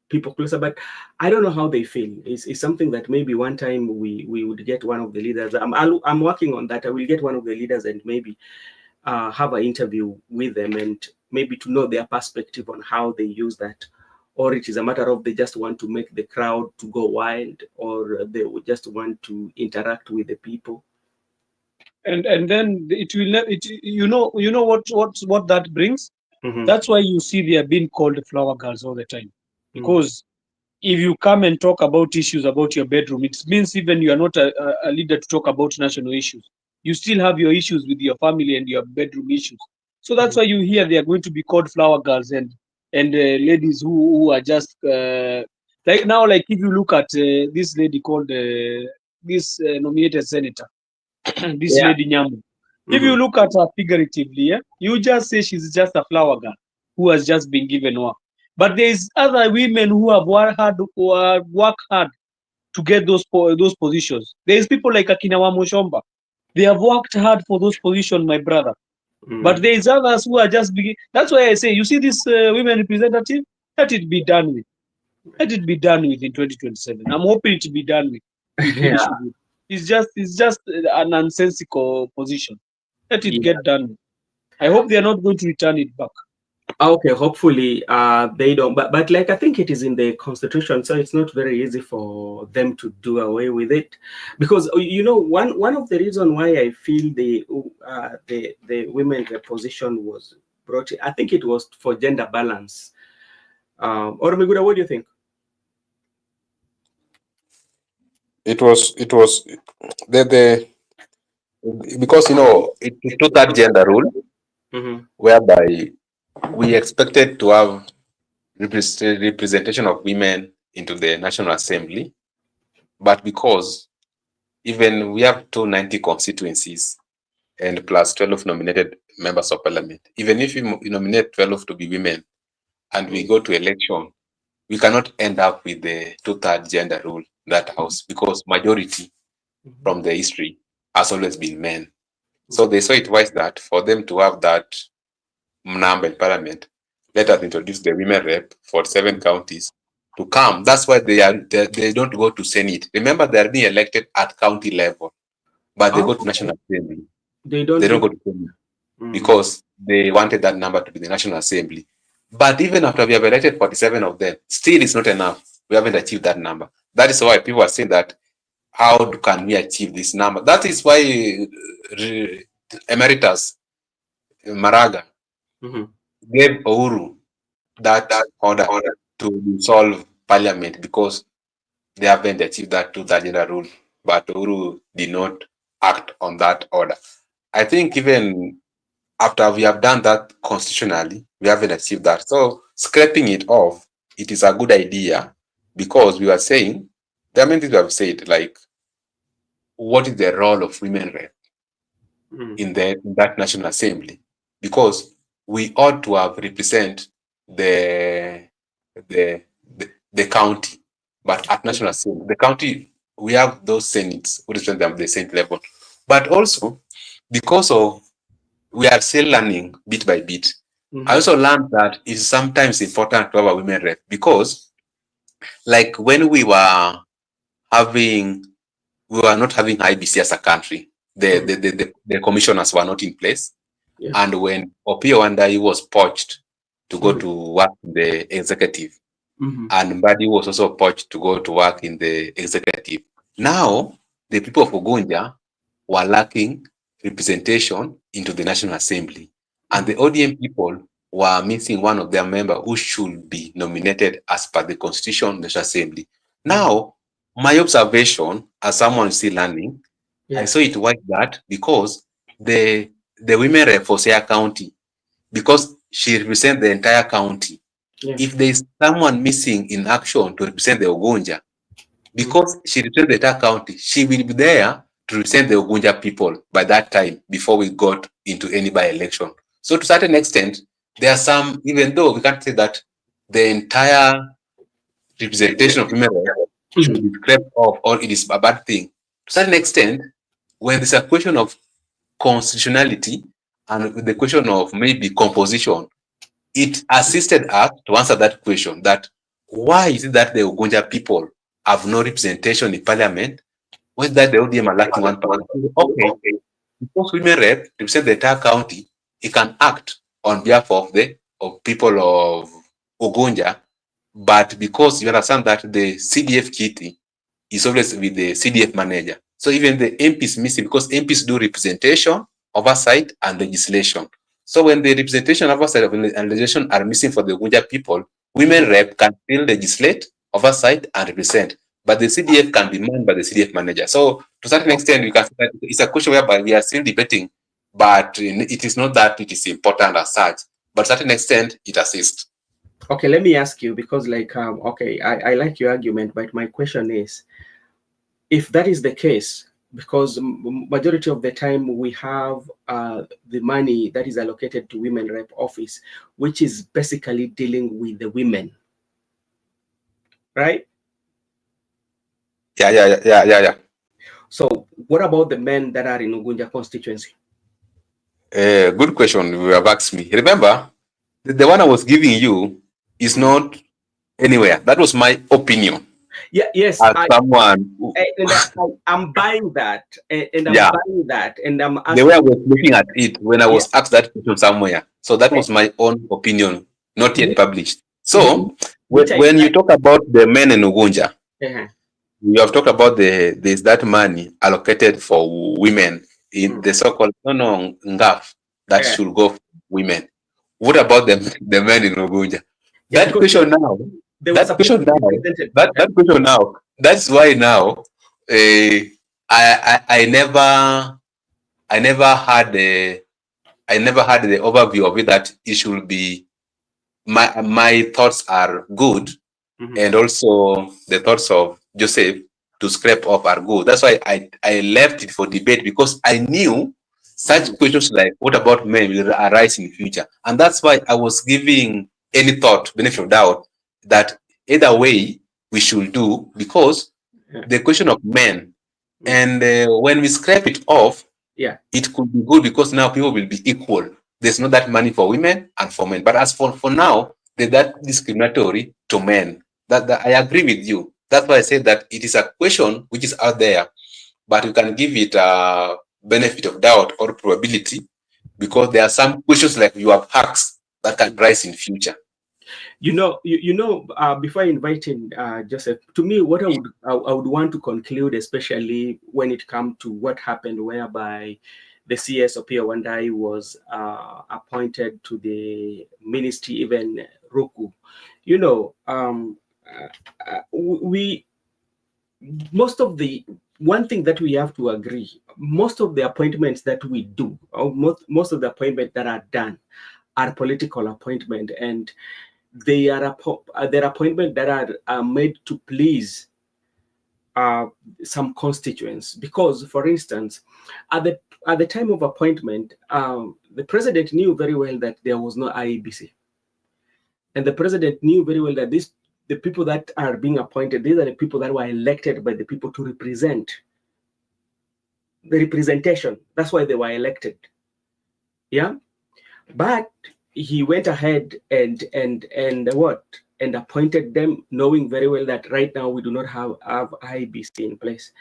Speaker 1: people closer, but I don't know how they feel. It's something that maybe one time we would get one of the leaders. I'm working on that. I will get one of the leaders and maybe have an interview with them, and maybe to know their perspective on how they use that, or it is a matter of they just want to make the crowd to go wild, or they would just want to interact with the people.
Speaker 3: and then it will you know what that brings.
Speaker 1: Mm-hmm.
Speaker 3: That's why you see they are being called flower girls all the time, because
Speaker 1: Mm-hmm.
Speaker 3: if you come and talk about issues about your bedroom, it means even you are not a leader to talk about national issues. You still have your issues with your family and your bedroom issues. So that's why you hear they are going to be called flower girls and ladies who are just like now. Like if you look at this lady called this nominated senator, this
Speaker 1: Yeah.
Speaker 3: lady Nyamu. If
Speaker 1: Mm-hmm.
Speaker 3: you look at her figuratively, yeah, you just say she's just a flower girl who has just been given work. But there's other women who have worked hard to get those positions. There's people like Akina Wamushomba. They have worked hard for those positions, my brother. But there's others who are just begin. That's why I say, you see this women representative, let it be done with. Let it be done with in 2027. I'm hoping it to be done with. We finish
Speaker 1: Yeah.
Speaker 3: with it. It's just a nonsensical position. Let it
Speaker 1: Yeah.
Speaker 3: get done. I hope they are not going to return it back.
Speaker 1: Okay, hopefully they don't, but like I think it is in the constitution, so it's not very easy for them to do away with it, because you know one of the reason why I feel the women's position was brought in, I think it was for gender balance. Or Miguda, what do you think?
Speaker 2: It was the because it took that gender rule
Speaker 1: Mm-hmm.
Speaker 2: whereby we expected to have representation of women into the National Assembly, but because even we have 290 constituencies and plus 12 nominated members of parliament, even if you nominate 12 to be women and we go to election, we cannot end up with the 2/3 gender rule in that house, because majority from the history has always been men. So they saw it wise that for them to have that number in parliament, let us introduce the women rep for 7 counties to come. That's why they don't go to Senate. Remember, they are being elected at county level, but they go to National Assembly.
Speaker 1: They don't
Speaker 2: They don't
Speaker 1: go.
Speaker 2: go to Senate because they wanted that number to be the National Assembly. But even after we have elected 47 of them, still it's not enough. We haven't achieved that number. That is why people are saying that, how can we achieve this number? That is why Emeritus Maraga gave Uhuru that order to dissolve parliament, because they haven't achieved that 2/3 gender rule. But Uhuru did not act on that order. I think even after we have done that constitutionally, we haven't achieved that. So scraping it off, it is a good idea, because we were saying, there are many things we have said, like, what is the role of women rep in that National Assembly? Because we ought to have represent the county, but at National Assembly, the county, we have those senates who represent them at the Senate level. But also, because of we are still learning bit by bit, I also learned that it's sometimes important to have a women rep because, like, when we were not having IBC as a country, the commissioners were not in place.
Speaker 1: Yeah.
Speaker 2: And when Opiyo Wandayi was poached to go to work in the executive, and Mbadi was also poached to go to work in the executive. Now, the people of Ugunja were lacking representation into the National Assembly. And the ODM people were missing one of their members who should be nominated as per the Constitution National Assembly. Now, my observation as someone still learning, I saw it like that because the women rep for Seya County, because she represents the entire county. If there is someone missing in action to represent the Ugunja, because she represents the entire county, she will be there to represent the Ugunja people by that time before we got into any by-election. So to a certain extent, there are some, even though we can't say that the entire representation of women should be scraped off or it is a bad thing. To a certain extent, when there's a question of constitutionality and the question of maybe composition, it assisted us to answer that question, that why is it that the Ugunja people have no representation in parliament? Why is that the ODM are lacking 1%? Okay, because women rep represent the entire county, it can act on behalf of the people of Ugunja, but because you understand that the CDF kitty is always with the CDF manager. So even the MPs missing because MPs do representation, oversight, and legislation. So when the representation, oversight, and legislation are missing for the Ugunja people, women rep can still legislate, oversight, and represent. But the CDF can be manned by the CDF manager. So to a certain extent, we can say that it's a question whereby we are still debating, but it is not that it is important as such. But to a certain extent, it assists.
Speaker 1: Okay, let me ask you, because okay, I like your argument, but my question is, if that is the case, because majority of the time we have the money that is allocated to women rep office, which is basically dealing with the women, right?
Speaker 2: Yeah.
Speaker 1: So what about the men that are in Ugunja constituency?
Speaker 2: Good question you have asked me. Remember, the one I was giving you is not anywhere. That was my opinion.
Speaker 1: Yeah, yes.
Speaker 2: Someone
Speaker 1: I'm buying that, and I'm buying that, and I'm asking,
Speaker 2: the way I was looking at it when I was asked that question somewhere. So that was my own opinion, not yet published. So when you talk about the men in Ugunja, you have talked about there's that money allocated for women in the so-called NGAF that should go for women. What about the men in Ugunja? That question now. That's why now I never had the overview of it, that it should be my thoughts are good, and also the thoughts of Joseph to scrape off are good. That's why I left it for debate, because I knew such questions like what about men will arise in the future, and that's why I was giving any thought benefit of doubt that either way we should do, because the question of men, and when we scrape it off, it could be good because now people will be equal. There's not that money for women and for men, but as for now, there's that discriminatory to men. That I agree with you. That's why I said that it is a question which is out there, but you can give it a benefit of doubt or probability, because there are some questions like you have asked that can rise in future.
Speaker 1: Before inviting Joseph, to me, what I would want to conclude, especially when it comes to what happened, whereby the CS Opiyo Wandayi was appointed to the ministry, even Ruku. One thing that we have to agree, most of the appointments that we do, or most of the appointments that are done, are political appointment, and they are appointments that are made to please some constituents. Because, for instance, at the time of appointment, the president knew very well that there was no IEBC, and the president knew very well that the people that are being appointed, these are the people that were elected by the people to represent the representation. That's why they were elected. Yeah, but he went ahead and what, and appointed them, knowing very well that right now we do not have IBC in place.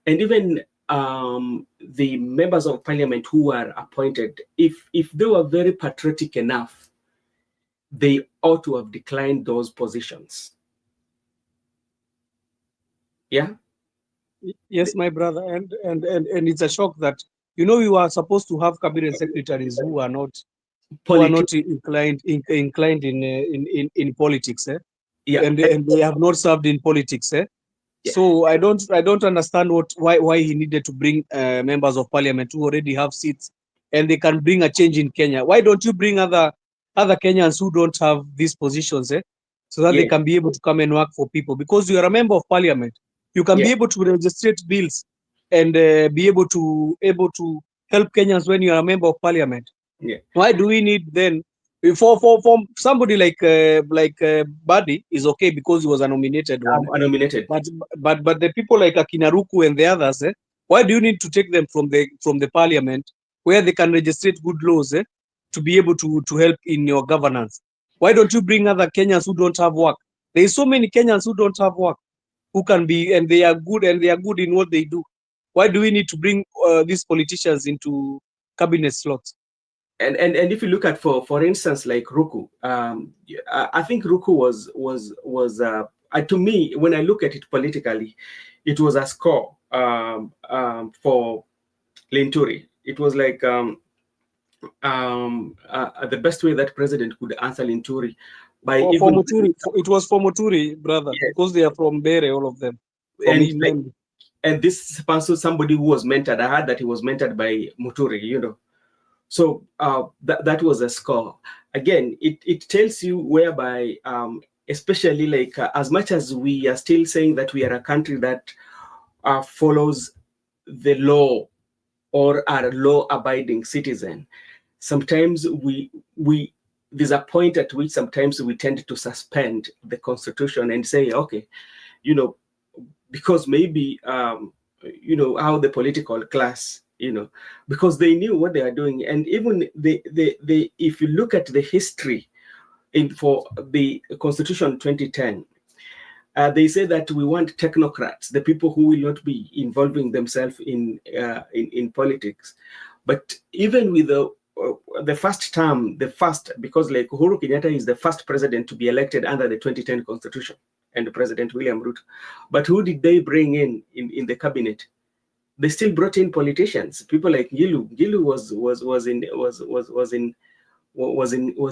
Speaker 1: And even the members of parliament who were appointed, if they were very patriotic enough, they ought to have declined those positions. Yeah.
Speaker 3: Yes, my brother, and it's a shock that we were supposed to have cabinet secretaries who are not inclined in politics,
Speaker 1: Yeah.
Speaker 3: and they have not served in politics,
Speaker 1: Yeah.
Speaker 3: So I don't understand why he needed to bring members of parliament who already have seats and they can bring a change in Kenya. Why don't you bring other Kenyans who don't have these positions, so that they can be able to come and work for people? Because you are a member of parliament, you can be able to register bills and be able to help Kenyans when you are a member of parliament.
Speaker 1: Yeah.
Speaker 3: Why do we need then for somebody like Buddy is okay because he was a nominated one.
Speaker 1: Nominated.
Speaker 3: But the people like Akinaruku and the others, why do you need to take them from the parliament where they can register good laws, to be able to help in your governance? Why don't you bring other Kenyans who don't have work? There is so many Kenyans who don't have work, who can be, and they are good in what they do. Why do we need to bring these politicians into cabinet slots?
Speaker 1: And if you look at, for instance, like Ruku, I think Ruku was to me, when I look at it politically, it was a score for Linturi. It was like the best way that president could answer Linturi by
Speaker 3: for Muturi. It was for Muturi, brother, because they are from Bere, all of them.
Speaker 1: And this person, somebody who was mentored, I heard that he was mentored by Muturi, So that was a score. Again, it tells you whereby, especially like as much as we are still saying that we are a country that follows the law or are a law-abiding citizen, sometimes there's a point at which sometimes we tend to suspend the Constitution and say, okay, because maybe how the political class, because they knew what they are doing. And even they if you look at the history for the Constitution 2010, they say that we want technocrats, the people who will not be involving themselves in politics. But even with the first term, because like Uhuru Kenyatta is the first president to be elected under the 2010 Constitution, and President William Ruto. But who did they bring in the cabinet? They still brought in politicians, people like Gilu. Gilu was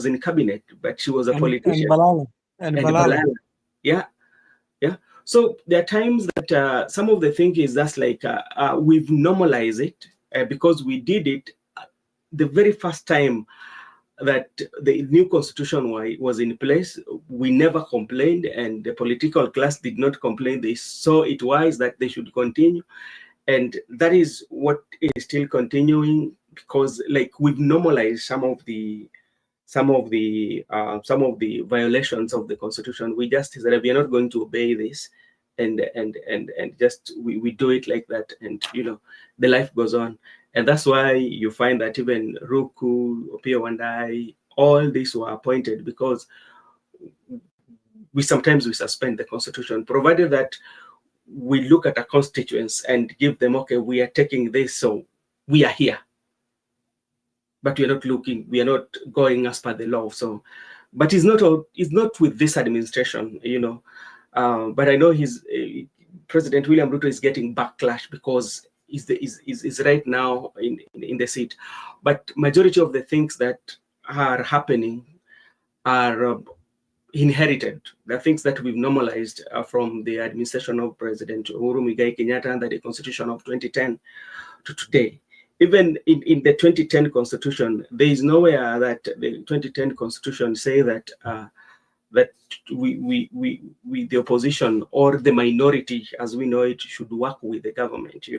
Speaker 1: in cabinet, but she was a politician.
Speaker 3: And Balala.
Speaker 1: Yeah. So there are times that some of the thinking is that's like we've normalized it because we did it the very first time that the new constitution was in place. We never complained, and the political class did not complain. They saw it wise that they should continue, and that is what is still continuing, because like we've normalized some of the violations of the constitution. We just said we are not going to obey this, and just we do it like that, and the life goes on. And that's why you find that even Ruku, Opiyo Wandayi, all these were appointed because we sometimes suspend the constitution, provided that we look at a constituents and give them, okay, we are taking this, so we are here. But we are not going as per the law. So, but it's not with this administration, but I know President William Ruto is getting backlash because is right now in the seat. But majority of the things that are happening are inherited. The things that we've normalized from the administration of President Uhuru Muigai Kenyatta under the Constitution of 2010 to today. Even in the 2010 Constitution, there is nowhere that the 2010 Constitution say that that we the opposition or the minority, as we know it, should work with the government.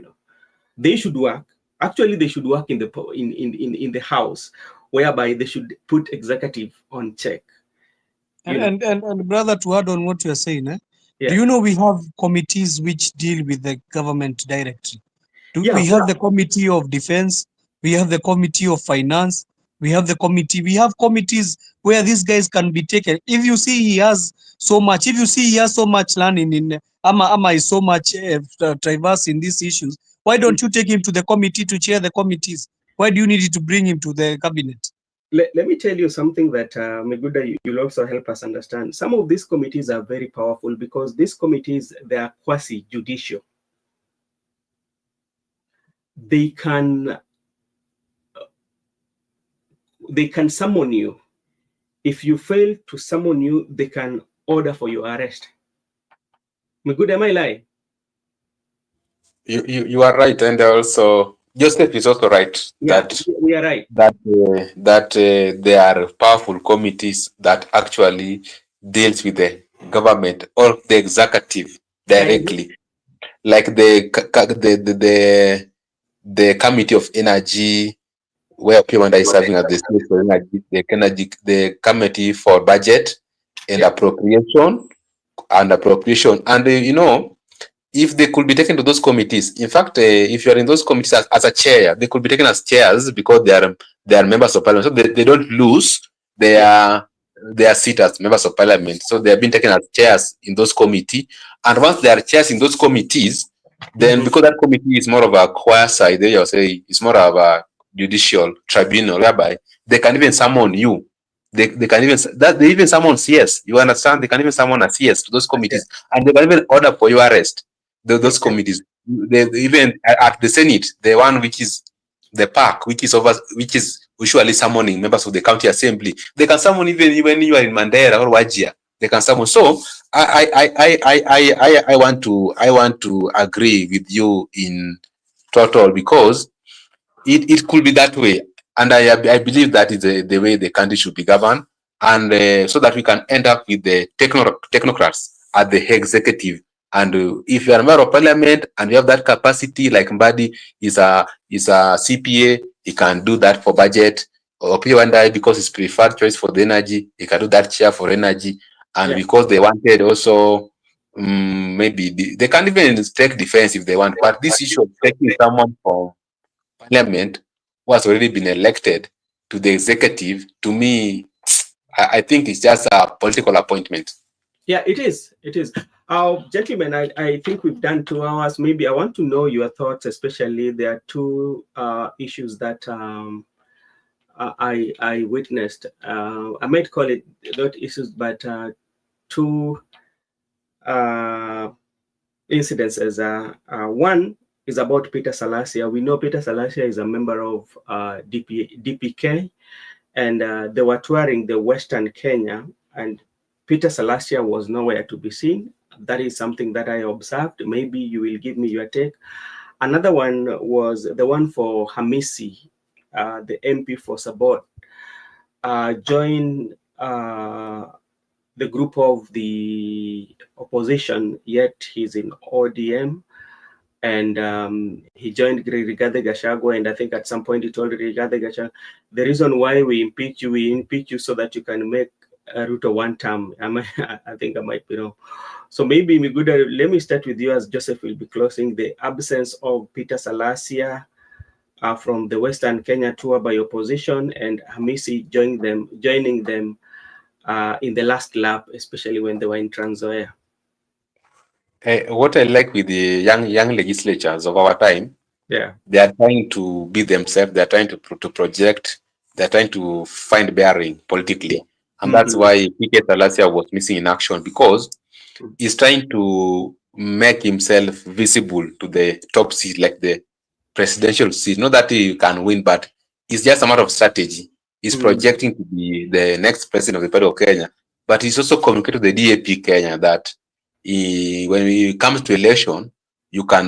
Speaker 1: They should work. Actually, they should work in the House, whereby they should put executive on check.
Speaker 3: And brother, to add on what you're saying, do you know we have committees which deal with the government directly? We have the Committee of Defense, we have the Committee of Finance, We have the committee. We have committees where these guys can be taken. If you see he has so much, if you see he has so much learning in Ama is so much diverse in these issues, why don't you take him to the committee to chair the committees? Why do you need to bring him to the cabinet?
Speaker 1: Let me tell you something that Meguda, you'll also help us understand. Some of these committees are very powerful because these committees, they are quasi-judicial. They can summon you. If you fail to summon you, they can order for your arrest. Meguda, am I lying?
Speaker 2: You are right, and also Joseph is also right.
Speaker 1: Yeah,
Speaker 2: that
Speaker 1: we are right.
Speaker 2: That there are powerful committees that actually deals with the government or the executive directly, like the Committee of Energy, where Piwanda is serving as the State for Energy, the Committee for Budget and Appropriation, and if they could be taken to those committees. In fact, if you are in those committees as a chair, they could be taken as chairs because they are members of parliament, so they don't lose their seat as members of parliament. So they have been taken as chairs in those committees, and once they are chairs in those committees, then because that committee is more of a quasi, they will say it's more of a judicial tribunal whereby they can even summon you. They can even they even summon CS. You understand? They can even summon a CS to those committees, and they can even order for your arrest. Those committees, they even at the Senate, the one which is the PAC, which is usually summoning members of the county assembly, they can summon even when you are in Mandera or Wajir, they can summon. So I want to agree with you in total, because it could be that way, and I believe that is the way the country should be governed, and so that we can end up with the technocrats at the executive. And if you are a member of parliament and you have that capacity, like Mbadi is a CPA, he can do that for budget. Or P1I, because it's preferred choice for the energy, he can do that chair for energy. And because they wanted also, maybe they can even take defense if they want. But this issue of taking someone from parliament who has already been elected to the executive, to me, I think it's just a political appointment.
Speaker 1: Yeah, it is. It is. Gentlemen, I think we've done 2 hours. Maybe I want to know your thoughts, especially there are 2 issues that I witnessed. I might call it not issues, but 2 incidences. One is about Peter Salasia. We know Peter Salasia is a member of DPK, and they were touring the Western Kenya, and Peter Salasia was nowhere to be seen. That is something that I observed. Maybe you will give me your take. Another one was the one for Hamisi, the MP for Sabot, joined the group of the opposition, yet he's in ODM. And he joined Rigathi Gachagua, and I think at some point he told Rigathi Gachagua, the reason why we impeach you so that you can make Ruto 1 term. I think I might be wrong. So maybe, Miguda, let me start with you, as Joseph will be closing. The absence of Peter Salasia from the Western Kenya tour by opposition, and Hamisi joining them in the last lap, especially when they were in Trans Nzoia.
Speaker 2: What I like with the young legislatures of our time, they are trying to be themselves. They are trying to project. They are trying to find bearing politically, and that's why Peter Salasia was missing in action, because he's trying to make himself visible to the top seat, like the presidential seat. Not that he can win, but it's just a matter of strategy. He's projecting to be the next president of the party of Kenya, but he's also communicating to the DAP Kenya that when it comes to election, you can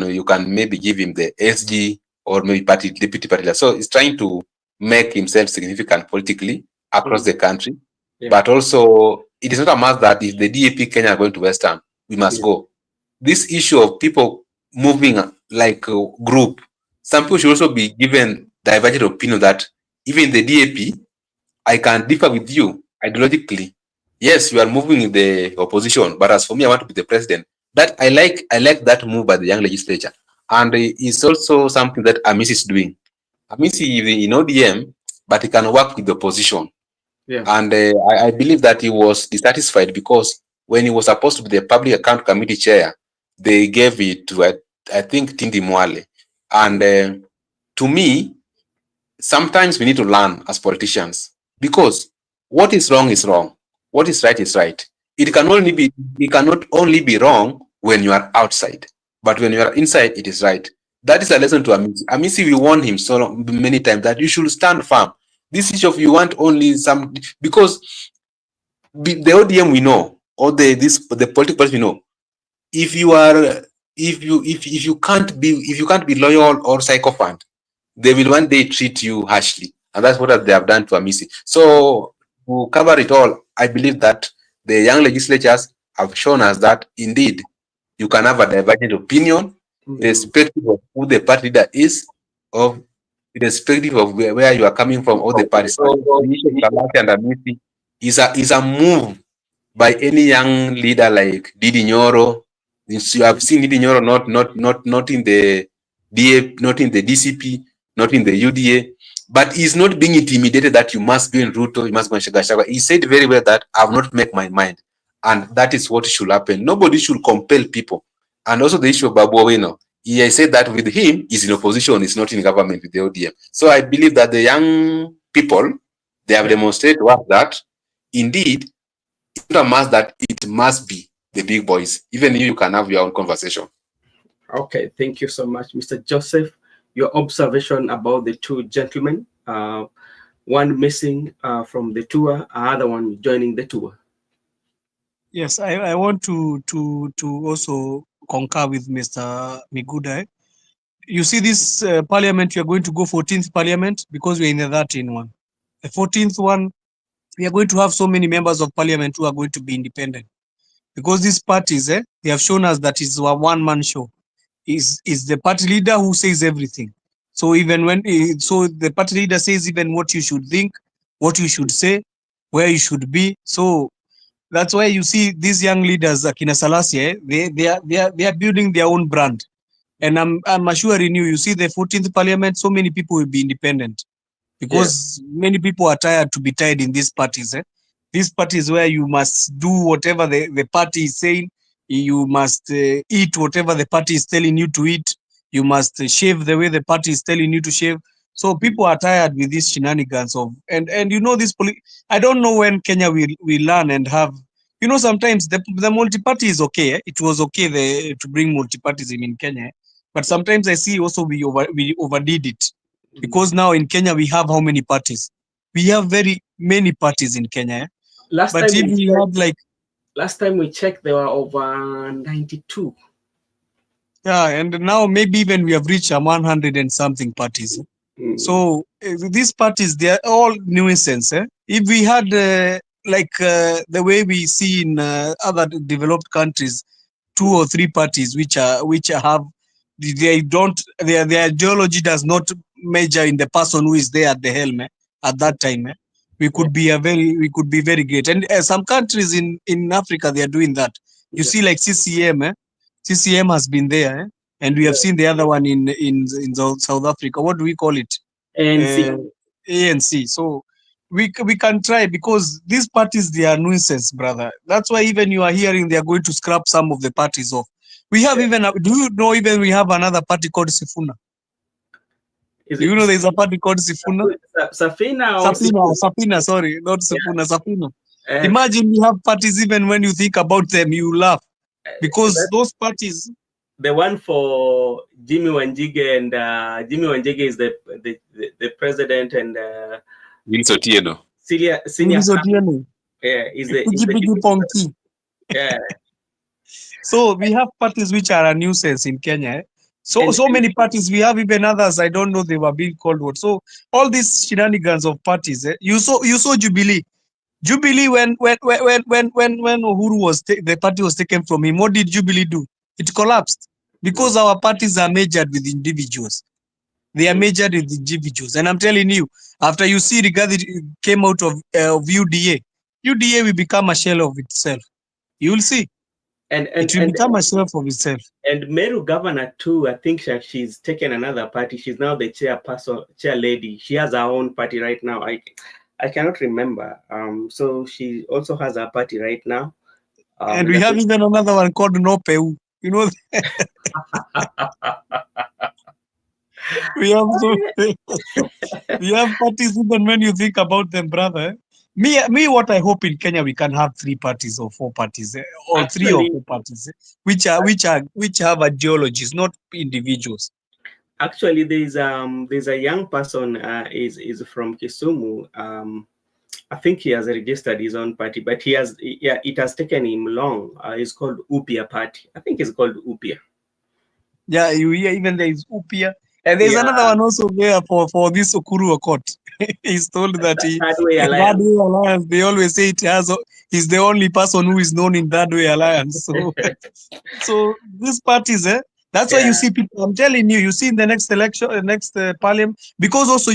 Speaker 2: maybe give him the SG or maybe deputy party leader. So he's trying to make himself significant politically across the country, but also it is not a must that if the DAP Kenya are going to Western, we must go. This issue of people moving like a group, some people should also be given divergent opinion that even the DAP, I can differ with you ideologically. Yes, you are moving in the opposition, but as for me, I want to be the president. That I like that move by the young legislature, and it's also something that Amis is doing. Amisi in ODM, he is trying to make himself visible to the top seat, like the presidential seat. Not that he can win, but it's just a matter of strategy. He's projecting to be the next president of the party of Kenya, that when it comes to election, you can maybe give him the SG or maybe deputy party leader. So he's trying to make himself significant politically across the country, but also it is not a must that if the DAP Kenya are going to Western, we must go. This issue of people moving like a group, some people should also be given divergent opinion that even the DAP, I can differ with you ideologically. Yes, you are moving in the opposition, but as for me, I want to be the president. That I like that move by the young legislature, and it's also something that Amis is doing. but he can work with the opposition.
Speaker 1: Yeah.
Speaker 2: And I believe that he was dissatisfied because when he was supposed to be the Public Account Committee chair, they gave it to, I think, Tindi Mwale. And to me, sometimes we need to learn as politicians, because what is wrong is wrong. What is right. It cannot only be wrong when you are outside, but when you are inside, it is right. That is a lesson to Amisi. Amisi, we warned him so many times that you should stand firm. This issue of you want only some, because the ODM we know, or the political parties we know, if you can't be loyal or sycophant, they will one day treat you harshly, and that's what they have done to Amisi. So to cover it all, I believe that the young legislatures have shown us that indeed you can have a divergent opinion, irrespective of who the party leader is, or irrespective of where you are coming from, or the party. So the issue of Kabati and Amisi is a move by any young leader like Didi Nyoro. You have seen Didi Nyoro not in the DA, not in the DCP, not in the UDA, but he's not being intimidated that you must be in Ruto, you must go in Shagashagwa. He said very well that I have not made my mind, and that is what should happen. Nobody should compel people. And also the issue of Babu Owino, he said that with him, he's in opposition, he's not in government with the ODM. So I believe that the young people, they have demonstrated to us that indeed, it's not a must that it must be the big boys. Even you can have your own conversation.
Speaker 1: Okay, thank you so much, Mr. Joseph. Your observation about the two gentlemen, one missing from the tour, other one joining the tour.
Speaker 3: Yes, I want to also concur with Mr. Miguda. You see this parliament, you are going to go 14th parliament because we're in the 13th one. The 14th one, we are going to have so many members of parliament who are going to be independent. Because these parties, they have shown us that it's a one-man show. Is the party leader who says everything. So even when so the party leader says even what you should think, what you should say, where you should be. So that's why you see these young leaders, Akina Salasia, they are building their own brand. And I'm assuring you, you see the 14th parliament, so many people will be independent because many people are tired to be tied in these parties. These parties where you must do whatever the party is saying, you must eat whatever the party is telling you to eat, you must shave the way the party is telling you to shave. So people are tired with these shenanigans of and you know this I don't know when Kenya will learn and have, you know, sometimes the multi-party is okay. It was okay to bring multi-partyism in Kenya, but sometimes I see also we overdid it. Because now in Kenya we have how many parties? We have very many parties in Kenya.
Speaker 1: Last
Speaker 3: but
Speaker 1: time
Speaker 3: if we had like
Speaker 1: last time we checked, there were over 92.
Speaker 3: Yeah, and now maybe even we have reached 100 and something parties. So these parties, they are all nuisance. If we had the way we see in other developed countries, 2 or 3 parties which have their ideology does not measure in the person who is there at the helm at that time. We could be very great. And some countries in Africa, they are doing that. You see, like CCM. CCM has been there, and we have seen the other one in South Africa. What do we call it?
Speaker 1: ANC.
Speaker 3: ANC. So we can try, because these parties, they are nuisance, brother. That's why even you are hearing they are going to scrap some of the parties off. We have even, do you know, even we have another party called Sifuna? Do you know there's a party called Sifuna? Safina, sorry, not Sifuna, Safina. Imagine we have parties, even when you think about them, you laugh. Because those parties...
Speaker 1: The one for Jimmy Wanjige, and Jimmy Wanjige is the president, and senior is the yeah.
Speaker 3: So we have parties which are a nuisance in Kenya. So many parties. We have even others. I don't know they were being called what. So all these shenanigans of parties. You saw Jubilee. Jubilee when Uhuru was the party was taken from him. What did Jubilee do? It collapsed because our parties are measured with individuals. They are measured with individuals, and I'm telling you, after you see Rigathi came out of UDA will become a shell of itself. You will see.
Speaker 1: and
Speaker 3: It
Speaker 1: and
Speaker 3: will
Speaker 1: and
Speaker 3: become a shelf of itself.
Speaker 1: and Meru governor too. I think she's taken another party. She's now the chair lady. She has her own party right now. I cannot remember. So she also has her party right now.
Speaker 3: And
Speaker 1: And
Speaker 3: we
Speaker 1: I
Speaker 3: have
Speaker 1: think
Speaker 3: even another one called Nopeu. You know, we have so we have parties even when you think about them, brother. Me, what I hope in Kenya we can have 3 parties or 4 parties, or 3 or
Speaker 1: actually
Speaker 3: 4 parties, which have ideologies, not individuals.
Speaker 1: actually there's a young person is from Kisumu. I think he has registered his own party, but yeah, it has taken him long. It's called Upia Party. I think it's called Upia.
Speaker 3: Yeah, you hear even there is Upia. And there's
Speaker 1: Yeah,
Speaker 3: another one also there for this Okuru Okot. He's told that
Speaker 1: Third Way
Speaker 3: That
Speaker 1: Alliance.
Speaker 3: Way Alliance, they always say he's the only person who is known in That Way Alliance. So these parties, that's why you
Speaker 1: Yeah.
Speaker 3: see people, I'm telling you, you see in the next election, next parliament, because also,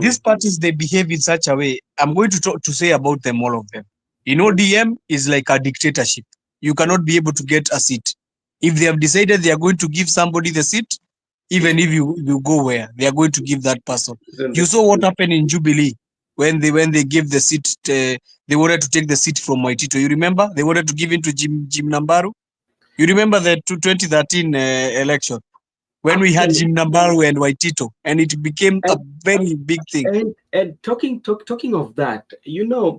Speaker 3: these parties, they behave in such a way. I'm going to talk to say about them, all of them. DM is like a dictatorship. You cannot be able to get a seat. If they have decided they are going to give somebody the seat, even if you go where, they are going to give that person.
Speaker 1: Then
Speaker 3: You saw what happened in Jubilee when they gave the seat, they wanted to take the seat from Waitito. You remember? They wanted to give it to Jim Nambaru. You remember the 2013 election when we had
Speaker 1: Actually,
Speaker 3: Jim Nambaru and Waitito, and it became a
Speaker 1: and
Speaker 3: very big thing.
Speaker 1: and talking of that,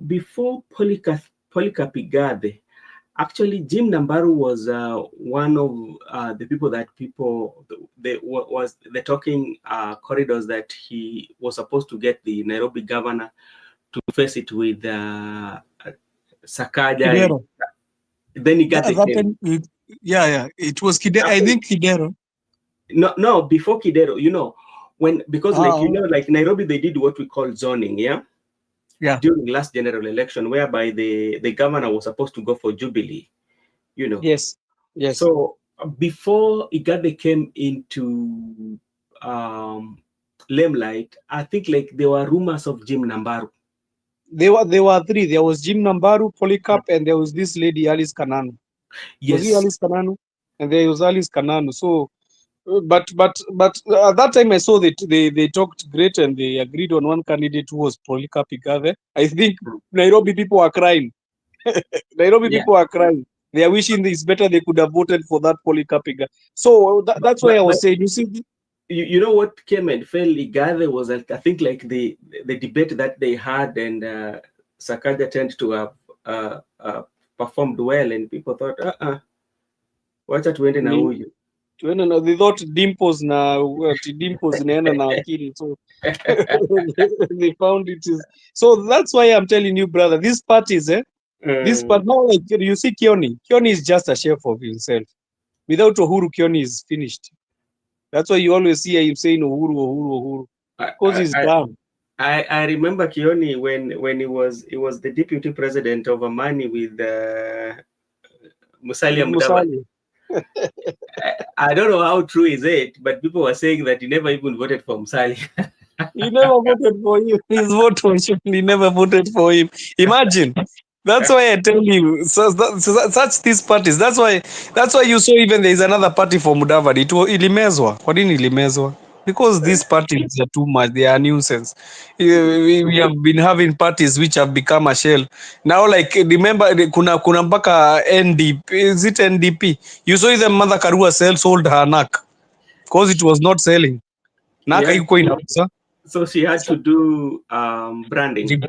Speaker 1: before Polycarp Igathe, actually Jim Nambaru was one of the people that was the talking corridors that he was supposed to get the Nairobi governor to face it with Sakaja.
Speaker 3: Kidero.
Speaker 1: Then Igathe came.
Speaker 3: It was Kidero. I think Kidero.
Speaker 1: No, before Kidero, because like Nairobi, they did what we call zoning,
Speaker 3: Yeah.
Speaker 1: during last general election, whereby the governor was supposed to go for Jubilee,
Speaker 3: Yes.
Speaker 1: So before Igathe came into limelight, I think like there were rumors of Jim Nambaru.
Speaker 3: There were 3. There was Jim Nambaru, Polycarp, and there was this lady Alice Kananu. Was he
Speaker 1: Yes.
Speaker 3: Alice Kananu? And there was Alice Kananu. So, but at that time I saw that they talked great and they agreed on one candidate who was Polycarp Igathe. I think Nairobi people are crying. People are crying. They are wishing it's better they could have voted for that Polycarp Igathe. So that's why I was saying. You see,
Speaker 1: you know what came and fell Igathe was like, I think like the debate that they had, and Sakaja tended to have performed well, and people thought, wacha tuende na huyu.
Speaker 3: They thought Dimples inaenda na akili, so they found it is. So that's why I'm telling you, brother, these parties, this part now, like you see Kioni is just a chef of himself. Without Uhuru, Kioni is finished. That's why you always see him saying Uhuru, because he's done.
Speaker 1: I remember Kioni when he was the deputy president of Amani with Musalia Mudavadi. I don't know how true is it, but people were saying that he never even voted for Musalia.
Speaker 3: He never voted for him. His vote was he never voted for him. Imagine. That's why I tell you, such these parties. That's why you saw even there is another party for Mudavadi. Ilimezwa. Kwa nini ilimezwa? Because these parties are too much. They are a nuisance. We have been having parties which have become a shell. Now, like, remember, kuna mpaka NDP. Is it NDP? You saw even Mother Karua sold her NAC because it was not selling. NAC haikuwa inauza.
Speaker 1: So she had to do branding.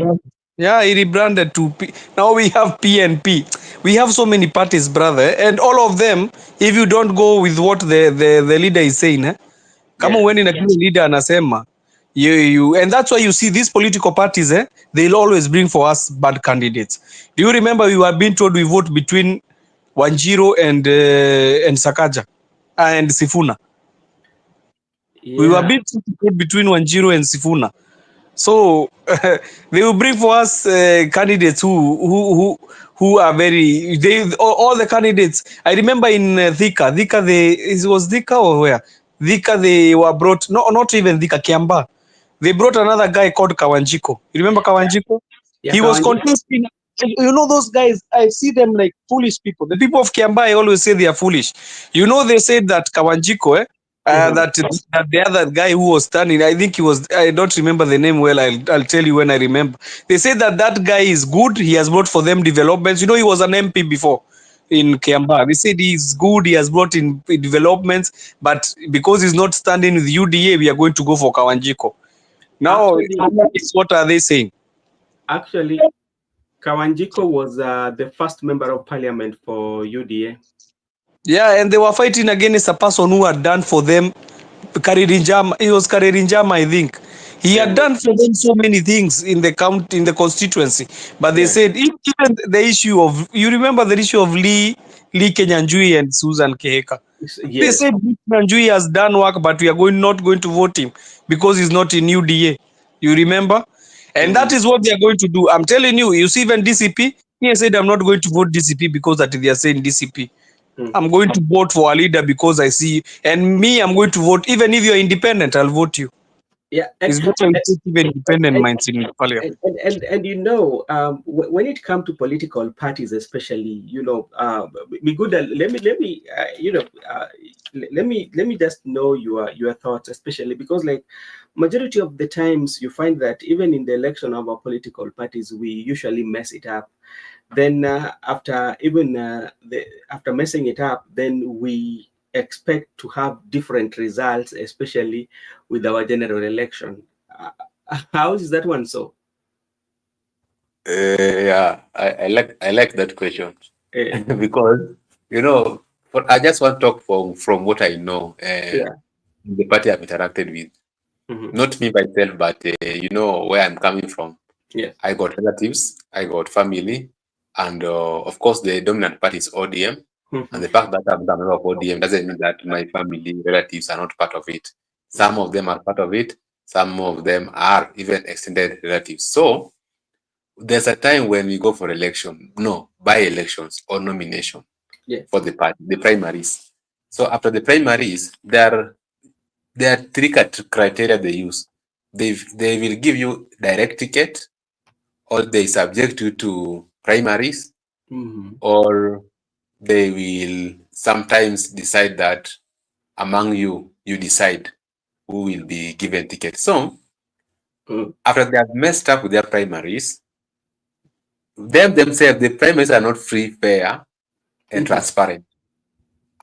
Speaker 3: Yeah, he rebranded to now we have PNP. We have so many parties, brother, and all of them, if you don't go with what the leader is saying, kama uende na kile leader anasema, you and that's why you see these political parties, they'll always bring for us bad candidates. Do you remember we were being told we vote between Wanjiru and Sakaja and Sifuna? We were being told between Wanjiru and Sifuna. So they will bring for us candidates who are very all the candidates. I remember in Thika, it was Thika or where? Thika, they were brought not even Thika, Kiamba. They brought another guy called Kawanjiko. You remember Kawanjiko?
Speaker 1: Yeah,
Speaker 3: He was contesting. You know, those guys, I see them like foolish people. The people of Kiamba, I always say they are foolish. You know, they said that Kawanjiko, that the other guy who was standing, I think he was, I don't remember the name well. I'll tell you when I remember. They said that that guy is good. He has brought for them developments. You know, he was an MP before in Kiamba. They said he's good. He has brought in developments, but because he's not standing with UDA, we are going to go for Kawanjiko. Now, what are they saying?
Speaker 1: Actually, Kawanjiko was the first member of parliament for UDA.
Speaker 3: Yeah, and they were fighting against a person who had done for them Karirinjama. It was Karirinjama, I think. He had done for them so many things in the county, in the constituency. But they said even the issue of, you remember the issue of Lee Kenyanjui and Susan Keheka. They said Lee Kenyanjui has done work, but we are not going to vote him because he's not in UDA. You remember? And that is what they are going to do. I'm telling you, you see even DCP, he said I'm not going to vote DCP because that they are saying DCP. I'm going to vote for a leader because I see, and me, I'm going to vote. Even if you're independent, I'll vote you.
Speaker 1: Yeah,
Speaker 3: It's better to take even independent minds in parliament.
Speaker 1: And you know, when it comes to political parties, especially, you know, be good. Let me you know, let me just know your thoughts, especially because, like, majority of the times you find that even in the election of our political parties, we usually mess it up. Then after after messing it up, then we expect to have different results, especially with our general election. How is that one so?
Speaker 2: Yeah, I like that question because, you know, I just want to talk from what I know. The party I've interacted with, not me myself, but you know where I'm coming from.
Speaker 1: Yes,
Speaker 2: I got relatives, I got family, and of course the dominant party is ODM. And the fact that I'm a member of ODM doesn't mean that my family relatives are not part of it. Some of them are part of it. Some of them are even extended relatives. So there's a time when we go for election, by-elections or nomination for the party, the primaries. So after the primaries, there are three criteria they use. They will give you direct ticket, or they subject you to primaries, or they will sometimes decide that among you decide who will be given ticket. So after they have messed up with their primaries, themselves, the primaries are not free, fair, and transparent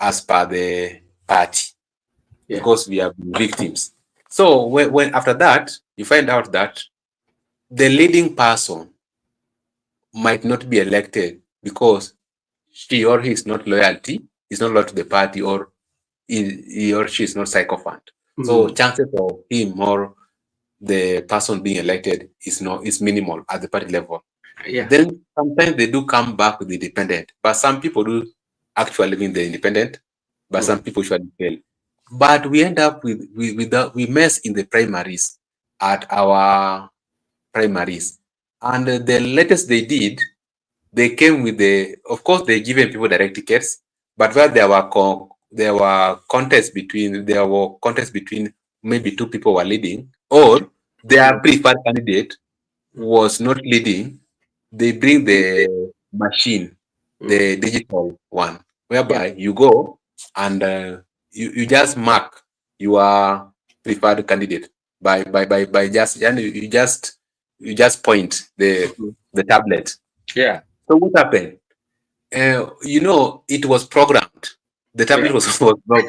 Speaker 2: as per the party, because we have been victims. So when after that, you find out that the leading person might not be elected because she or he is not loyal to the party, or he or she is not sycophant. So chances of him or the person being elected is minimal at the party level. Then sometimes they do come back with the independent, but some people do actually win the independent, but some people usually fail. But we end up we mess in the primaries at our primaries. And the latest they did, they came with of course, they given people direct tickets, but where there were contests between maybe two people were leading, or their preferred candidate was not leading. They bring the machine, the digital one, whereby you go and you just mark your preferred candidate by just, and you just point the tablet.
Speaker 1: Yeah.
Speaker 2: So what happened? You know, it was programmed. The tablet was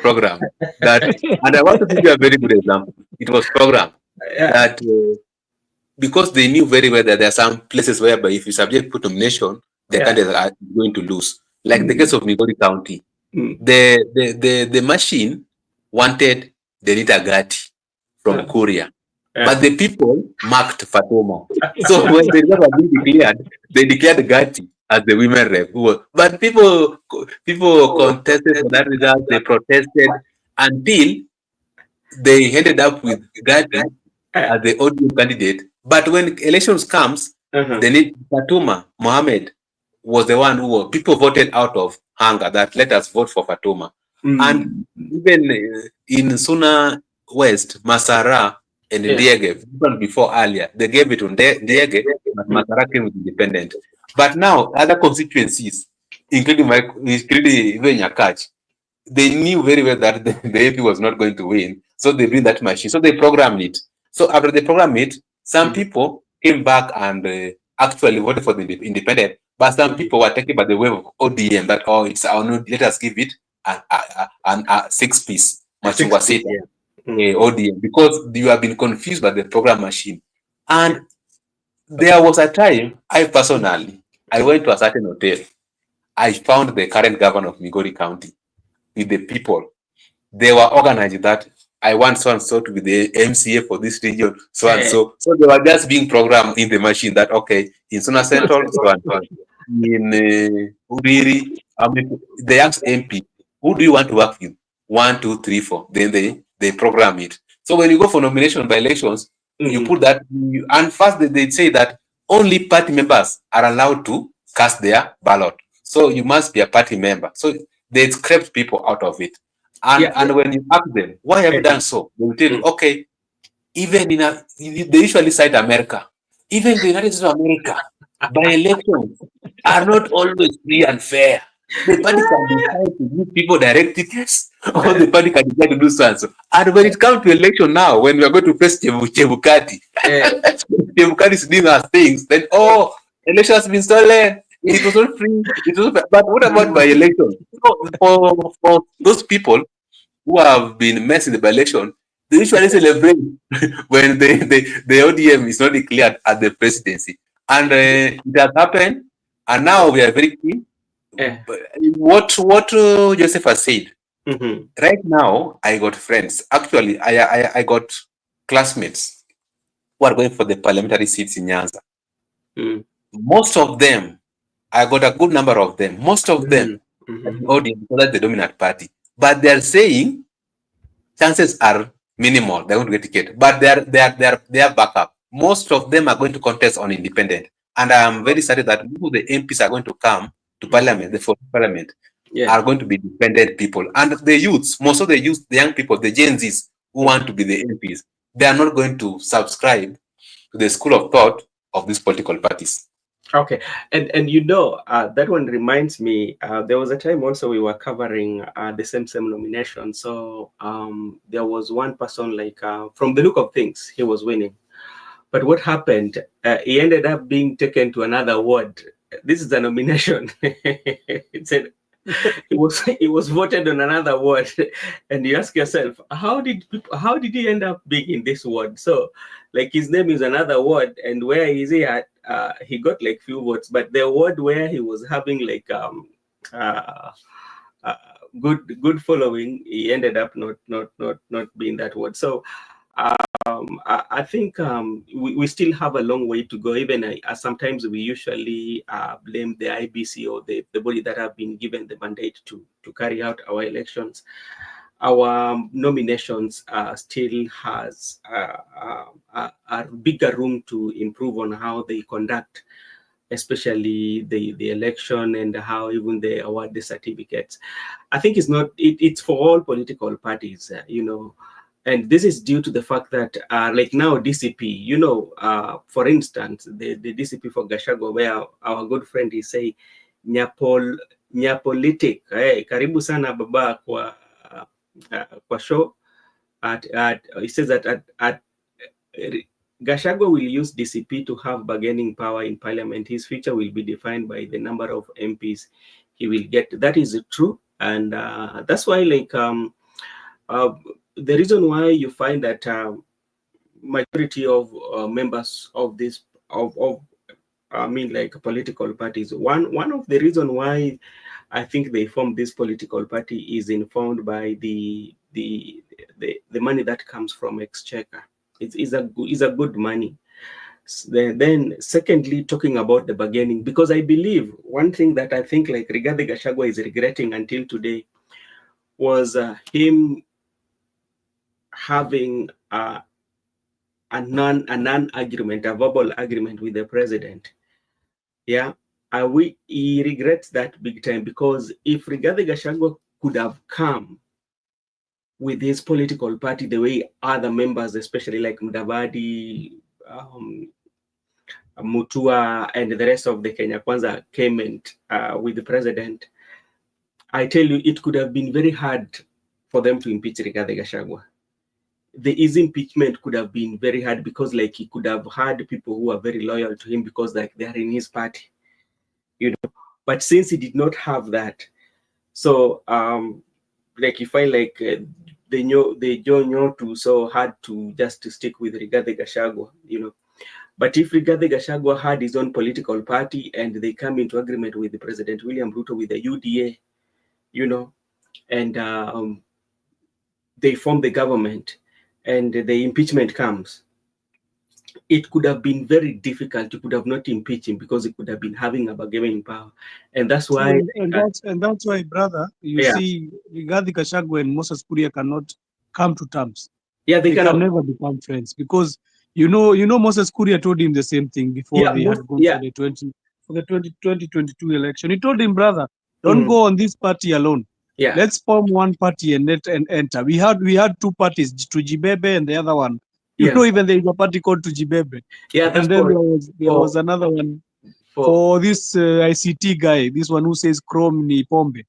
Speaker 2: programmed. And I want to give you a very good example. It was programmed that because they knew very well that there are some places whereby if you subject put nomination, the candidates are going to lose. Like the case of Migori County, the machine wanted Denita Gatti from Korea, but the people marked Fatoma. So when the result was being declared, they declared Gatti as the women rep. But people contested for that result. They protested until they ended up with Gatti as the ODM candidate. But when elections comes, they need Fatuma Mohammed was the one who people voted out of hunger that let us vote for Fatuma. And even in Suna West, Masara and Ndiege, even before earlier, they gave it to Ndiege, but Masara came with independent. But now other constituencies, including even Nyakach, they knew very well that the AP was not going to win. So they bring that machine. So they programmed it. So after they programmed it, some people came back and actually voted for the independent, but some people were taken by the wave of ODM that, oh, it's our new, let us give it a 6-piece Machungwa Sita, ODM, because you have been confused by the program machine. And there was a time, I personally, I went to a certain hotel. I found the current governor of Migori County with the people. They were organized that I want so and so to be the MCA for this region, so and so. So they were just being programmed in the machine that, okay, in Sona Central, so and so. In Uriri, they asked MP, who do you want to work with? 1, 2, 3, 4. Then they program it. So when you go for nomination by elections, you put that, and first they say that only party members are allowed to cast their ballot. So you must be a party member. So they scraped people out of it. And when you ask them, why have you done so? They will tell you, okay, even they usually cite America. Even the United States of America, by elections are not always free and fair. The party can decide to give people direct tickets, or the party can decide to do so and so. And when it comes to election now, when we are going to face Chebukati, Chebukati is doing our things, then, oh, election has been stolen. It was not free. It was, but what about by election? So for those people who have been messing the election, they usually celebrate when the ODM is not declared at the presidency. And it has happened, and now we are very keen. What Joseph has said, right now, I got friends. Actually, I got classmates who are going for the parliamentary seats in Nyanza. Most of them, I got a good number of them. Most of them, the ODM, because that's the dominant party. But they're saying chances are minimal. They're going to get ticket, but they are backup. Most of them are going to contest on independent, and I am very certain that most of the MPs are going to come to parliament, the fourth parliament, are going to be dependent people, and the youths, most of the youth, the young people, the Gen Zs who want to be the MPs, they are not going to subscribe to the school of thought of these political parties.
Speaker 1: Okay, and you know, that one reminds me, there was a time also we were covering the same nomination. So there was one person, like, from the look of things, he was winning. But what happened, he ended up being taken to another ward. This is a nomination. It was voted on another ward, and you ask yourself, how did he end up being in this ward? So, like, his name is another ward, and where is he at? He got like few votes, but the ward where he was having like good following, he ended up not being that ward. So I think we still have a long way to go. Even sometimes we usually blame the IBC or the body that have been given the mandate to carry out our elections. Our nominations still has a bigger room to improve on how they conduct, especially the election, and how even they award the certificates. I think it's for all political parties, you know. And this is due to the fact that, like now, DCP, you know, for instance, the DCP for Gachagua, where our good friend is saying, Nyapolitik, karibu sana baba kwa show. He says that at Gachagua will use DCP to have bargaining power in parliament. His future will be defined by the number of MPs he will get. That is true. And that's why, like, the reason why you find that majority of members of this like political parties, one of the reason why I think they formed this political party is informed by the money that comes from exchequer. It's a good money. Then secondly, talking about the bargaining, because I believe one thing that I think like Rigathi Gachagua is regretting until today was him having a non-agreement, a verbal agreement with the president. Yeah, he regrets that big time, because if Rigathi Gachagua could have come with his political party the way other members, especially like Mudavadi, Mutua and the rest of the Kenya Kwanza came and with the president, I tell you, it could have been very hard for them to impeach Rigathi Gachagua. The easy impeachment could have been very hard because, like, he could have had people who are very loyal to him because, like, they are in his party, you know. But since he did not have that, so like, you find like the John Nyotu so had to just to stick with Rigathi Gachagua, you know. But if Rigathi Gachagua had his own political party and they come into agreement with the President William Ruto with the UDA, you know, and they form the government and the impeachment comes, it could have been very difficult. You could have not impeached him because he could have been having a bargaining power. And that's why...
Speaker 3: And that's why, brother, you see, Rigathi Gachagua and Moses Kuria cannot come to terms.
Speaker 1: Yeah, they
Speaker 3: can never become friends because you know Moses Kuria told him the same thing before they had gone for the 2022 election. He told him, brother, don't go on this party alone.
Speaker 1: Yeah,
Speaker 3: let's form one party and enter. We had two parties, Tujibebe and the other one. You know, even there is a party called Tujibebe.
Speaker 1: Yeah,
Speaker 3: and then there was another one for this ICT guy, this one who says Chrome ni pombe.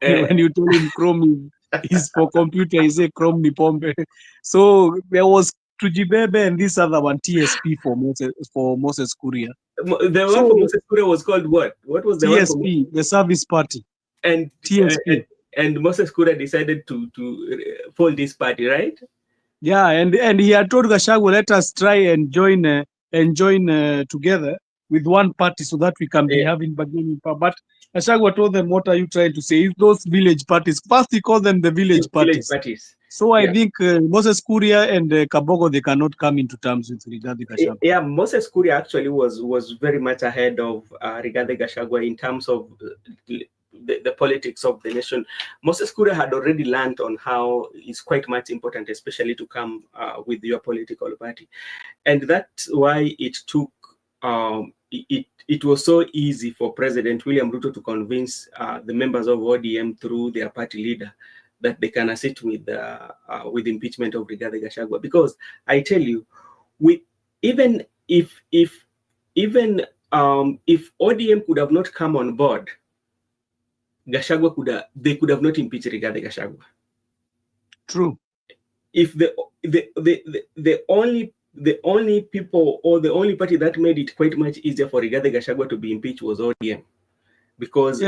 Speaker 3: When you tell him Chrome is for computer, he say Chrome ni pombe. So there was Tujibebe and this other one, TSP for Moses Kuria.
Speaker 1: The one for Moses Kuria was called what? What was the
Speaker 3: TSP,
Speaker 1: one for...
Speaker 3: the Service Party.
Speaker 1: And
Speaker 3: TSP.
Speaker 1: And Moses Kuria decided to fold this party, right?
Speaker 3: Yeah, and he had told Gachagua, let us try and join together with one party so that we can be having bargaining power. But Gachagua told them, what are you trying to say? It's those village parties. First, he called them the village parties. So I think Moses Kuria and Kabogo, they cannot come into terms with Rigathi Gachagua.
Speaker 1: Yeah, Moses Kuria actually was very much ahead of Rigathi Gachagua in terms of the politics of the nation. Moses Kuria had already learned on how it's quite much important, especially to come with your political party. And that's why it took, it was so easy for President William Ruto to convince the members of ODM through their party leader that they can assist with impeachment of Rigathi Gachagua. Because I tell you, even if ODM could have not come on board, Gachagua they could have not impeached Rigathi Gachagua.
Speaker 3: True.
Speaker 1: If the only people or the only party that made it quite much easier for Rigathi Gachagua to be impeached was ODM, because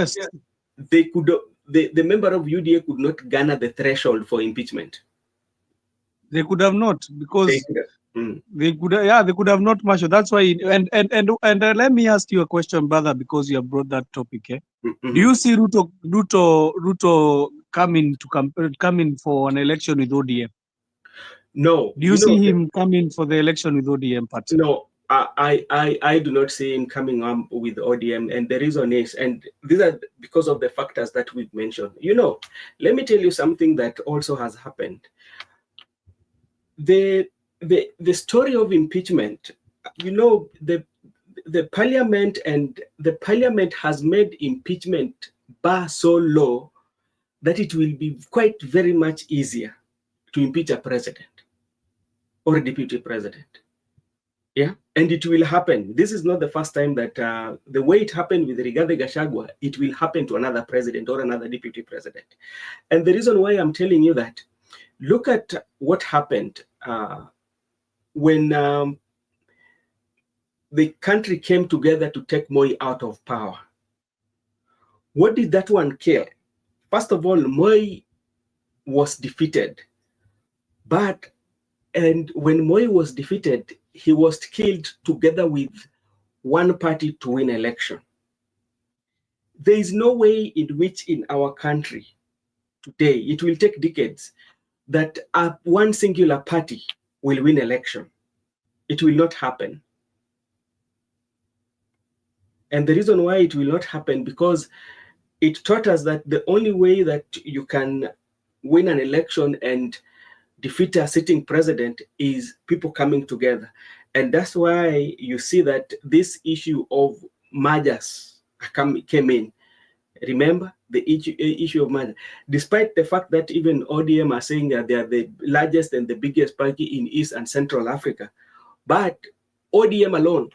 Speaker 1: they could the member of UDA could not garner the threshold for impeachment.
Speaker 3: They could have not, because they could have not matched. That's why. And let me ask you a question, brother, because you have brought that topic. Do you see Ruto coming for an election with ODM?
Speaker 1: No.
Speaker 3: Do you see him coming for the election with ODM party?
Speaker 1: No, I do not see him coming up with ODM, and the reason is, and these are because of the factors that we've mentioned. You know, let me tell you something that also has happened. The story of impeachment, you know, the parliament has made impeachment bar so low that it will be quite very much easier to impeach a president or a deputy president. Yeah, and it will happen. This is not the first time that the way it happened with Rigathi Gachagua, it will happen to another president or another deputy president. And the reason why I'm telling you that, look at what happened when the country came together to take Moi out of power. What did that one kill? First of all, Moi was defeated. And when Moi was defeated, he was killed together with one party to win election. There is no way in which in our country today, it will take decades, that one singular party will win election. It will not happen. And the reason why it will not happen, because it taught us that the only way that you can win an election and defeat a sitting president is people coming together. And that's why you see that this issue of mergers came in. Remember the issue of merger, despite the fact that even ODM are saying that they are the largest and the biggest party in East and Central Africa, but ODM alone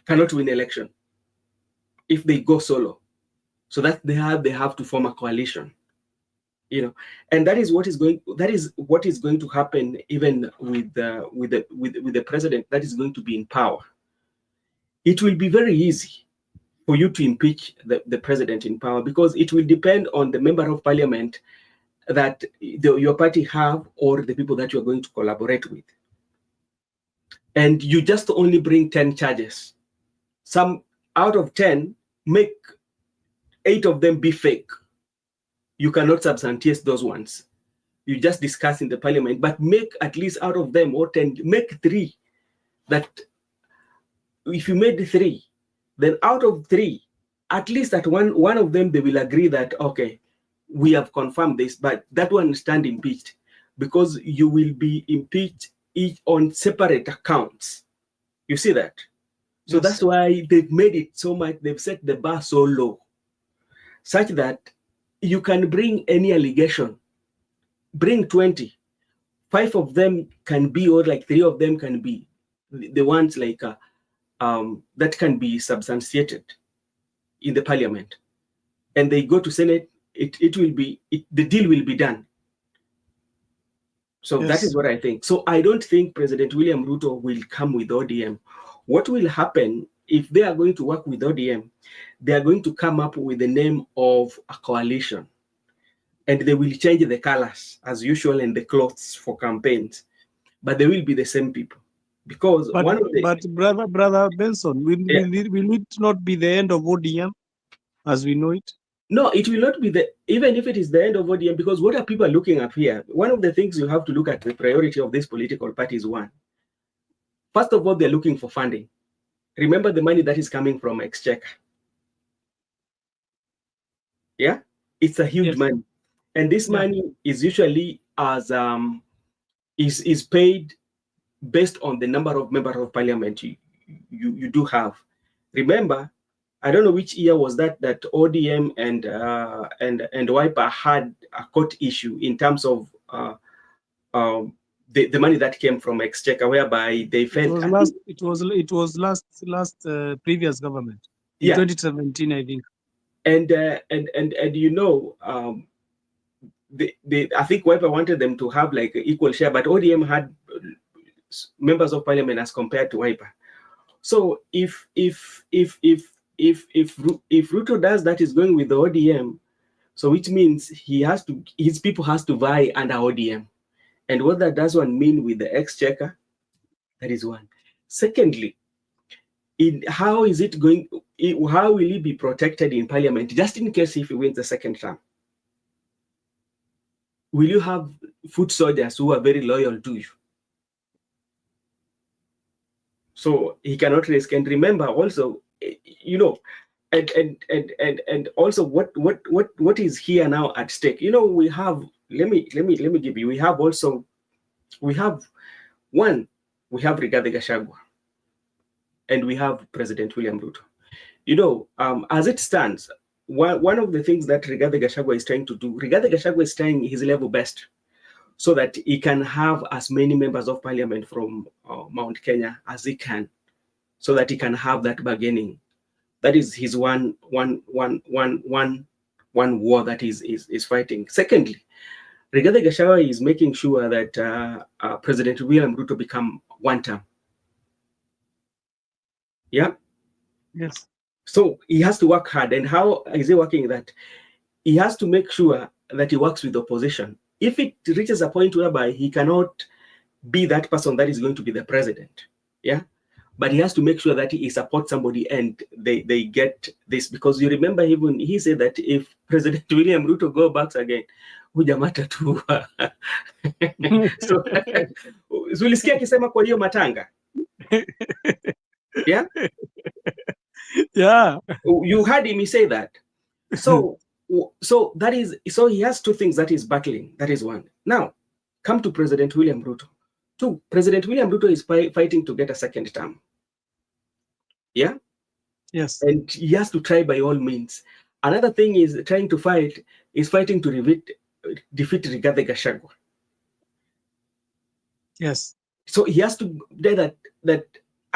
Speaker 1: cannot win election if they go solo. So that they have to form a coalition, and that is what is going to happen even with the president that is going to be in power. It will be very easy for you to impeach the president in power, because it will depend on the member of parliament that your party have, or the people that you're going to collaborate with. And you just only bring 10 charges. Some out of 10, make 8 of them be fake. You cannot substantiate those ones. You just discuss in the parliament, but make at least out of them, or 10, make 3 that if you made 3, then out of 3, at least that one of them, they will agree that, okay, we have confirmed this, but that one stand impeached, because you will be impeached each on separate accounts. You see that? So that's why they've made it so much, they've set the bar so low, such that you can bring any allegation, bring 20, 5 of them can be, or like 3 of them can be the ones like that can be substantiated in the parliament, and they go to Senate, the deal will be done. So that is what I think. So I don't think President William Ruto will come with ODM. What will happen if they are going to work with ODM? They are going to come up with the name of a coalition, and they will change the colors as usual and the clothes for campaigns, but they will be the same people. Because
Speaker 3: brother Benson, will it not be the end of ODM as we know it?
Speaker 1: No, it will not be even if it is the end of ODM, because what are people looking at here? One of the things you have to look at, the priority of this political party is one. First of all, they're looking for funding. Remember the money that is coming from Exchequer. Yeah, it's a huge money, and this money is usually as is paid based on the number of members of parliament you do have. Remember, I don't know which year was that ODM and Wiper had a court issue in terms of the money that came from Exchequer, whereby they felt
Speaker 3: it was last previous government in 2017, I think.
Speaker 1: And I think Wiper wanted them to have like equal share, but ODM had members of parliament as compared to Wiper. So if Ruto does that, is going with the ODM, so which means his people has to vie under ODM. And what that does one mean with the Exchequer, that is one. Secondly, how will he be protected in parliament, just in case if he wins the second term? Will you have foot soldiers who are very loyal to you? So he cannot risk. And remember also, and also what is here now at stake? We have, let me give you, we have Rigathi Gachagua, and we have President William Ruto. As it stands, one of the things that Rigathi Gachagua is trying to do, Rigathi Gachagua is trying his level best so that he can have as many members of parliament from Mount Kenya as he can, so that he can have that bargaining. That is his one war that is fighting. Secondly, Rigathi Gachagua is making sure that President William Ruto become one term. Yeah.
Speaker 3: Yes.
Speaker 1: So he has to work hard. And how is he working that? He has to make sure that he works with the opposition. If it reaches a point whereby he cannot be that person that is going to be the president, yeah, but he has to make sure that he supports somebody and they get this, because you remember even he said that if President William Ruto go back again, hujamata tu. So ulisikia akisema kwa hiyo matanga. Yeah.
Speaker 3: Yeah.
Speaker 1: You heard him say that. So that is, so he has two things that he's battling. That is one. Now, come to President William Ruto. Two, President William Ruto is fighting to get a second term. Yeah?
Speaker 3: Yes.
Speaker 1: And he has to try by all means. Another thing is fighting to defeat Rigathi Gachagua.
Speaker 3: Yes.
Speaker 1: So he has to do that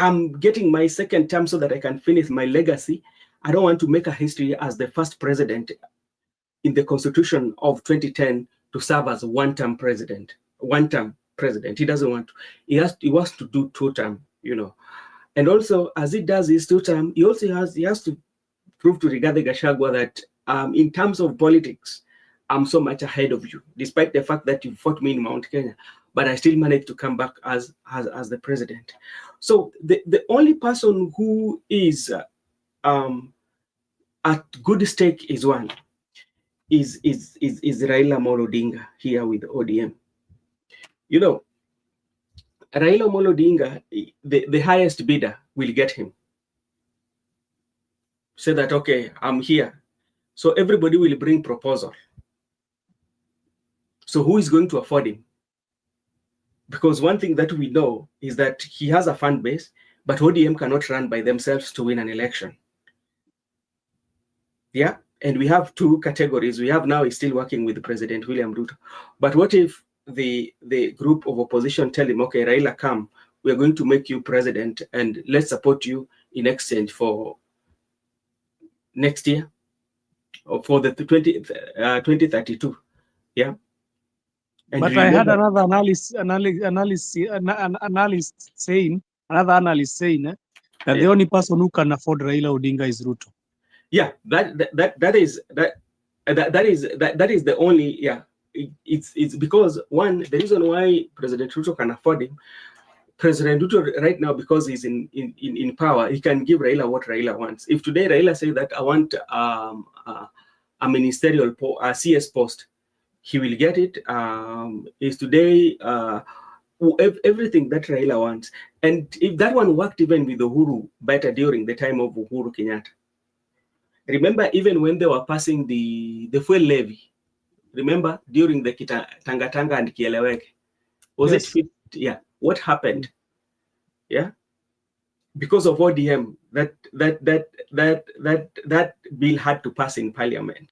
Speaker 1: I'm getting my second term so that I can finish my legacy. I don't want to make a history as the first president in the Constitution of 2010 to serve as a one-term president. One-term president. He doesn't want to. He wants to do two-term, you know. And also, as he does his two-term, he has to prove to Rigathi Gachagua that in terms of politics, I'm so much ahead of you, despite the fact that you fought me in Mount Kenya, but I still managed to come back as the president. So the only person who is at good stake is Raila Amolo Odinga here with ODM. You know, Raila Amolo Odinga, the highest bidder will get him. Say that, okay, I'm here. So everybody will bring proposal. So who is going to afford him? Because one thing that we know is that he has a fan base, but ODM cannot run by themselves to win an election. Yeah, and we have two categories. We have now is still working with President William Ruto. But what if the group of opposition tell him, okay, Raila, come, we're going to make you president and let's support you in exchange for next year or for the 2032. Yeah.
Speaker 3: And but I had another analyst saying that the only person who can afford Raila Odinga is Ruto.
Speaker 1: Yeah, that is the only, yeah. It's because one, the reason why President Ruto can afford him, President Ruto right now, because he's in power, he can give Raila what Raila wants. If today Raila say that I want a ministerial CS post, he will get it. Is today everything that Raila wants. And if that one worked even with Uhuru better during the time of Uhuru Kenyatta. Remember, even when they were passing the fuel levy, remember during the Tanga and Kieleweke, was yes. It fit? Yeah. What happened? Yeah. Because of ODM, that bill had to pass in parliament.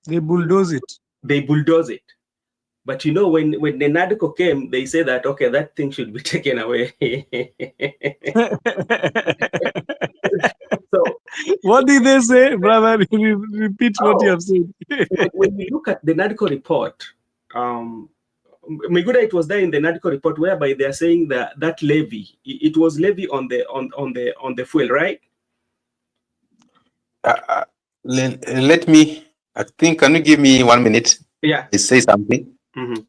Speaker 3: They bulldoze it.
Speaker 1: They bulldoze it. But you know, when the NADCO came, they said that, okay, that thing should be taken away. So,
Speaker 3: what did they say, brother? Repeat what you have said.
Speaker 1: When you look at the NADCO report, Miguda, it was there in the NADCO report whereby they are saying that levy, it was levy on the fuel, right?
Speaker 2: Let me. I think. Can you give me 1 minute?
Speaker 1: Yeah.
Speaker 2: I say something.
Speaker 1: Mm-hmm.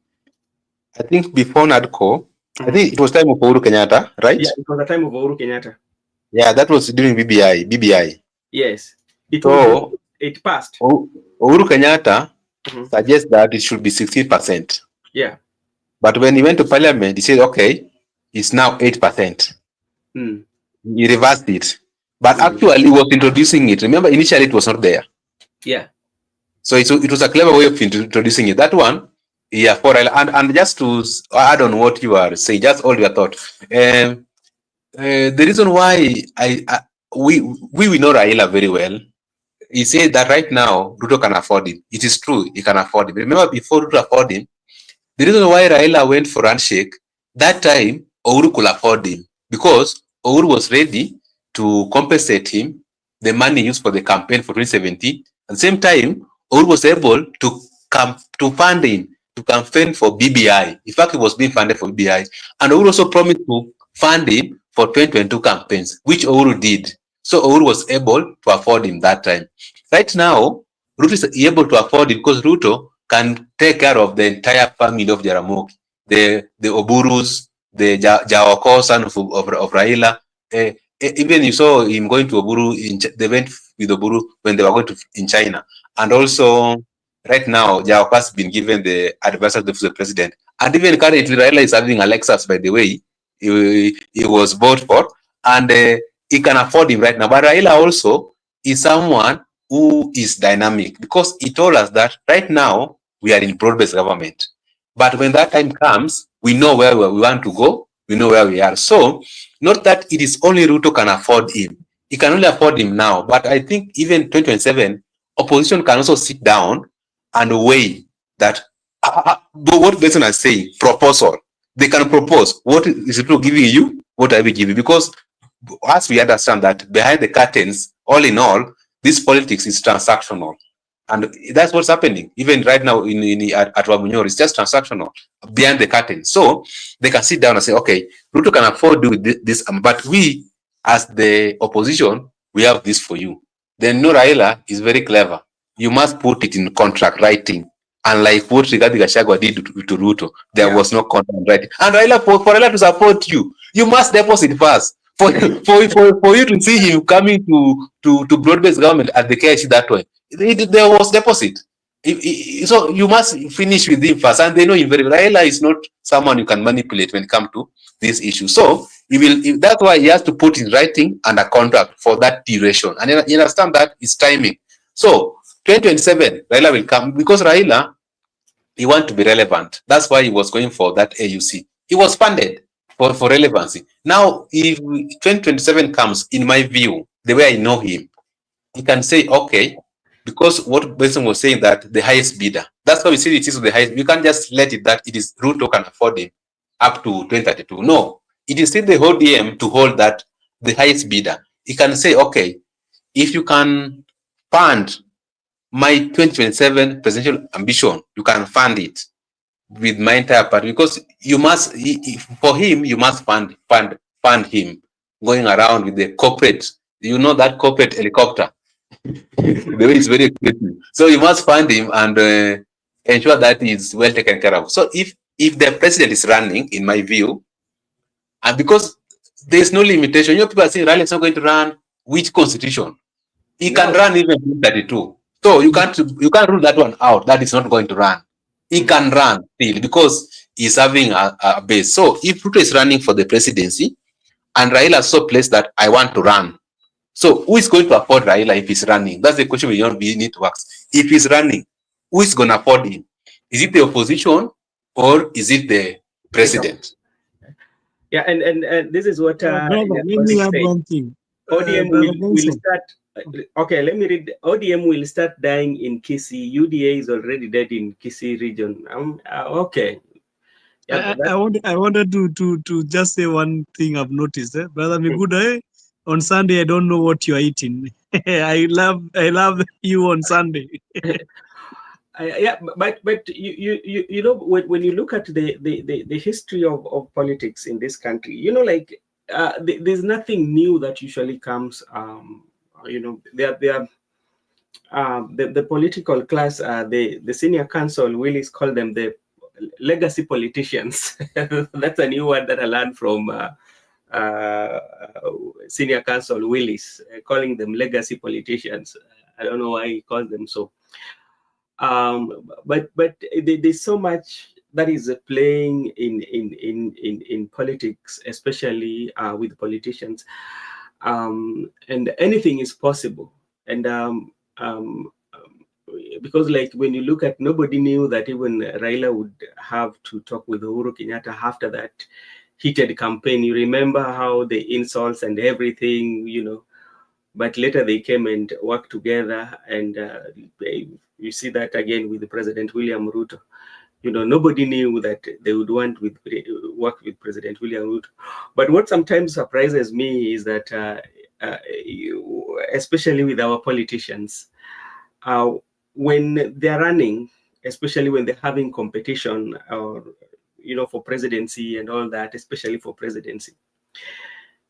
Speaker 2: I think before NADCO, I think it was time of Uhuru Kenyatta, right?
Speaker 1: Yeah, it was the time of Uhuru Kenyatta.
Speaker 2: Yeah, that was during BBI.
Speaker 1: Yes. It passed.
Speaker 2: Uhuru Kenyatta suggests that it should be 16%.
Speaker 1: Yeah.
Speaker 2: But when he went to parliament, he said, okay, it's now 8%.
Speaker 1: Mm.
Speaker 2: He reversed it. But actually, he was introducing it. Remember, initially it was not there.
Speaker 1: Yeah.
Speaker 2: So it was a clever way of introducing it. That one, yeah, for and just to add on what you are saying, just all your thought. The reason why we know Raila very well. He said that right now Ruto can afford him. It is true, he can afford him. Remember, before Ruto afford him, the reason why Raila went for handshake that time, Uhuru could afford him because Uhuru was ready to compensate him the money used for the campaign for 2017. At the same time, Uhuru was able to fund him to campaign for BBI. In fact, he was being funded for BBI. And Uhuru also promised to fund him for 2022 campaigns, which Uhuru did. So Uhuru was able to afford him that time. Right now, Ruto is able to afford it because Ruto can take care of the entire family of Jaramogi. The Oburus, the Jaoko son of Raila. Even you saw him going to Oburu, they went with Oburu when they were going to in China. And also, right now, Jaoko has been given the advisor of the president. And even currently, Raila is having a Lexus, by the way, he was bought for. And he can afford him right now. But Raila also is someone who is dynamic because he told us that right now, we are in broad-based government. But when that time comes, we know where we want to go. We know where we are. So, not that it is only Ruto can afford him. He can only afford him now. But I think even 2027, opposition can also sit down and weigh that what person is saying, proposal. They can propose. What is Ruto giving you? What are we giving? Because as we understand that behind the curtains, all in all, this politics is transactional. And that's what's happening. Even right now at Wamunyoro, it's just transactional behind the curtain. So they can sit down and say, okay, Ruto can afford to do this, but we, as the opposition, we have this for you. Then no, Raila is very clever. You must put it in contract writing. Unlike what Rigathi Gachagua did to Ruto, there was no contract writing. And Raila, for Raila to support you, you must deposit first. For you to see him coming to broad-based government at the KIC that way, there was deposit. So you must finish with him first, and they know him very well. Raila is not someone you can manipulate when it comes to this issue. So that's why he has to put in writing and a contract for that duration. And you understand that it's timing. So 2027, Raila will come because Raila, he wants to be relevant. That's why he was going for that AUC. He was funded for relevancy. Now, if 2027 comes, in my view, the way I know him, he can say, okay, because what Benson was saying, that the highest bidder, that's why we see it is the highest. You can't just let it that it is Ruto can afford it up to 2032. No, it is still the whole DM to hold that the highest bidder. He can say, okay, if you can fund my 2027 presidential ambition, you can fund it with my entire party, because you must, for him, you must fund him going around with the corporate, that corporate helicopter. The way it's very expensive. So you must fund him and ensure that he's well taken care of. So if the president is running, in my view, and because there's no limitation, people are saying Raleigh is not going to run, which constitution? He can run even 32. So you can't rule that one out. That is not going to run. He can run still because he's having a base. So if Ruto is running for the presidency and Raila so placed that I want to run, so who is going to afford Raila if he's running? That's the question we need to ask. If he's running, who is going to afford him? Is it the opposition or is it the president?
Speaker 1: Yeah, and this is what
Speaker 3: brother, let me add one thing.
Speaker 1: ODM will start. Okay, let me read. ODM will start dying in Kisii. UDA is already dead in Kisii region. Okay.
Speaker 3: Yeah, I wanted to just say one thing I've noticed, Brother Miguda. On Sunday, I don't know what you are eating. I love you on Sunday.
Speaker 1: Yeah, but you know, when you look at the history of politics in this country, like there's nothing new that usually comes. The political class, the senior council, Willis called them the legacy politicians. That's a new word that I learned from senior counsel Willis, calling them legacy politicians. I don't know why he calls them so. But there's so much that is playing in politics, especially with politicians, and anything is possible. And because, like, when you look at, nobody knew that even Raila would have to talk with Uhuru Kenyatta after that heated campaign. You remember how the insults and everything, but later they came and worked together, and you see that again with the President William Ruto. Nobody knew that they would want work with President William Ruto. But what sometimes surprises me is that, especially with our politicians, when they're running, especially when they're having competition, or for presidency and all that, especially for presidency,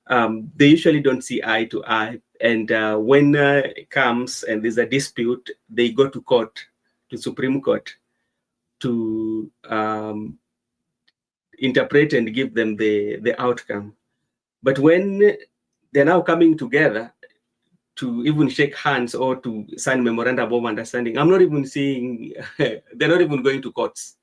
Speaker 1: they usually don't see eye to eye. And when it comes and there's a dispute, they go to court, to Supreme Court, to interpret and give them the outcome. But when they're now coming together to even shake hands or to sign memorandum of understanding, I'm not even seeing, they're not even going to courts.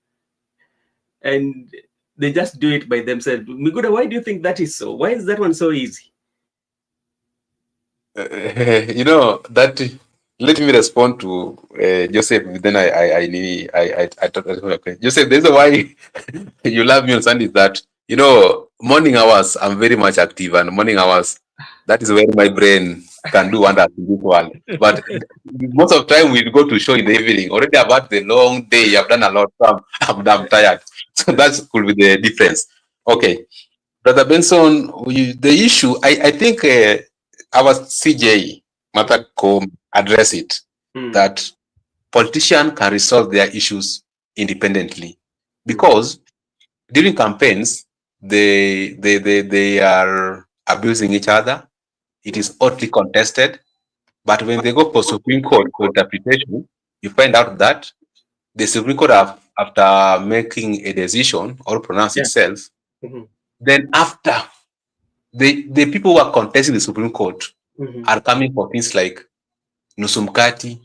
Speaker 1: And they just do it by themselves. Miguda, why do you think that is so? Why is that one so easy?
Speaker 2: That, let me respond to Joseph. Then I thought, okay, Joseph, there's a why you love me on Sunday. That morning hours, I'm very much active, and morning hours, that is where my brain can do wonders in this world. But most of the time we go to show in the evening. Already I've had the long day. I've done a lot. So I'm tired. So that could be the difference. Okay. Brother Benson, the issue, I think our CJ, Matacom, address it,
Speaker 1: Mm.
Speaker 2: that politicians can resolve their issues independently.
Speaker 1: Mm.
Speaker 2: Because during campaigns, they are abusing each other. It is hotly contested. But when they go for Supreme Court for interpretation, you find out that the Supreme Court, after making a decision or pronounce
Speaker 1: Yeah.
Speaker 2: itself,
Speaker 1: Mm-hmm.
Speaker 2: then after the people who are contesting the Supreme Court
Speaker 1: Mm-hmm.
Speaker 2: are coming for things like Nusumkati,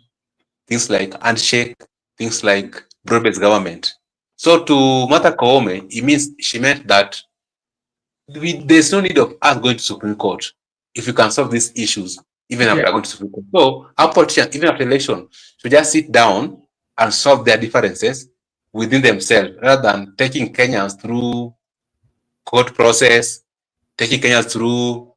Speaker 2: things like handshake, things like broad-based government. So to Martha Koome, it means she meant that there's no need of us going to Supreme Court if you can solve these issues even
Speaker 1: Yeah.
Speaker 2: after going to Supreme Court. So our politicians, even after election, should just sit down and solve their differences within themselves rather than taking Kenyans through court process, taking Kenyans through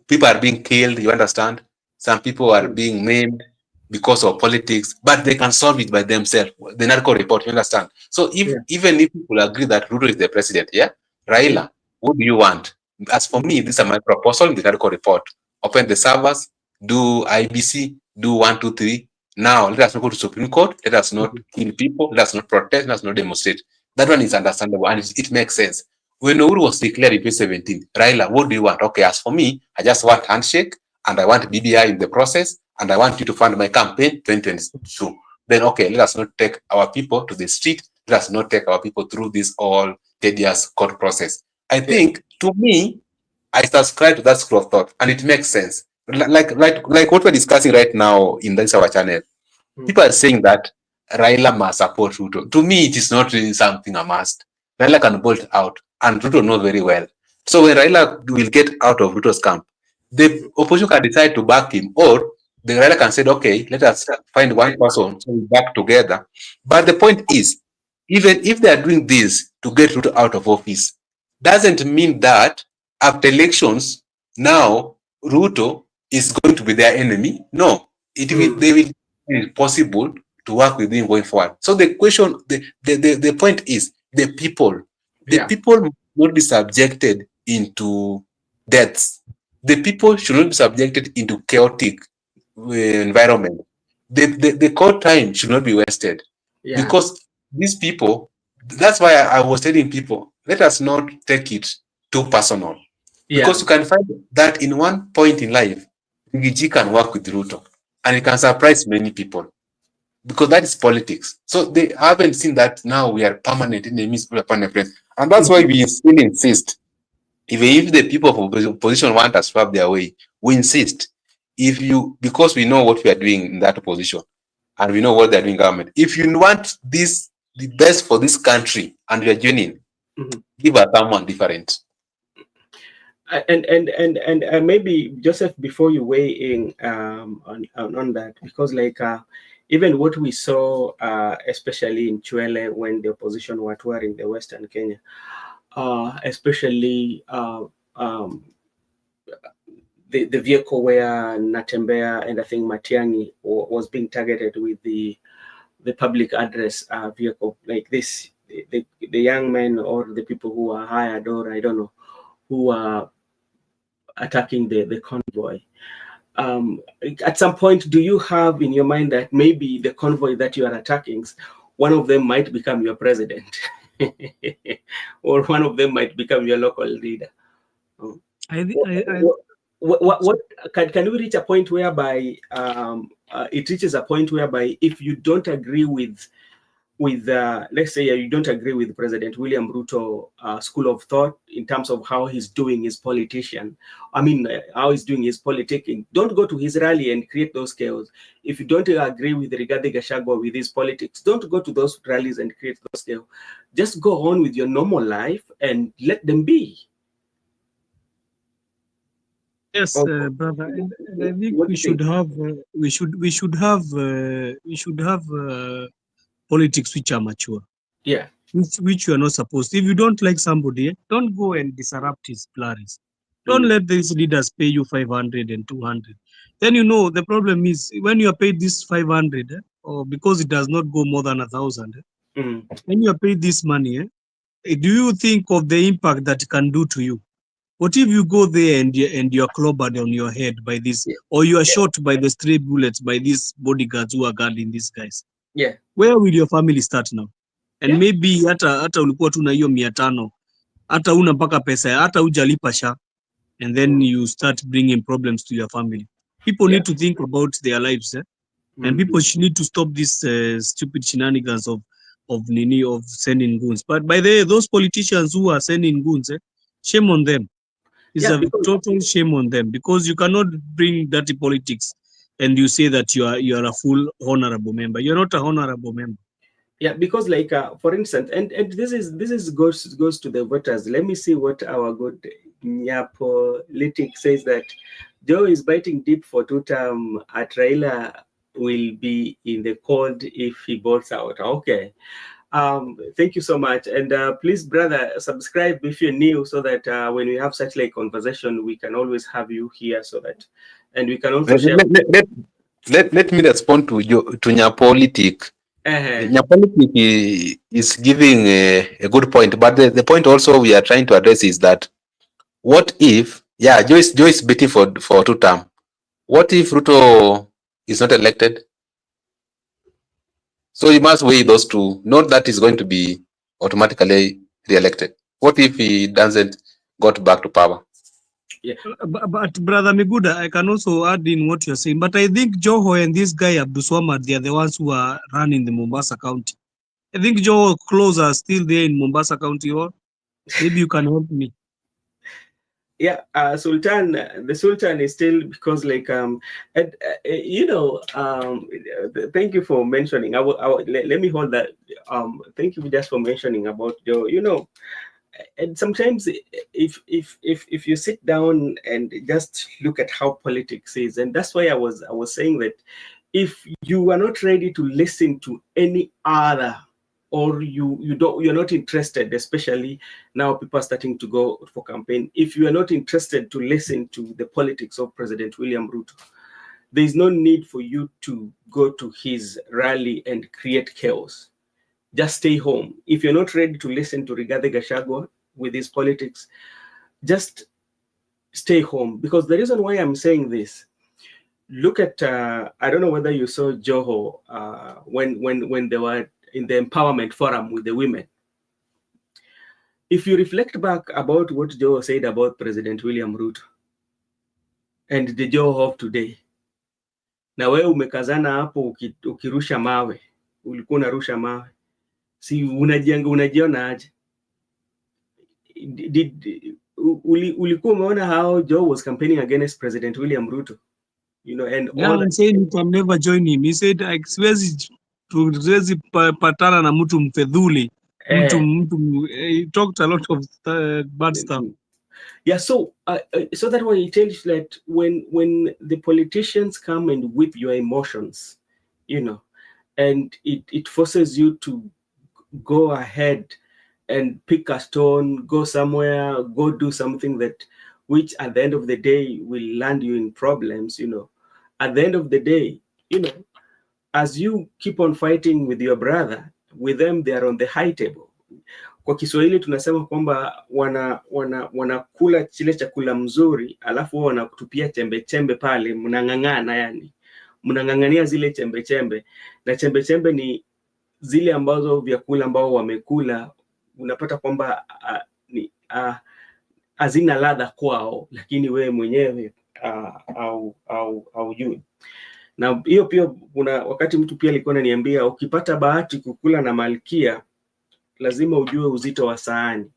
Speaker 2: people are being killed, you understand? Some people are
Speaker 1: Mm.
Speaker 2: being maimed because of politics, but they can solve it by themselves. The narco report, you understand? So if
Speaker 1: Yeah.
Speaker 2: even if people agree that Ruto is the president, yeah,
Speaker 1: Mm.
Speaker 2: Raila, what do you want? As for
Speaker 1: Mm.
Speaker 2: me, these are my proposal in the narco report. Open the servers, do IBC, do 1, 2, 3. Now let us not go to Supreme Court, let us not
Speaker 1: Mhm.
Speaker 2: kill people, let us not protest, let us not demonstrate. That one is understandable and it makes sense. When Uhuru was declared in 2017, Raila, what do you want? Okay, as for me, I just want handshake and I want BBI in the process and I want you to fund my campaign 2022. Then, okay, let us not take our people to the street. Let us not take our people through this all tedious court process. I
Speaker 1: Yeah.
Speaker 2: think, to me, I subscribe to that school of thought and it makes sense. Like what we're discussing right now in this our channel.
Speaker 1: Mm.
Speaker 2: People are saying that Raila must support Ruto. To me, it is not really something a must. Raila can bolt out, and Ruto knows very well. So when Raila will get out of Ruto's camp, the
Speaker 1: Mhm.
Speaker 2: opposition can decide to back him, or the Raila can say, okay, let us find one person so we back together. But the point is, even if they are doing this to get Ruto out of office, doesn't mean that after elections, now Ruto is going to be their enemy. No,
Speaker 1: Mm.
Speaker 2: they will be possible to work with him going forward. So the question, the point is the
Speaker 1: Yeah.
Speaker 2: people must not be subjected into deaths. The people should not be subjected into chaotic environment. The court time should not be wasted
Speaker 1: Yeah.
Speaker 2: because these people, that's why I was telling people, let us not take it too personal
Speaker 1: Yeah.
Speaker 2: because you can find that in one point in life, Rigiji can work with Ruto and it can surprise many people because that is politics. So they haven't seen that now we are permanent enemies, we are permanent friends. And that's why
Speaker 1: Mhm.
Speaker 2: we still insist. Even if the people of opposition want us to have their way, we insist. If you, because we know what we are doing in that opposition and we know what they're doing in government, if you want this, the best for this country and you're joining,
Speaker 1: Mhm.
Speaker 2: give us someone different.
Speaker 1: And maybe Joseph, before you weigh in on that, because like even what we saw, especially in Chwele when the opposition were touring the Western Kenya, especially the vehicle where Natembea and I think Matiangi was being targeted with the public address vehicle like this. The young men or the people who are hired or I don't know who are attacking the convoy. At some point, do you have in your mind that maybe the convoy that you are attacking, one of them might become your president, or one of them might become your local leader?
Speaker 3: I, thi-
Speaker 1: What can we reach a point whereby it reaches a point whereby if you don't agree with let's say you don't agree with President William Ruto school of thought in terms of how he's doing his politician, I mean how he's doing his politicking, don't go to his rally and create those chaos. If you don't agree with Rigathi Gachagua with his politics, don't go to those rallies and create those chaos. Just go on with your normal life and let them be.
Speaker 3: yes,
Speaker 1: Oh,
Speaker 3: brother, and I think
Speaker 1: what do you think?
Speaker 3: we should have politics which are mature,
Speaker 1: Yeah.
Speaker 3: which you are not supposed. If you don't like somebody, don't go and disrupt his plans. Don't
Speaker 1: Mm,
Speaker 3: let these leaders pay you 500 and 200. Then you know the problem is when you are paid this 500, or because it does not go more than 1,000.
Speaker 1: mm,
Speaker 3: When you are paid this money, do you think of the impact that it can do to you? What if you go there and you're clobbered on your head by this,
Speaker 1: Yeah.
Speaker 3: or you are shot by the stray bullets by these bodyguards who are guarding these guys?
Speaker 1: Yeah.
Speaker 3: Where will your family start now? And
Speaker 1: Yeah.
Speaker 3: maybe hata ulikuwa tu na hiyo 500, hata una mpaka pesa, hata hujalipa SHA, and then you start bringing problems to your family. People
Speaker 1: Yeah.
Speaker 3: need to think about their lives, and people need to stop this stupid shenanigans of sending goons. But by the way, those politicians who are sending goons, shame on them. It's
Speaker 1: Yeah,
Speaker 3: a
Speaker 1: because
Speaker 3: total shame on them, because you cannot bring dirty politics and you say that you are a full honorable member. You're not a honorable member.
Speaker 1: yeah, because like for instance, and this is goes to the voters. Let me see what our good Nyapolitic says, that Joe is biting deep for 2 term. Raila will be in the cold if he bolts out. Okay. Thank you so much, and please, brother, subscribe if you're new, so that when we have such like conversation, we can always have you here, so that, and we can also
Speaker 2: Let,
Speaker 1: share.
Speaker 2: let me respond to Nyapolitic.
Speaker 1: Uh-huh.
Speaker 2: Nyapolitic is giving a good point, but the point also we are trying to address is that what if, yeah, Joe is beating for 2 term. What if Ruto is not elected? So you must weigh those two. Not that he's going to be automatically re-elected. What if he doesn't got back to power?
Speaker 1: Yeah.
Speaker 3: But Brother Miguda, I can also add in what you're saying. But I think Joho and this guy Abduswamad, they are the ones who are running the Mombasa County. I think Joho clothes are still there in Mombasa County, or maybe you can help me.
Speaker 1: Yeah, Sultan, the Sultan is still, because like and, thank you for mentioning. Let me hold that. Thank you just for mentioning about Joe. And sometimes if you sit down and just look at how politics is, and that's why I was saying that if you are not ready to listen to any other, or you're not interested, especially now people are starting to go for campaign, if you are not interested to listen to the politics of President William Ruto, there is no need for you to go to his rally and create chaos. Just stay home. If you're not ready to listen to Rigathi Gachagua with his politics, just stay home. Because the reason why I'm saying this, look at I don't know whether you saw Joho when they were in the empowerment forum with the women. If you reflect back about what Joho said about President William Ruto and the Joho of today, na wewe umekazana hapo ukirusha mawe, ulikuwa unarusha mawe, si unajiona aje? Ulikuwa umeona how Joe was campaigning against President William Ruto, and
Speaker 3: Yeah,
Speaker 1: all that.
Speaker 3: I'm saying you can never join him. He said, siwezi patana na mtu mfedhuli. He talked a lot of bad stuff.
Speaker 1: Yeah, so that's why he tells you that when the politicians come and whip your emotions, and it forces you to go ahead and pick a stone, go somewhere, go do something which at the end of the day will land you in problems. At the end of the day, as you keep on fighting with your brother, with them they are on the high table. Kwa Kiswahili tunasema kwamba wanakula chile chakula mzuri, alafu wao wanakutupia chembe chembe pale, mnang'ang'ana, yani mnang'ang'ania zile chembe chembe, na chembe chembe ni zile ambazo vyakula ambao wamekula, unapata kwamba hazina ladha kwao, lakini wewe mwenyewe au juu. Na hiyo pia kuna wakati mtu pia alikuwa ananiambia, ukipata bahati kukula na malkia, lazima ujue uzito wa sahani,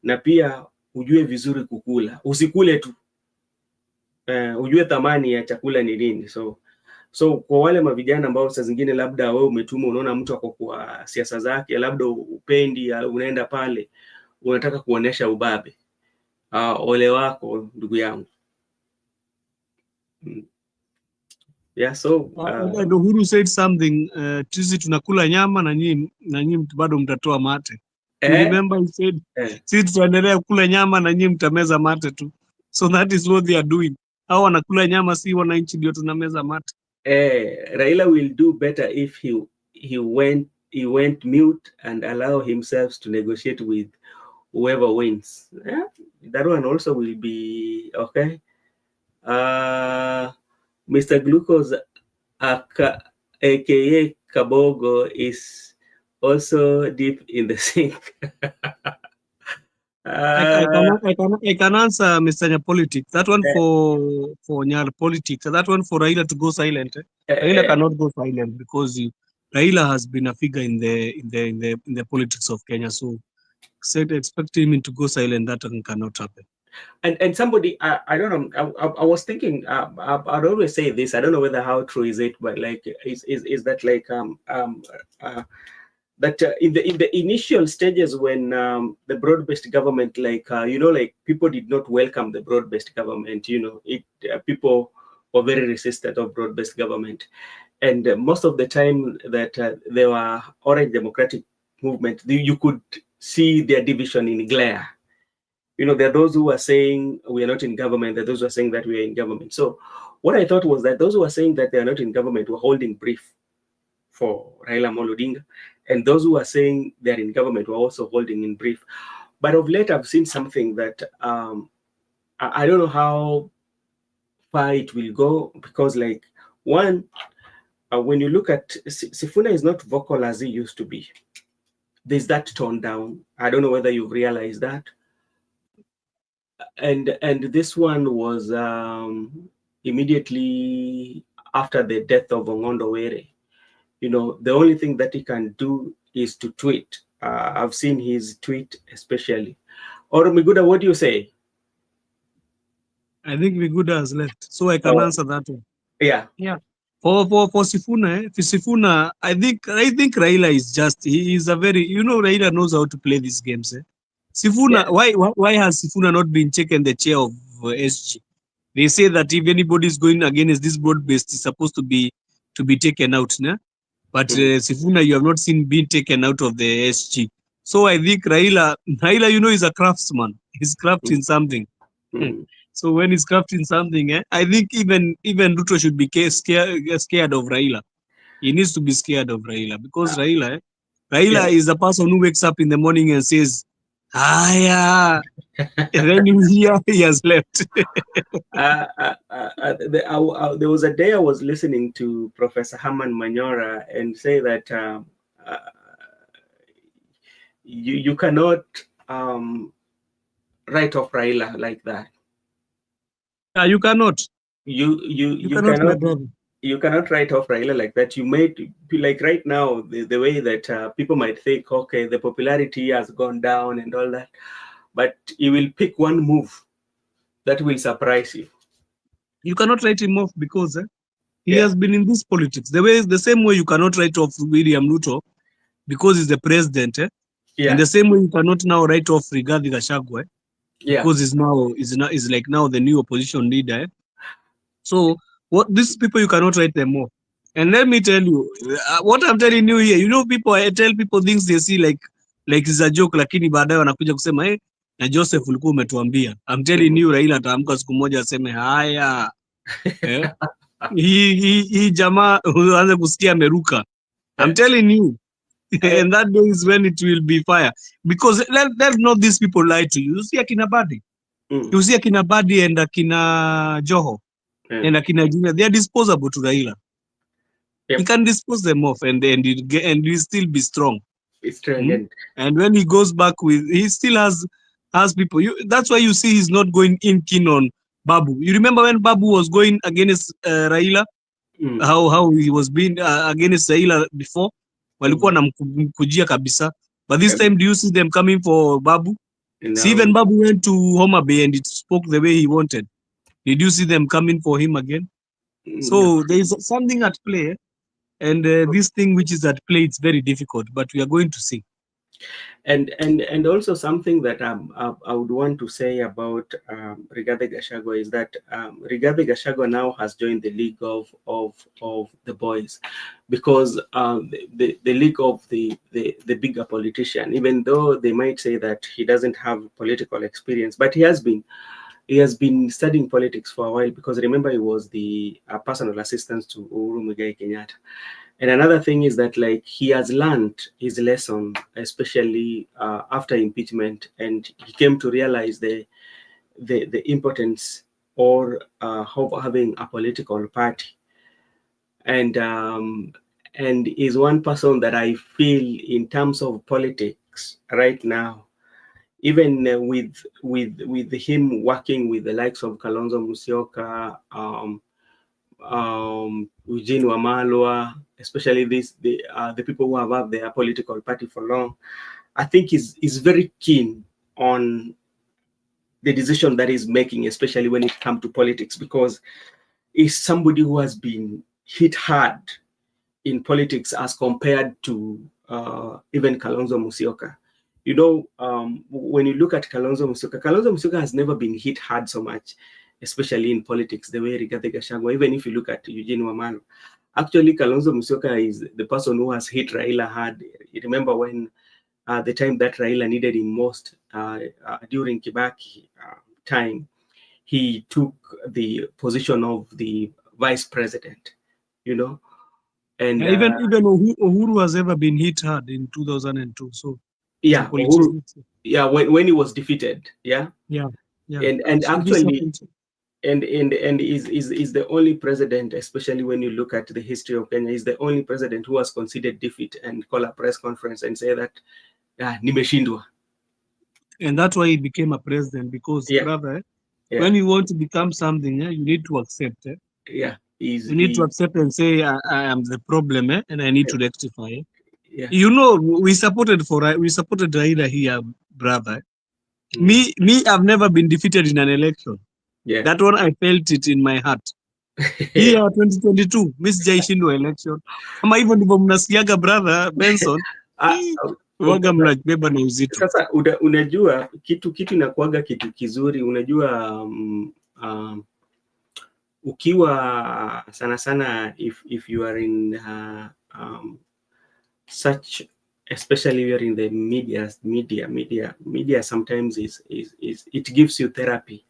Speaker 1: na pia ujue vizuri kukula, usikule tu, ujue thamani ya chakula ni nini. So kwa wale mavijana ambao saa zingine labda wewe umetuma, unaona mtu ako kwa siasa zake, labda upendi, unaenda pale unataka kuonesha ubabe, ole wako ndugu yangu. Yeah, so
Speaker 3: and Uhuru said something, sisi tunakula nyama na nyinyi bado mtatoa mate. You remember he said, sisi tutaendelea kula nyama na nyinyi mtameza mate tu. So that is what they are doing. Hao wanakula nyama, si wananchi ndio tunameza mate.
Speaker 1: Raila will do better if he went he went mute and allow himself to negotiate with whoever wins. Yeah, that one also will be okay. Mr. Glucose, aka Kabogo, is also deep in the sink.
Speaker 3: I can answer Mr. Nyapolitics. That one for Nyar politics. That one for Raila to go silent. Raila cannot go silent because Raila has been a figure in the politics of Kenya. So expect him to go silent. That one cannot happen.
Speaker 1: And somebody, I don't know, I was thinking, I'd always say this, I don't know whether how true is it, but like is that like that in the initial stages when the broad-based government, like like people did not welcome the broad-based government, people were very resistant of broad-based government, and most of the time that there were Orange Democratic movement, you could see their division in glare. There are those who are saying we are not in government, there are those who are saying that we are in government. So what I thought was that those who are saying that they are not in government were holding brief for Raila Amolo Odinga, and those who are saying they're in government were also holding in brief. But of late, I've seen something that I don't know how far it will go, because like one, when you look at Sifuna is not vocal as he used to be. There's that tone down. I don't know whether you've realized that. And this one was immediately after the death of Ongondo Were. The only thing that he can do is to tweet. I've seen his tweet especially. Or Miguda, what do you say?
Speaker 3: I think Miguda has left, so I can answer that one.
Speaker 1: Yeah.
Speaker 3: For Sifuna, I think Raila is just, he is a very, Raila knows how to play these games. Sifuna, why has Sifuna not been taken the chair of SG? They say that if anybody is going against this broad-based, it's supposed to be taken out, né? But Sifuna, you have not seen being taken out of the SG. So I think Raila, is a craftsman. He's crafting something. So when he's crafting something, I think even Ruto should be scared of Raila. He needs to be scared of Raila, because Raila is the person who wakes up in the morning and says, "Aya," and then you hear he has left.
Speaker 1: There was a day I was listening to Professor Herman Manyora and say that you cannot write off Raila like that.
Speaker 3: Yeah, you cannot.
Speaker 1: You cannot write off Raila like that. You might be like right now the way that people might think, okay, the popularity has gone down and all that, but he will pick one move that will surprise you.
Speaker 3: You cannot write him off because he has been in this politics. The same way you cannot write off William Ruto because he's the president. And the same way you cannot now write off Rigathi Gachagua because he's like now the new opposition leader. So these people, you cannot write them off. And let me tell you, what I'm telling you here, I tell people things they see like it's a joke, lakini baadaye wanakuja kusema na Joseph ulikuwa umetuambia. I'm telling you, Raila ataamka siku moja aseme haya. Hii jamaa uanze kusikia ameruka. I'm telling you. And that day is when it will be fire. Because let not these people lie to you. You see Akina Badi. You see Akina Badi and Akina Joho. And Akina Junior. They are disposable to Raila. He can dispose them off and he'll still be strong.
Speaker 1: It's true.
Speaker 3: And when he goes back he still has people. That's why you see he's not going in keen on Babu. You remember when Babu was going against Raila? How he was being against Raila before? Walikuwa namkujia kabisa. But this time, do you see them coming for Babu? No. See, even Babu went to Homa Bay and it spoke the way he wanted. Did you see them coming for him again? So there is something at play. And this thing which is at play, it's very difficult, but we are going to see.
Speaker 1: And also something that I would want to say about Rigathi Gachagua is that Rigathi Gachagua now has joined the league of the boys, because the league of the bigger politician, even though they might say that he doesn't have political experience, but he has been studying politics for a while, because remember he was the personal assistant to Uhuru Muigai Kenyatta. And another thing is that like he has learned his lesson, especially after impeachment, and he came to realize the importance or of having a political party. And is one person that I feel in terms of politics right now, even with him working with the likes of Kalonzo Musyoka, Eugene Wamalwa, especially the people who have had their political party for long, I think is very keen on the decision that he's making, especially when it comes to politics, because he's somebody who has been hit hard in politics as compared to even Kalonzo Musyoka. You know, when you look at Kalonzo Musyoka has never been hit hard so much, especially in politics, the way Rigathi Gachagua, even if you look at Eugene Wamalwa. Actually, Kalonzo Musyoka is the person who has hit Raila hard. You remember when the time that Raila needed him most during Kibaki time, he took the position of the vice president, you know. And
Speaker 3: even Uhuru has ever been hit hard in 2002. So
Speaker 1: yeah, Uhuru, yeah, when he was defeated, yeah. And
Speaker 3: so
Speaker 1: actually, and is the only president, especially when you look at the history of Kenya, is the only president who has conceded defeat and call a press conference and say that nimeshindwa.
Speaker 3: And that's why he became a president, because brother, when you want to become something, you need to accept it. You need to accept and say, I am the problem, and I need to rectify it. You know, we supported Raila here, brother. Me, I've never been defeated in an election. That one, I felt it in my heart. Here 2022, Miss Jaishindo election. Ama hivyo ndivyo mnasikiaga brother Benson. Waga mnabeba na uzito.
Speaker 1: Sasa unajua kitu inakuaga kitu kizuri, unajua ukiwa sana sana if you are in such, especially you're in the media sometimes is it gives you therapy.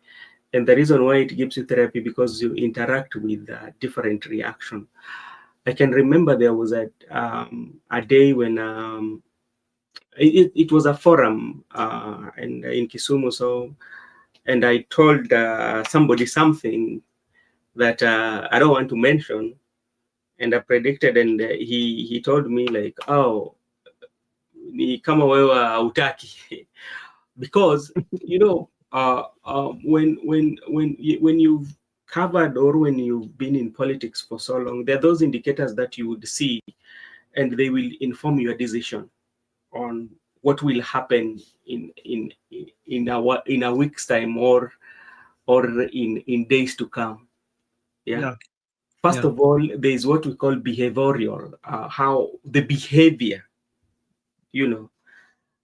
Speaker 1: And the reason why it gives you therapy, because you interact with different reaction. I can remember there was a day when it was a forum and in Kisumu, so, and I told somebody something that I don't want to mention, and I predicted, and he told me like, oh, ni kama wewe hautaki because you know when you've covered or when you've been in politics for so long, there are those indicators that you would see, and they will inform your decision on what will happen in a week's time or in days to come. First of all, there is what we call behavioral, how the behavior, you know,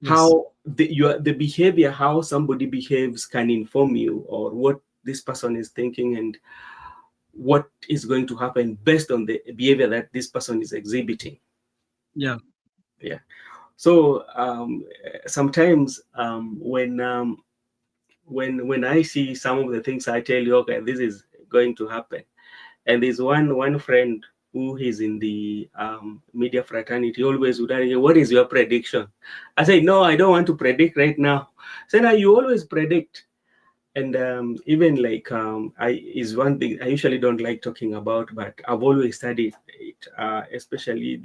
Speaker 1: how the behavior, how somebody behaves can inform you or what this person is thinking and what is going to happen based on the behavior that this person is exhibiting. So sometimes when I see some of the things, I tell you, okay, this is going to happen. And there's one friend who is in the media fraternity, always would ask, what is your prediction? I say, no, I don't want to predict right now. So now you always predict. And even like is one thing I usually don't like talking about, but I've always studied it, especially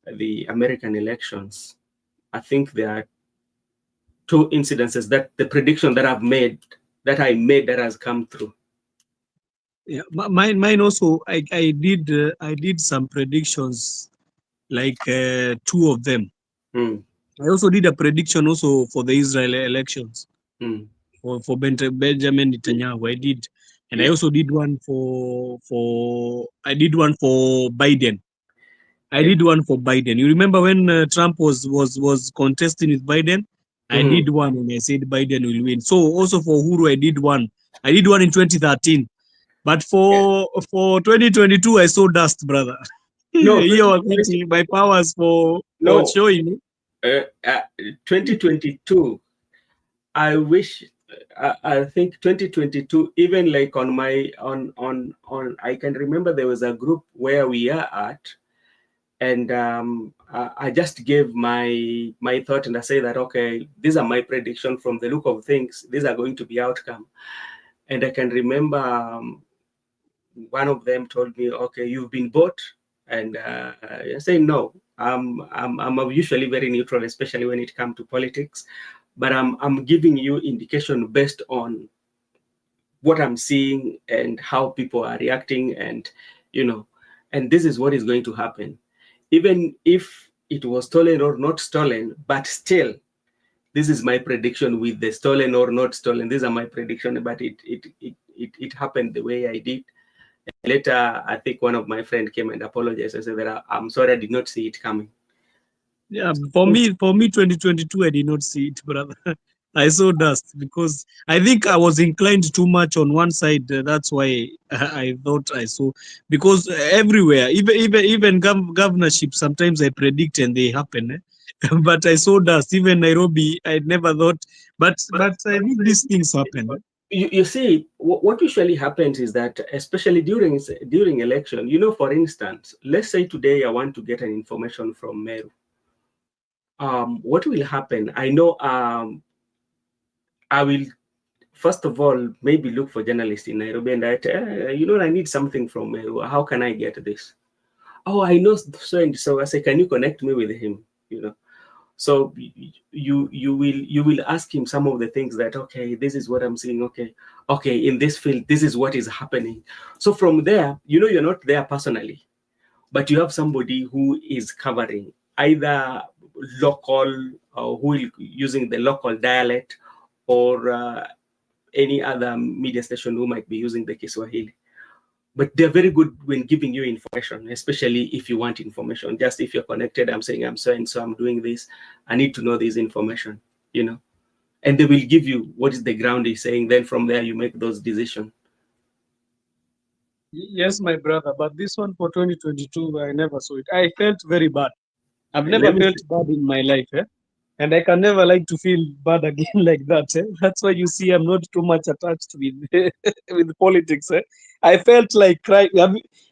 Speaker 1: the American elections. I think there are two incidences that the prediction that I made that has come through.
Speaker 3: Mine also. I did some predictions, like two of them. I also did a prediction also for the Israel elections for Benjamin Netanyahu. I did, and I also did one for Biden. I did one for Biden. You remember when Trump was contesting with Biden? I did one, and I said Biden will win. So also for Uhuru, I did one. I did one in 2013. But for 2022, I saw dust, brother.
Speaker 1: No,
Speaker 3: my powers for showing.
Speaker 1: 2022, I wish I think 2022, even like on my I can remember there was a group where we are at, and I just gave my thought, and I say that okay, these are my prediction from the look of things. These are going to be outcome, and I can remember one of them told me, okay, you've been bought, and I say no. I'm usually very neutral, especially when it comes to politics, but I'm giving you indication based on what I'm seeing and how people are reacting, and and this is what is going to happen, even if it was stolen or not stolen. But still, this is my prediction with the stolen or not stolen. These are my prediction, but it happened the way I did. Later, I think one of my friends came and apologized. I said that I'm sorry, I did not see it coming.
Speaker 3: Yeah, for me, 2022, I did not see it, brother. I saw dust because I think I was inclined too much on one side. That's why I thought I saw, because everywhere, even governorship, sometimes I predict and they happen. But I saw dust. Even Nairobi, I never thought. But I think these things happen.
Speaker 1: You see, what usually happens is that, especially during election, for instance, let's say today I want to get an information from Meru. What will happen? I know I will, first of all, maybe look for journalists in Nairobi, and I need something from Meru. How can I get this? Oh, I know so and so. I say, can you connect me with him? So you will ask him some of the things that, okay, this is what I'm seeing. Okay, in this field, this is what is happening. So from there, you're not there personally, but you have somebody who is covering either local, who is using the local dialect, or any other media station who might be using the Kiswahili. But they're very good when giving you information, especially if you want information. Just if you're connected, I'm saying I'm so and so, I'm doing this, I need to know this information, and they will give you what is the ground is saying. Then from there, you make those decisions.
Speaker 3: Yes, my brother, but this one for 2022, I never saw it. I felt very bad. I've never
Speaker 1: Let me
Speaker 3: felt bad in my life, and I can never like to feel bad again like that. That's why you see I'm not too much attached with with politics. I felt like crying.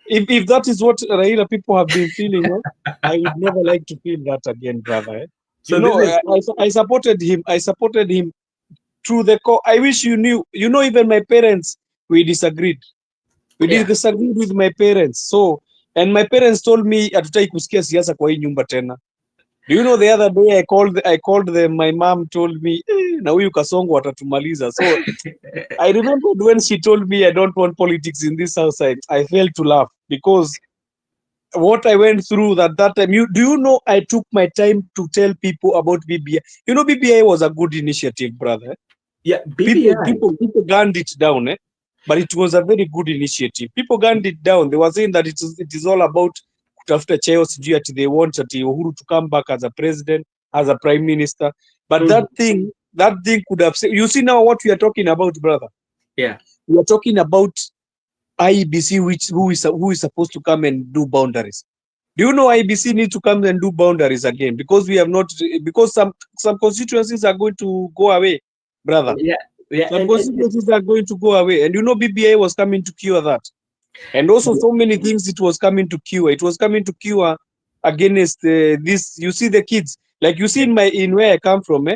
Speaker 3: If that is what Raila people have been feeling, I would never like to feel that again, brother.
Speaker 1: So this is
Speaker 3: I supported him. I supported him through the core. I wish you knew. Even my parents, we disagreed. We
Speaker 1: yeah.
Speaker 3: disagreed with my parents. So, and my parents told me hatutaki kusikia siasa kwa hii nyumba tena. Do you know the other day I called them, my mom told me, na huyu Kasongo atatumaliza. So I remembered when she told me I don't want politics in this house, I failed to laugh because what I went through that time. Do you know I took my time to tell people about BBI? BBI was a good initiative, brother.
Speaker 1: Yeah,
Speaker 3: People
Speaker 1: BBI.
Speaker 3: gunned it down, but it was a very good initiative. People gunned it down. They were saying that it is all about kutafuta cheo, sijui ati they want ati Uhuru to come back as a president, as a prime minister. But that thing could have said, you see now what we are talking about, brother.
Speaker 1: Yeah.
Speaker 3: We are talking about IEBC, who is supposed to come and do boundaries. Do you know IEBC need to come and do boundaries again? Because we have not, because some constituencies are going to go away, brother.
Speaker 1: Yeah.
Speaker 3: Some constituencies are going to go away. And BBI was coming to cure that. And also so many things it was coming to cure. It was coming to cure against this. You see the kids, like you see in where I come from,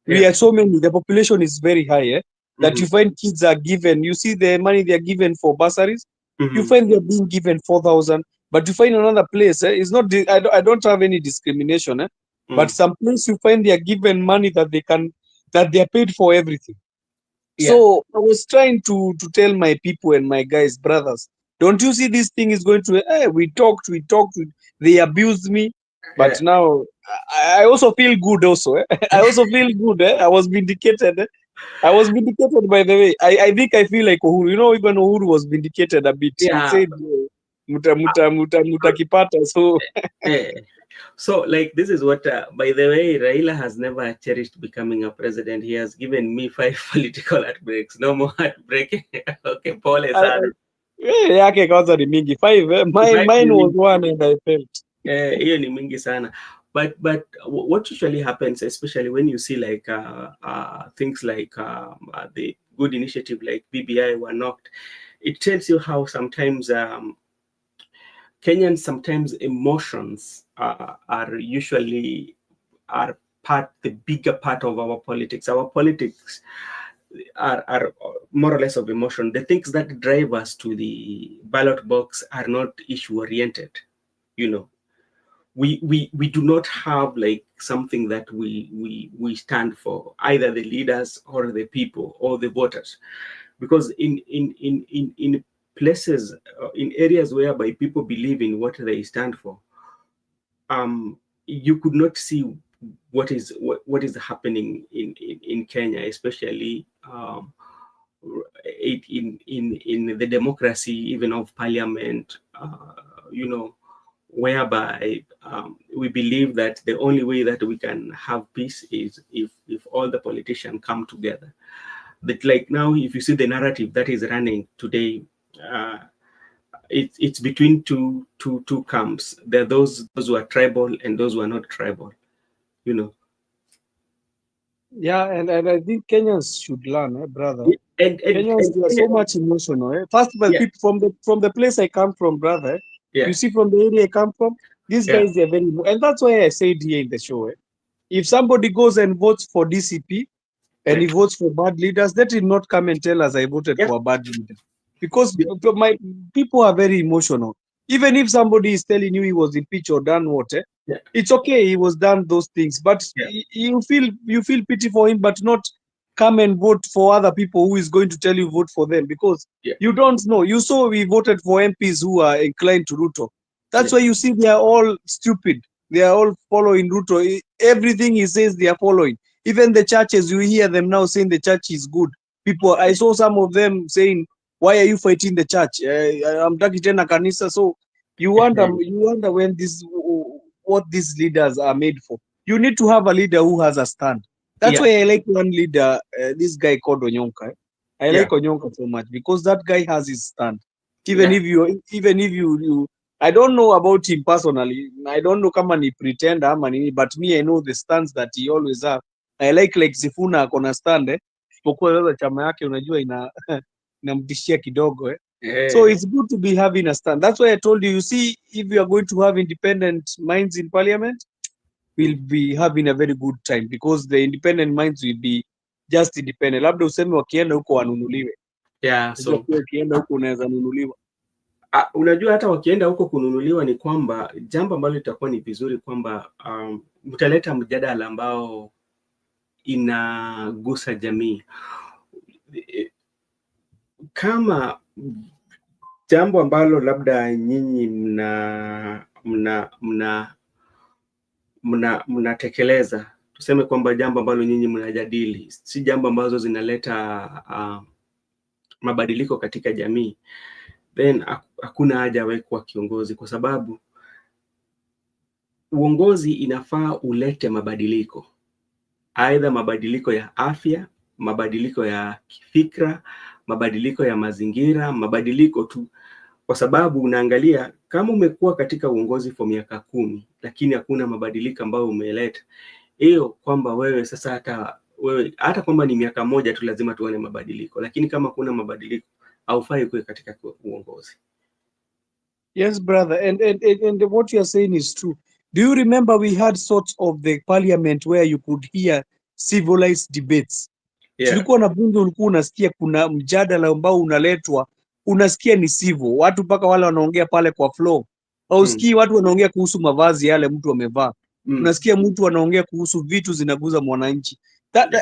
Speaker 3: we are so many, the population is very high, that you find kids are given, you see the money they are given for bursaries, you find they're being given 4,000, but you find another place, it's not, I don't have any discrimination, but some place you find they are given money that they are paid for everything. So I was trying to tell my people and my guys, brothers, don't you see this thing is going to, we talked, they abused me, but now I also feel good also. I also feel good. I was vindicated. I was vindicated, by the way. I think I feel like Uhuru. Even Uhuru was vindicated a bit. He said, muta kipata. So
Speaker 1: So, like, this is what, by the way, Raila has never cherished becoming a president. He has given me 5 political heartbreaks. No more heartbreak. Okay, pole sana.
Speaker 3: yake kwanza ni mingi. 5. Mine was 1 and I felt.
Speaker 1: Hiyo ni mingi sana. what usually happens, especially when you see like things like the good initiative like BBI were knocked, it tells you how sometimes Kenyans, sometimes emotions are usually are the bigger part of our politics. Our politics are more or less of emotion. The things that drive us to the ballot box are not issue oriented. You know, we do not have like something that we stand for, either the leaders or the people or the voters, because in places, in areas whereby people believe in what they stand for, you could not see what is happening in Kenya, especially in the democracy even of parliament, you know, whereby we believe that the only way that we can have peace is if all the politicians come together. But like now, if you see the narrative that is running today, uh, it's between two camps. There are those who are tribal and those who are not tribal. You know,
Speaker 3: Yeah, and I think Kenyans should learn, brother.
Speaker 1: and
Speaker 3: Kenyans, they are so much emotional. First of all,
Speaker 1: yeah,
Speaker 3: people from the place I come from, brother. You
Speaker 1: yeah,
Speaker 3: see, from the area I come from, these
Speaker 1: yeah,
Speaker 3: guys they are very, and that's why I said here in the show. If somebody goes and votes for DCP and
Speaker 1: yeah,
Speaker 3: he votes for bad leaders, let him not come and tell us I voted
Speaker 1: yeah,
Speaker 3: for a bad leader, because
Speaker 1: yeah,
Speaker 3: my people are very emotional. Even if somebody is telling you he was impeached or done what,
Speaker 1: yeah,
Speaker 3: it's okay, he was done those things, but
Speaker 1: yeah,
Speaker 3: you feel pity for him, but not come and vote for other people who is going to tell you vote for them, because
Speaker 1: yeah,
Speaker 3: you don't know. You saw we voted for MPs who are inclined to Ruto. That's
Speaker 1: yeah,
Speaker 3: why you see they are all stupid. They are all following Ruto. Everything he says they are following. Even the churches, you hear them now saying the church is good. People, I saw some of them saying, "Why are you fighting the church? I'm talking tena kanisa." So you wonder when this what these leaders are made for. You need to have a leader who has a stand. That's
Speaker 1: yeah,
Speaker 3: why I like one leader, this guy called Onyonka. I like
Speaker 1: yeah,
Speaker 3: Onyonka so much because that guy has his stand. Even
Speaker 1: yeah,
Speaker 3: if you I don't know about him personally. I don't know kama ni pretend ama nini, but me I know the stands that he always have. I like Sifuna akona stand isipokuwa sasa chama yake unajua inamtishia kidogo So
Speaker 1: yeah,
Speaker 3: it's good to be having a stand. That's why I told you, you see, if you are going to have independent minds in parliament, we'll be having a very good time because the independent minds will be just independent. Labda useme wakienda huko wanunuliwe.
Speaker 1: yeah.
Speaker 3: Unajua
Speaker 1: So
Speaker 3: pia ukienda huko unaweza nunuliwa.
Speaker 1: unajua hata wakienda huko kununuliwa, ni kwamba jambo ambalo litakuwa ni vizuri kwamba mtaleta mjadala ambao inagusa jamii. Kama jambo ambalo labda nyinyi mnatekeleza, tuseme kwamba jambo ambalo nyinyi mnajadili si jambo ambazo zinaleta mabadiliko katika jamii, then hakuna haja ya kuwa kiongozi, kwa sababu uongozi inafaa ulete mabadiliko, aidha mabadiliko ya afya, mabadiliko ya kifikra, mabadiliko ya mazingira, mabadiliko tu, kwa sababu unaangalia kama umekuwa katika uongozi kwa miaka 10 lakini hakuna mabadiliko ambayo umeleta, hiyo kwamba wewe sasa, hata kwamba ni miaka 1 tu lazima tuone mabadiliko, lakini kama kuna mabadiliko haufai kuwa katika uongozi.
Speaker 3: Yes, brother. And what you are saying is true. Do you remember we had sorts of the parliament where you could hear civilized debates?
Speaker 1: Yeah.
Speaker 3: Tulikuwa na bunge, ulikuwa unasikia kuna mjadala ambao unaletwa, unasikia ni civil. Watu mpaka wale wanaongea pale kwa floor. Hausikii watu wanaongea kuhusu mavazi yale mtu amevaa. Unasikia mtu anaongea kuhusu vitu zinaguza mwananchi. That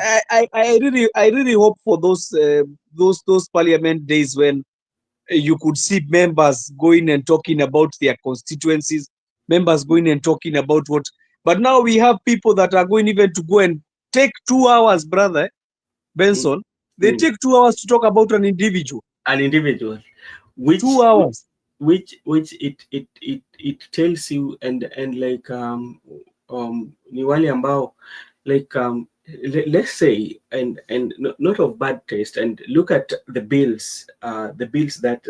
Speaker 3: I really hope for those parliament days when you could see members going and talking about their constituencies, members going and talking about what. But now we have people that are going even to go and take 2 hours, brother Benson. They take 2 hours to talk about an individual.
Speaker 1: Which
Speaker 3: 2 hours.
Speaker 1: Which it tells you and like ni wale ambao like let's say and not of bad taste, and look at the bills that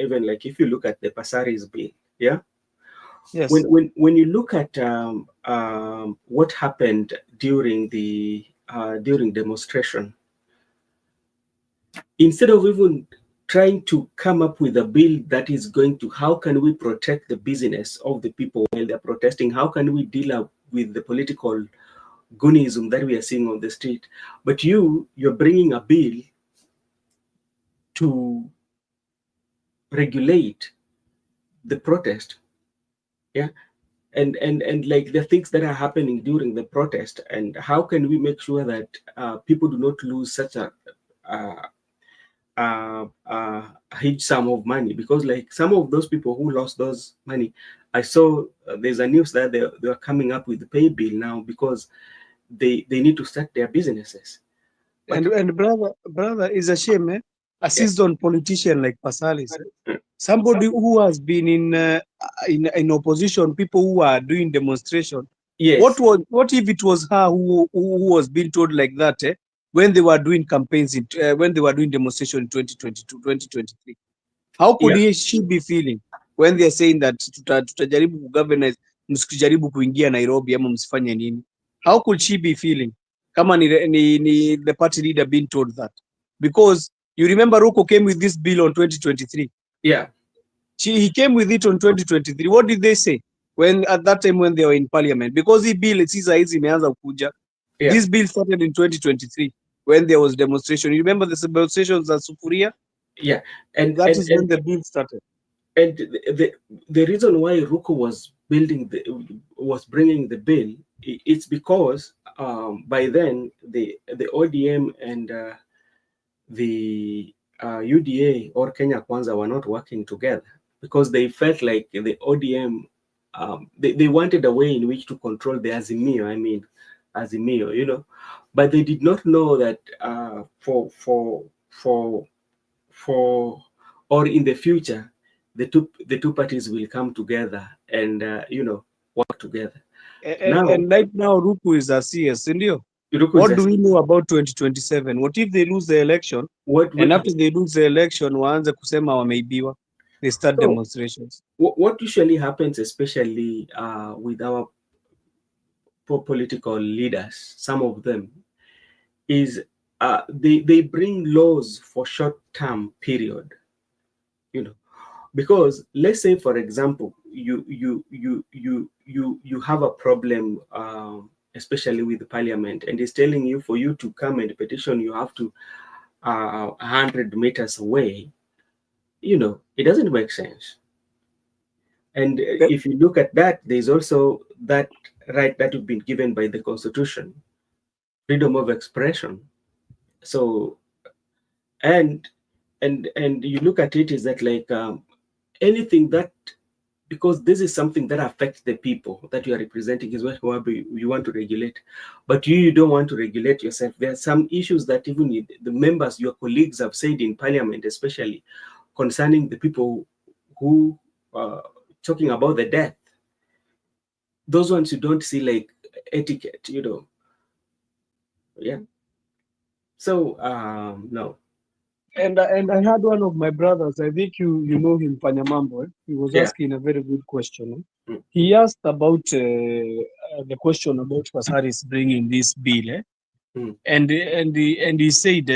Speaker 1: even like if you look at the Pasari's bill, yeah,
Speaker 3: Yes.
Speaker 1: When you look at what happened during demonstration, instead of even trying to come up with a bill that is going to, how can we protect the business of the people while they're protesting? How can we deal with the political goonism that we are seeing on the street? But you're bringing a bill to regulate the protest. Yeah. And like the things that are happening during the protest, and how can we make sure that people do not lose such a huge sum of money? Because like some of those people who lost those money, I saw there's a news that they are coming up with the pay bill now because they need to start their businesses. But,
Speaker 3: And brother, is a shame, a
Speaker 1: yeah.
Speaker 3: seasoned politician like Pasalis, somebody who has been in opposition, people who are doing demonstration.
Speaker 1: Yes.
Speaker 3: What if it was her who was being told like that, when they were doing campaigns when they were doing demonstration in 2022, 2023? How could she be feeling when they are saying that tutajaribu kugovernance, msikijaribu kuingia Nairobi ama msifanye nini? How could she be feeling kama ni the party leader being told that? Because you remember Ruto came with this bill on 2023.
Speaker 1: Yeah.
Speaker 3: He came with it on 2023. What did they say when at that time when they were in parliament? Because he bill hizi imeanza kuja. This bill started in 2023 when there was demonstration. You remember the demonstrations at Sufuria?
Speaker 1: Yeah. And
Speaker 3: that is when the bill started.
Speaker 1: And the reason why Ruto was bringing the bill, it's because by then the ODM and the UDA or Kenya Kwanza were not working together, because they felt like the ODM they wanted a way in which to control the Azimio. I mean, Azimio, but they did not know that or in the future, the two parties will come together and work together.
Speaker 3: And right now Ruto is a CS, Indio. What do we know about 2027? What if they lose the election? And after they lose the election, waanze kusema wameibiwa, they start demonstrations.
Speaker 1: What usually happens, especially with our political leaders, some of them, is they bring laws for short-term period. Because let's say, for example, you have a problem, especially with the parliament, and it's telling you for you to come and petition, you have to 100 meters away. It doesn't make sense. And if you look at that, there's also that right that you've been given by the Constitution, freedom of expression. So, and you look at it, is that like anything that, because this is something that affects the people that you are representing, is what you want to regulate, but you don't want to regulate yourself. There are some issues that even the members, your colleagues, have said in parliament, especially concerning the people who talking about the death. Those ones you don't see like etiquette, Yeah. So no.
Speaker 3: And I had one of my brothers, I think you know him, Panyamambo. He was asking a very good question. He asked about the question about Pasaris bringing this bill, and he said,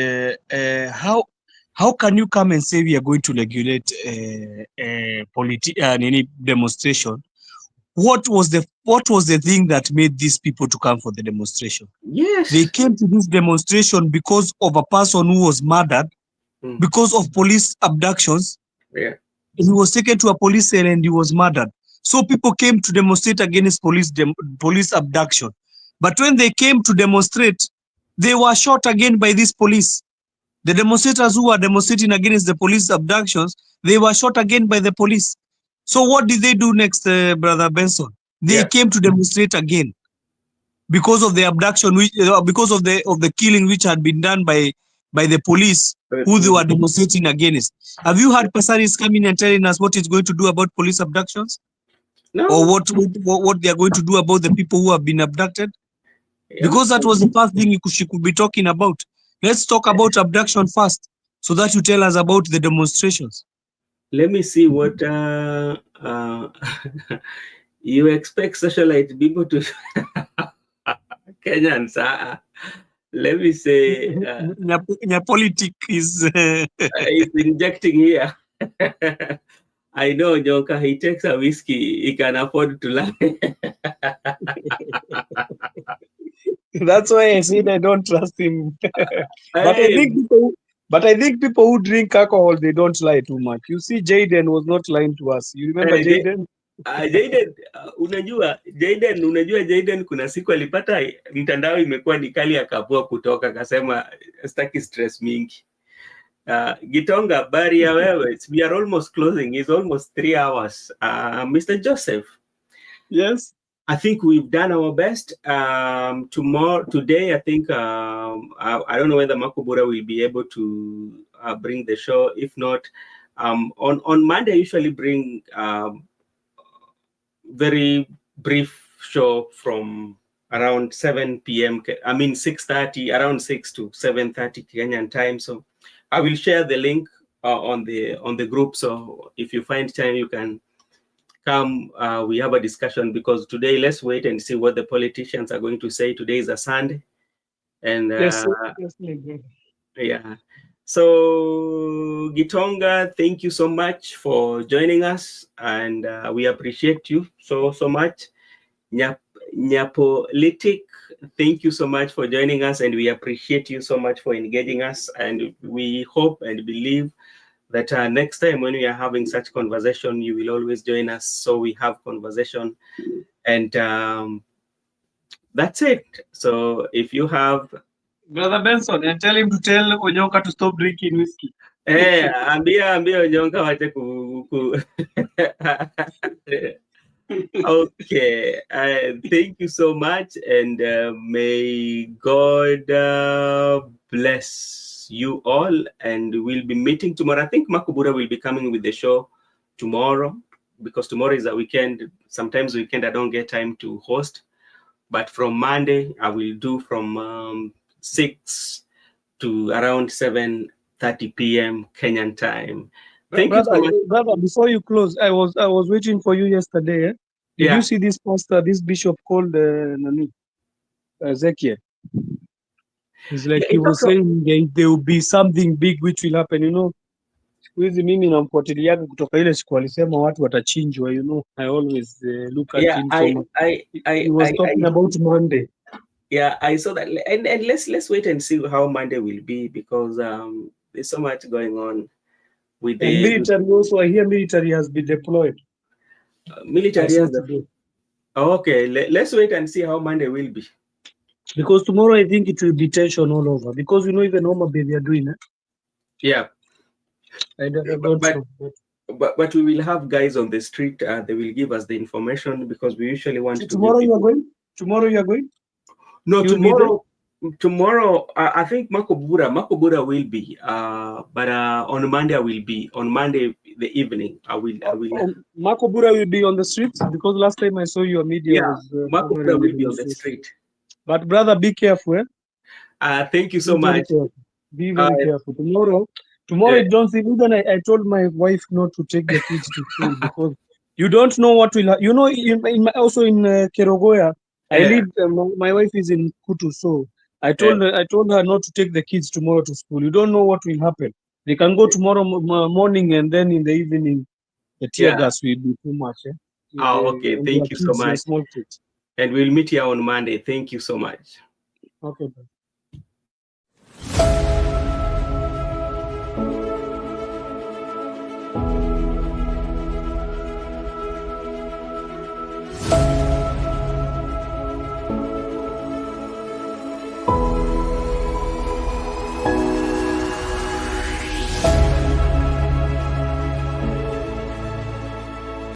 Speaker 3: how can you come and say we are going to regulate any demonstration? What was the thing that made these people to come for the demonstration?
Speaker 1: Yes,
Speaker 3: they came to this demonstration because of a person who was murdered, because of police abductions.
Speaker 1: Yeah.
Speaker 3: He was taken to a police cell and he was murdered. So people came to demonstrate against police abduction. But when they came to demonstrate, they were shot again by this police. The demonstrators who were demonstrating against the police abductions, they were shot again by the police. So what did they do next, Brother Benson? They came to demonstrate again because of the abduction, because of the killing which had been done by the police who they were demonstrating against. Have you heard Pasaris coming and telling us what he's going to do about police abductions?
Speaker 1: No.
Speaker 3: Or what they are going to do about the people who have been abducted? Because that was the first thing she could be talking about. Let's talk about abduction first, so that you tell us about the demonstrations.
Speaker 1: Let me see what You expect socialite people to Kenyans, let me say,
Speaker 3: Politic is
Speaker 1: is injecting here. I know Jonka, he takes a whiskey, he can afford to lie.
Speaker 3: that's why I said I don't trust him.
Speaker 1: Hey,
Speaker 3: But I think people who drink alcohol, they don't lie too much. You see, Jaden was not lying to us. You remember Jaden?
Speaker 1: Jaden, unajua Jaden kuna siku alipata mtandao imekuwa ni kali, akavua kutoka, akasema staki stress mingi. Gitonga, bari ya wewe, we are almost closing, it's almost 3 hours. Mr. Joseph.
Speaker 3: Yes.
Speaker 1: I think we've done our best. Today, I think, I don't know whether Makubura will be able to bring the show. If not, on Monday, I usually bring very brief show from around 7 p.m. I mean 6:30, around 6 to 7:30 Kenyan time. So I will share the link on the group. So if you find time, you can come. We have a discussion, because today, let's wait and see what the politicians are going to say. Today is a Sunday, and
Speaker 3: Yes.
Speaker 1: yeah. So Gitonga, thank you so much for joining us, and we appreciate you so much. Nyapolitic, thank you so much for joining us, and we appreciate you so much for engaging us, and we hope and believe that next time when we are having such conversation, you will always join us, so we have conversation. And that's it. So if you have
Speaker 3: Brother Benson, and tell him to tell Onyoka to stop drinking whiskey.
Speaker 1: ambia Onyonka wache Okay, thank you so much, and may God bless you all, and we'll be meeting tomorrow. I think Makubura will be coming with the show tomorrow, because tomorrow is a weekend. Sometimes weekend I don't get time to host, but from Monday I will do from 6 to around 7:30 p.m. Kenyan time. Thank you so much.
Speaker 3: Brother, before you close, I was waiting for you yesterday. Did you see this pastor, this bishop called Ezekiel? It's like he was saying there will be something big which will happen, you know. Hizi mimi namfuatiliaga kutoka ile siku alisema watu watachinjwa, you know. I always look at him so much. He was talking about Monday.
Speaker 1: Yeah, I saw that, and let's wait and see how Monday will be, because there's so much going on with the
Speaker 3: military. Also, I hear military has been deployed.
Speaker 1: Military has okay. Let's wait and see how Monday will be.
Speaker 3: Because tomorrow I think it will be tension all over. Because you know even Homa Bay they are doing it.
Speaker 1: Yeah.
Speaker 3: I don't know.
Speaker 1: But we will have guys on the street. They will give us the information, because we usually want to.
Speaker 3: Tomorrow you are going? Tomorrow you are going?
Speaker 1: No, tomorrow I think Makubura will be. But on Monday I will be. On Monday the evening I will.
Speaker 3: Makubura will be on the streets, because last time I saw your media was.
Speaker 1: Makubura will be on the street.
Speaker 3: But brother, be careful.
Speaker 1: Thank you so much.
Speaker 3: Be very careful. Tomorrow, don't see. Even I told my wife not to take the kids to school, because you don't know what will. You know, also in Kerogoya, I live. My wife is in Kutu, so I told her not to take the kids tomorrow to school. You don't know what will happen. They can go tomorrow morning, and then in the evening, the tear gas will be too much.
Speaker 1: Okay. Thank you so much.
Speaker 3: Small kids.
Speaker 1: And we'll meet here on Monday. Thank you so much.
Speaker 3: Okay.